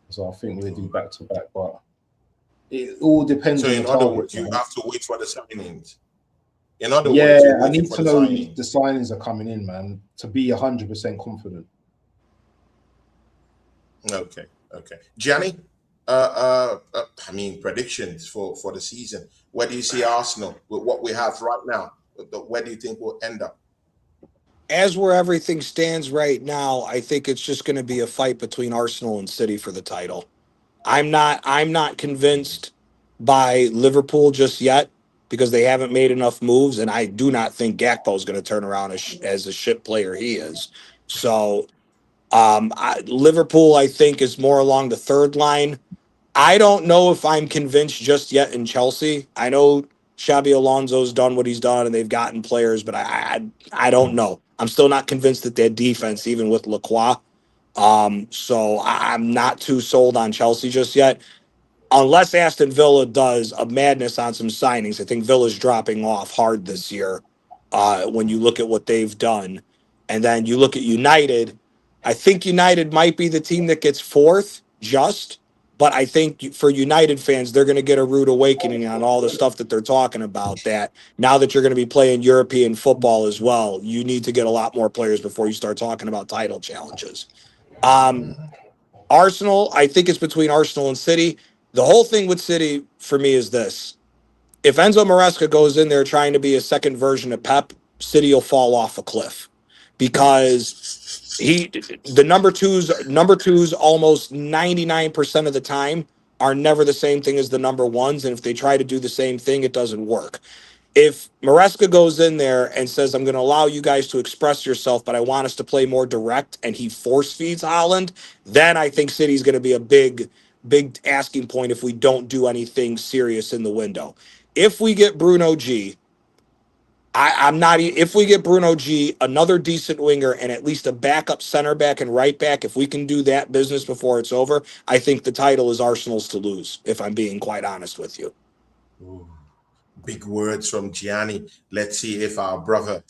So I think we'll do back to back. But it all depends. So on in the other target, words, you man. have to wait for the signings. In other words, yeah, I need for to the know signings. the signings are coming in, man, to be 100% confident. Okay. Gianni, I mean, predictions for the season. Where do you see Arsenal with what we have right now? Where do you think we'll end up? As where everything stands right now, I think it's just going to be a fight between Arsenal and City for the title. I'm not convinced by Liverpool just yet because they haven't made enough moves, and I do not think Gakpo is going to turn around as a shit player he is. So Liverpool, I think, is more along the third line. I don't know if I'm convinced just yet in Chelsea. I know Xabi Alonso's done what he's done and they've gotten players, but I don't know. I'm still not convinced that their defense, even with Lacroix. So I'm not too sold on Chelsea just yet. Unless Aston Villa does a madness on some signings. I think Villa's dropping off hard this year when you look at what they've done. And then you look at United. I think United might be the team that gets fourth just. But I think for United fans, they're going to get a rude awakening on all the stuff that they're talking about. That now that you're going to be playing European football as well, you need to get a lot more players before you start talking about title challenges. Arsenal, I think it's between Arsenal and City. The whole thing with City for me is this. If Enzo Maresca goes in there trying to be a second version of Pep, City will fall off a cliff because the number twos almost 99% of the time are never the same thing as the number ones. And if they try to do the same thing, it doesn't work. If Maresca goes in there and says, I'm going to allow you guys to express yourself, but I want us to play more direct, and he force feeds Holland, then I think City's going to be a big asking point if we don't do anything serious in the window. If we get Bruno G, if we get Bruno G, another decent winger, and at least a backup center back and right back, if we can do that business before it's over, I think the title is Arsenal's to lose, if I'm being quite honest with you. Ooh, big words from Gianni. Let's see if our brother,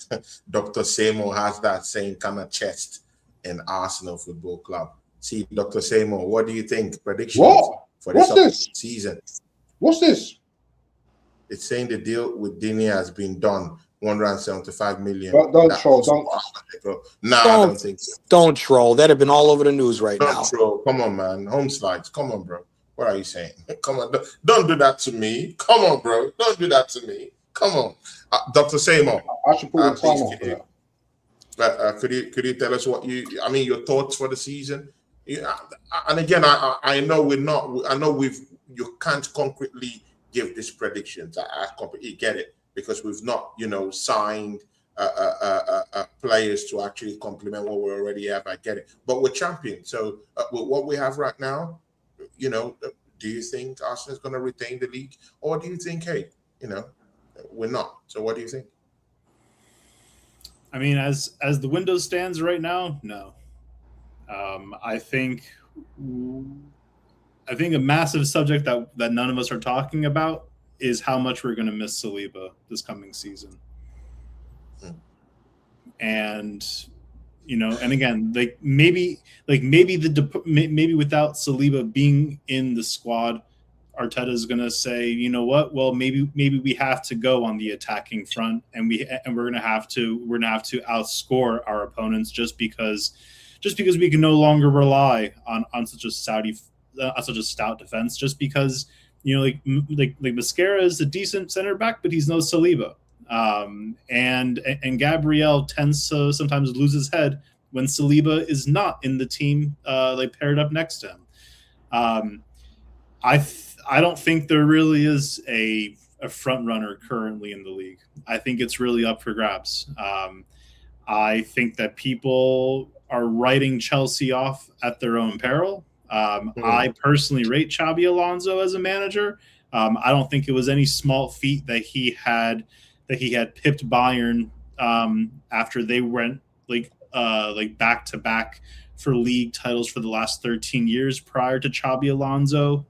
Dr. Samo, has that same kind of chest in Arsenal Football Club. See, Dr. Samo, what do you think? Predictions for this season? What's this? It's saying the deal with Dini has been done. 175 million. Don't troll. Don't. No, I don't think so. Don't troll. That'd have been all over the news right now. Don't troll. Come on, man. Home slides. Come on, bro. What are you saying? Come on. Don't do that to me. Come on, bro. Don't do that to me. Come on. Dr. Samo. I should put the time on that. Could you tell us your thoughts for the season? And again, I know you can't concretely give these predictions. I completely get it, because we've not, signed players to actually complement what we already have. I get it. But we're champions. So with what we have right now, do you think Arsenal is going to retain the league? Or do you think, hey, we're not? So what do you think? I mean, as the window stands right now, no. I think a massive subject that none of us are talking about is how much we're going to miss Saliba this coming season. And and again, maybe without Saliba being in the squad, Arteta is going to say, you know what? Well, maybe we have to go on the attacking front, and we're going to have to outscore our opponents just because we can no longer rely on such a stout defense. Just because Mascara is a decent center back, but he's no Saliba. And Gabriel tends to sometimes lose his head when Saliba is not in the team, paired up next to him. I don't think there really is a front runner currently in the league. I think it's really up for grabs. I think that people are writing Chelsea off at their own peril. I personally rate Xabi Alonso as a manager. I don't think it was any small feat that he had pipped Bayern after they went back to back for league titles for the last 13 years prior to Xabi Alonso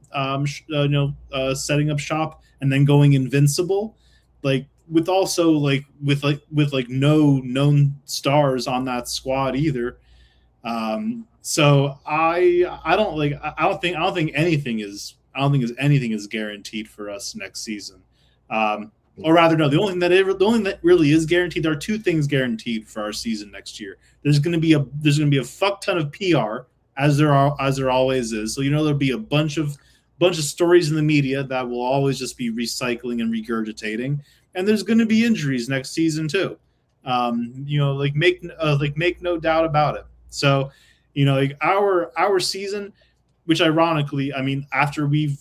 setting up shop and then going invincible, with no known stars on that squad either. So I don't think anything is guaranteed for us next season. Or rather, no. The only thing that really is guaranteed. There are two things guaranteed for our season next year. There's going to be a fuck ton of PR, as there always is. So there'll be a bunch of stories in the media that will always just be recycling and regurgitating. And there's going to be injuries next season too. Make no doubt about it. So, our season, which ironically, I mean, after we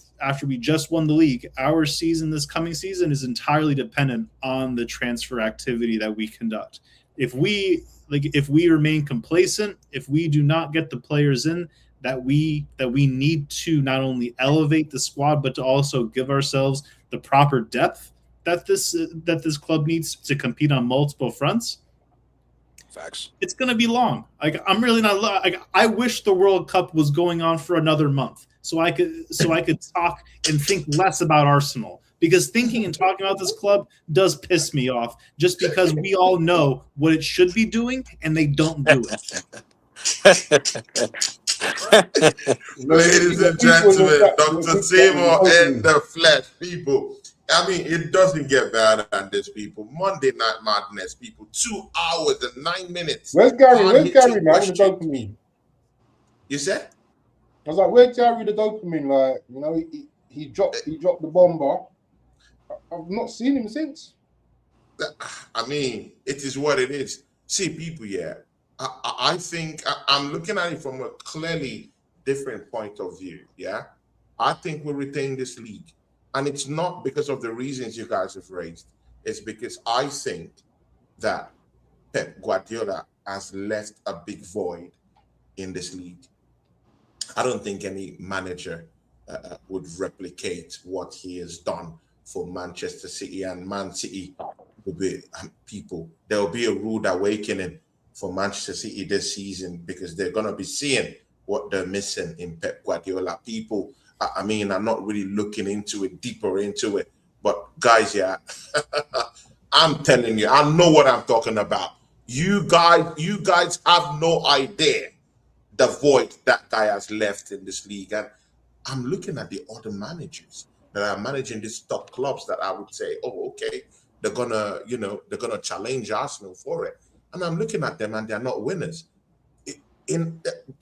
just won the league, our season this coming season is entirely dependent on the transfer activity that we conduct. If we remain complacent, if we do not get the players in that we need to not only elevate the squad, but to also give ourselves the proper depth that this club needs to compete on multiple fronts. Facts. It's going to be long. I'm really not. I wish the World Cup was going on for another month, so I could talk and think less about Arsenal, because thinking and talking about this club does piss me off. Just because we all know what it should be doing and they don't do it. Ladies and gentlemen, Dr. Seymour and the flesh, people. I mean, it doesn't get better than this, people. Monday Night Madness, people. 2 hours and 9 minutes. Where's Gary? Where's Gary, man? The dopamine. You said? I was like, where's Gary the dopamine? He dropped the bomber. I've not seen him since. I mean, it is what it is. See, people, yeah. I think I'm looking at it from a clearly different point of view, yeah? I think we'll retain this league. And it's not because of the reasons you guys have raised. is because I think that Pep Guardiola has left a big void in this league. I don't think any manager would replicate what he has done for Manchester City, and Man City will be people. There will be a rude awakening for Manchester City this season because they're going to be seeing what they're missing in Pep Guardiola. People, I mean, I'm not really looking into it, deeper into it, but guys, yeah, I'm telling you, I know what I'm talking about. You guys have no idea the void that guy has left in this league. And I'm looking at the other managers that are managing these top clubs that I would say, oh, okay, they're gonna challenge Arsenal for it. And I'm looking at them and they're not winners. In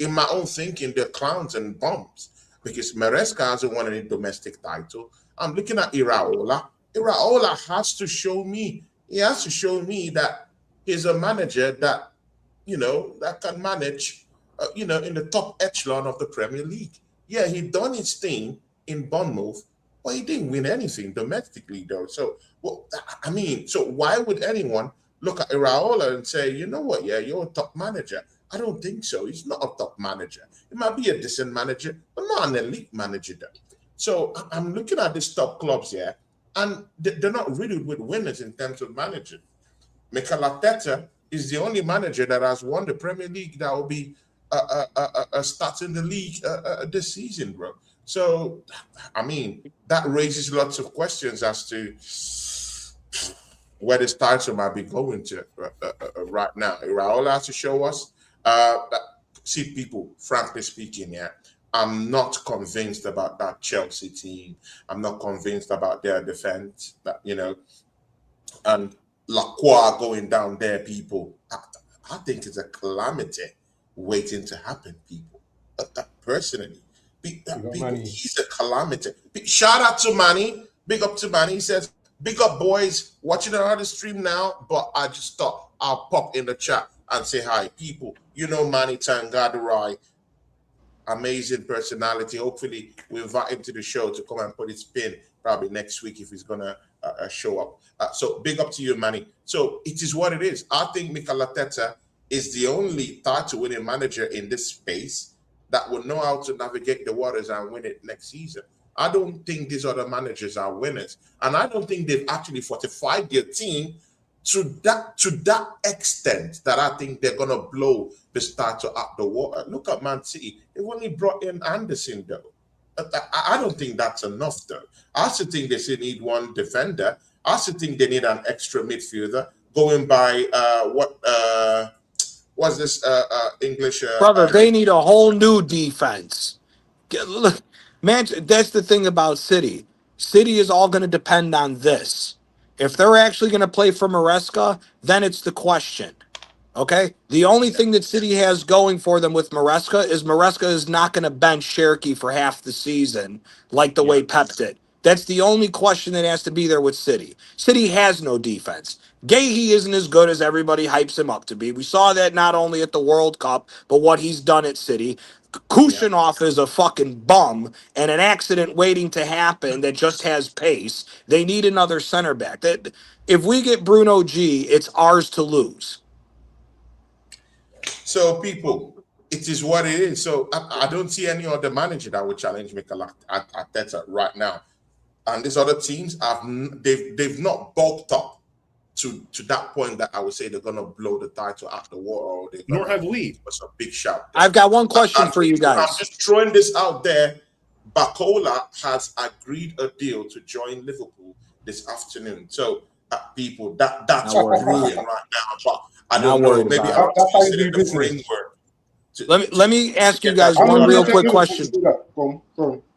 my own thinking, they're clowns and bums because Maresca hasn't won any domestic title. I'm looking at Iraola. Iraola has to show me. He has to show me that he's a manager that, that can manage, in the top echelon of the Premier League. Yeah, he done his thing in Bournemouth, but he didn't win anything domestically, though. So, so why would anyone look at Iraola and say, you know what, yeah, you're a top manager? I don't think so. He's not a top manager. He might be a decent manager, but not an elite manager, though. So I'm looking at these top clubs here, and they're not riddled with winners in terms of managing. Mikel Arteta is the only manager that has won the Premier League that will be starting the league this season, bro. So, I mean, that raises lots of questions as to where this title might be going to right now. Iraola has to show us. See, people, frankly speaking, yeah, I'm not convinced about that Chelsea team. I'm not convinced about their defense, and Lacroix going down there, people. I think it's a calamity waiting to happen, people. Personally, he's a calamity. Shout out to Manny. Big up to Manny. He says, big up, boys. Watching another stream now, but I just thought I'll pop in the chat and say hi, people. Manny Tangadarai, amazing personality. Hopefully, we invite him to the show to come and put his pin probably next week if he's going to show up. So big up to you, Manny. So it is what it is. I think Mikel Arteta is the only title-winning manager in this space that will know how to navigate the waters and win it next season. I don't think these other managers are winners. And I don't think they've actually fortified their team to that extent that I think they're going to blow the title out the water. Look at Man City. They've only brought in Anderson, though. I don't think that's enough, though. I still think they still need one defender. I still think they need an extra midfielder. Going by what's this English? Brother, they need a whole new defense. Look, man, that's the thing about City. City is all going to depend on this. If they're actually going to play for Maresca, then it's the question. Okay? The only thing that City has going for them with Maresca is not going to bench Cherokee for half the season like the way Pep did. That's the only question that has to be there with City. City has no defense. Gahey isn't as good as everybody hypes him up to be. We saw that not only at the World Cup, but what he's done at City. Kushinoff is a fucking bum and an accident waiting to happen that just has pace. They need another center back. That if we get Bruno G, it's ours to lose. So, people, it is what it is. So, I don't see any other manager that would challenge Mikel Arteta right now. And these other teams, they've not bulked up to that point that I would say they're going to blow the title out the water. Nor have we. It's a big shout. I've got one question for you guys. I'm just throwing this out there. Bacola has agreed a deal to join Liverpool this afternoon. So, people, that's what we're doing right now. But I don't know. Maybe I'll consider the framework. Let me ask you guys one real quick question.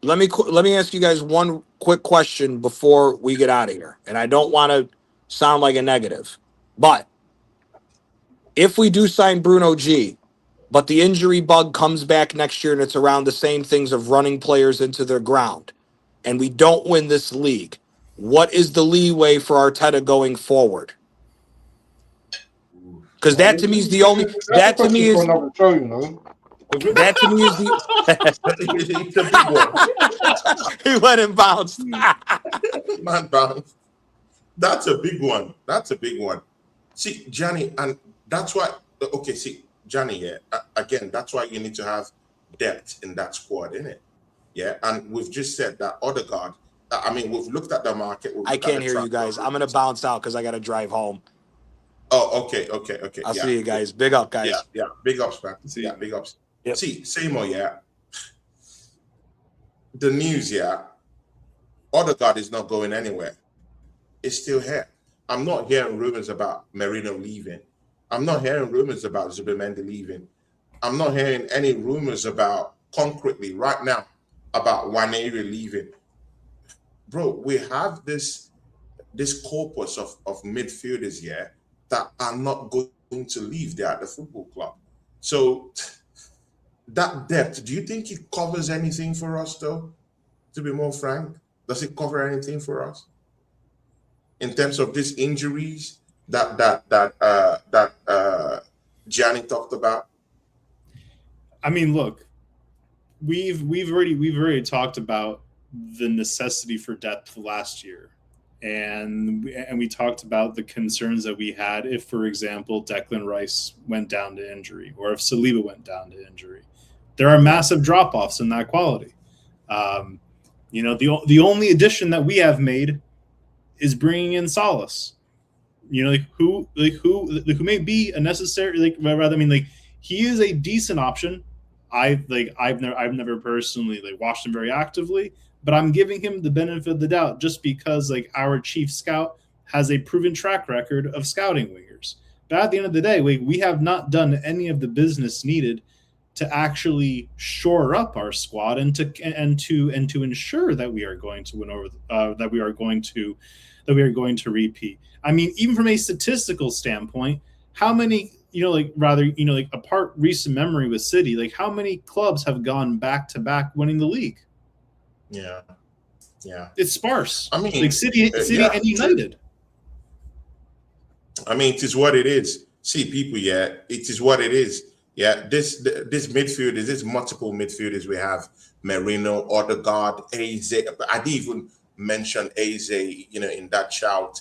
Let me ask you guys one quick question before we get out of here. And I don't want to sound like a negative, but if we do sign Bruno G, but the injury bug comes back next year and it's around the same things of running players into their ground, and we don't win this league, what is the leeway for Arteta going forward? Because that to me is the only. That to me is. That to me is the. He went and bounced. Man bounced. That's a big one. That's a big one. See, Johnny, and that's why. Okay, see, Johnny. Yeah, again, that's why you need to have depth in that squad, innit? Yeah, and we've just said that Odegaard. I mean, we've looked at the market. I can't hear you guys. I'm gonna bounce out because I gotta drive home. Oh, okay. I'll see you guys. Big up, guys. Yeah. Big ups, man. Yeah, big ups. Yep. See, Seymour, yeah. The news, yeah. Odegaard is not going anywhere. It's still here. I'm not hearing rumors about Merino leaving. I'm not hearing rumors about Zubimendi leaving. I'm not hearing any rumors about concretely right now about Waneri leaving. Bro, we have this corpus of midfielders here that are not going to leave there at the football club. So that depth, do you think it covers anything for us though? To be more frank, does it cover anything for us in terms of these injuries that Gianni talked about? I mean, look, we've already talked about the necessity for depth last year, and we talked about the concerns that we had if, for example, Declan Rice went down to injury, or if Saliba went down to injury. There are massive drop-offs in that quality. You know, the only addition that we have made is bringing in Salas. You know, who may be a necessary, he is a decent option. I've never personally watched him very actively, but I'm giving him the benefit of the doubt just because our chief scout has a proven track record of scouting wingers. But at the end of the day, we have not done any of the business needed to actually shore up our squad and to ensure that we are going to win over that we are going to repeat. I mean, even from a statistical standpoint, how many apart recent memory with City, how many clubs have gone back to back winning the league? Yeah, it's sparse. I mean, City and United. I mean, it is what it is. See, people, yeah, it is what it is. Yeah, this midfielders, this multiple midfielders we have: Merino, Odegaard, Eze. I didn't even mention Eze, in that shout.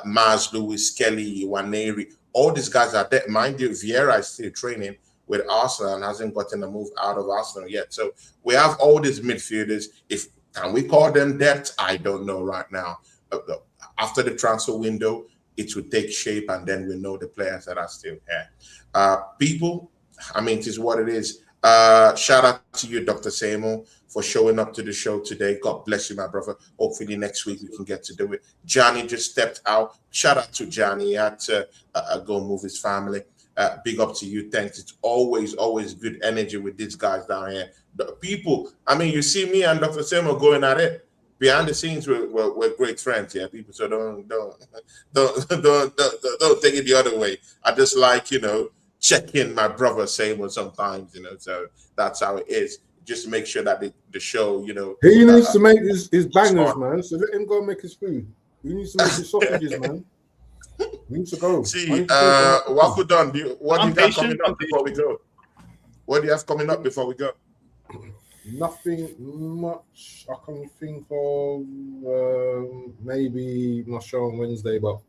Mars, Lewis, Kelly, Waneri. All these guys are there. Mind you, Vieira is still training with Arsenal and hasn't gotten a move out of Arsenal yet. So we have all these midfielders. Can we call them depth? I don't know right now. After the transfer window, it will take shape, and then we know the players that are still here. People, I mean, it is what it is. Shout out to you, Dr. Seymour, for showing up to the show today. God bless you, my brother. Hopefully next week we can get to do it. Johnny just stepped out. Shout out to Johnny. He had to go move his family. Big up to you. Thanks. It's always good energy with these guys down here. The people, I mean, you see me and Dr. Seymour going at it. Behind the scenes, we're great friends, yeah, people. So don't take it the other way. I just check in my brother Seymour sometimes, So that's how it is. Just to make sure that the show, He needs to make his bangers, man. So let him go make his food. He needs to make his sausages, man. He needs to go. See, Wafu Don, what do you have coming up before we go? What do you have coming up before we go? Nothing much I can think of. Maybe my show on Wednesday, but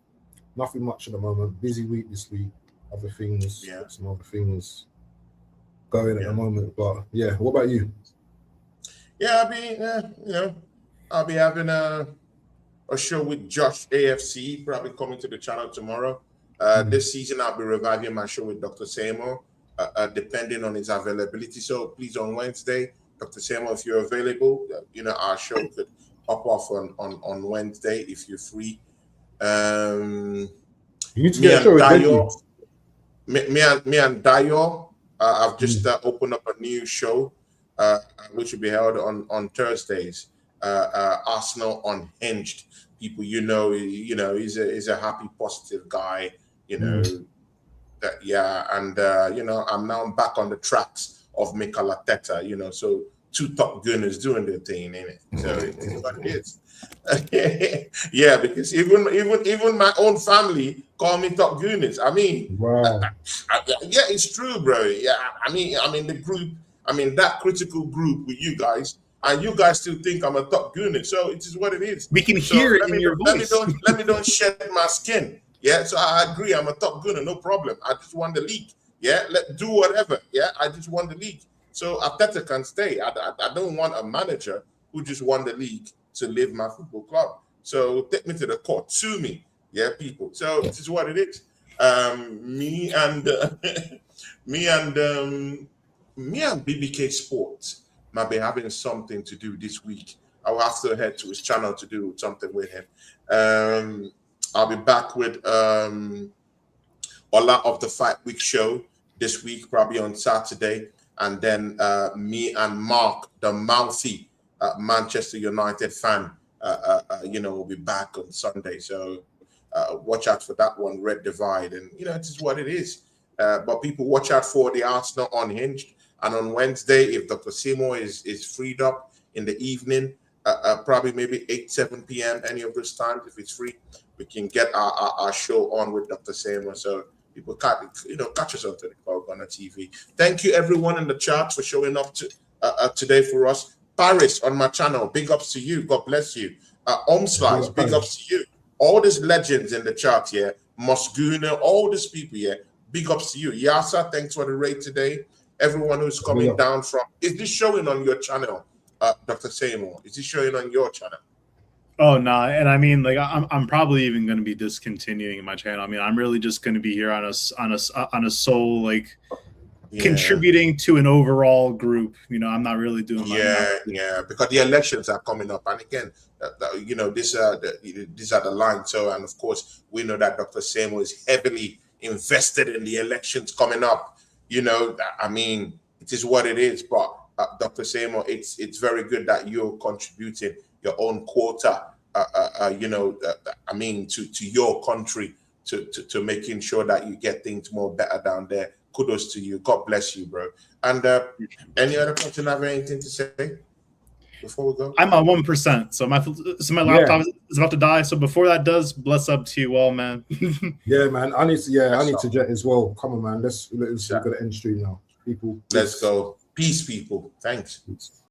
nothing much at the moment. Busy week this week. Other things, some other things going at the moment. But yeah, what about you? Yeah, I'll be having a show with Josh AFC, probably coming to the channel tomorrow. This season, I'll be reviving my show with Dr. Seymour, depending on his availability. So please, on Wednesday, Dr. Seymour, if you're available, our show could hop off on Wednesday if you're free. You need to get a show. Me and Dayo, I've just opened up a new show, which will be held on Thursdays. Arsenal Unhinged. People, he's a happy, positive guy. I'm now back on the tracks of Mikel Arteta. So two top gunners doing their thing, innit? So it's what it is. Yeah, because even my own family call me top gunners. I mean, wow. Yeah, it's true, bro. Yeah, I mean the group. I mean that critical group with you guys. and you guys still think I'm a top gooner. So it is what it is. We can hear it in your voice. Let me don't shed my skin. Yeah, so I agree. I'm a top gooner, no problem. I just won the league. Yeah, do whatever. Yeah, I just won the league. So Arteta can stay. I don't want a manager who just won the league to leave my football club. So take me to the court, sue me. Yeah, people. So this is what it is. Me and BBK Sports might be having something to do this week. I'll have to head to his channel to do something with him. I'll be back with Ola of the Fight Week show this week, probably on Saturday. And then me and Mark, the mouthy Manchester United fan, will be back on Sunday. So watch out for that one, Red Divide. And, it is what it is. But people watch out for the Arsenal Unhinged. And on Wednesday, if Dr. Seymour is freed up in the evening, probably maybe 7 p.m., any of those times, if it's free, we can get our show on with Dr. Seymour. So people catch us on the Ghana TV. Thank you, everyone in the chat, for showing up today for us. Paris on my channel, big ups to you. God bless you. Omslice, big ups to you. All these legends in the chat here, Mosguna, all these people here, big ups to you. Yasa, thanks for the raid today. Everyone who's coming down from, is this showing on your channel, Dr. Seymour? Is this showing on your channel? Oh no, and I mean, like, I'm probably even going to be discontinuing my channel. I mean, I'm really just going to be here on a sole, like, contributing to an overall group. I'm not really doing my because the elections are coming up, and again, these are the lines. So, and of course, we know that Dr. Seymour is heavily invested in the elections coming up. I mean, it is what it is. But Dr. Seymour, it's very good that you're contributing your own quota, to your country, to making sure that you get things more better down there. Kudos to you. God bless you, bro. And any other person have anything to say before we go? I'm at 1%, so my laptop is about to die. So before that does, bless up to you all, man. Yeah, man. I need to jet as well. Come on, man. Let's we're gonna end stream now. People, let's go. Peace, people. Thanks.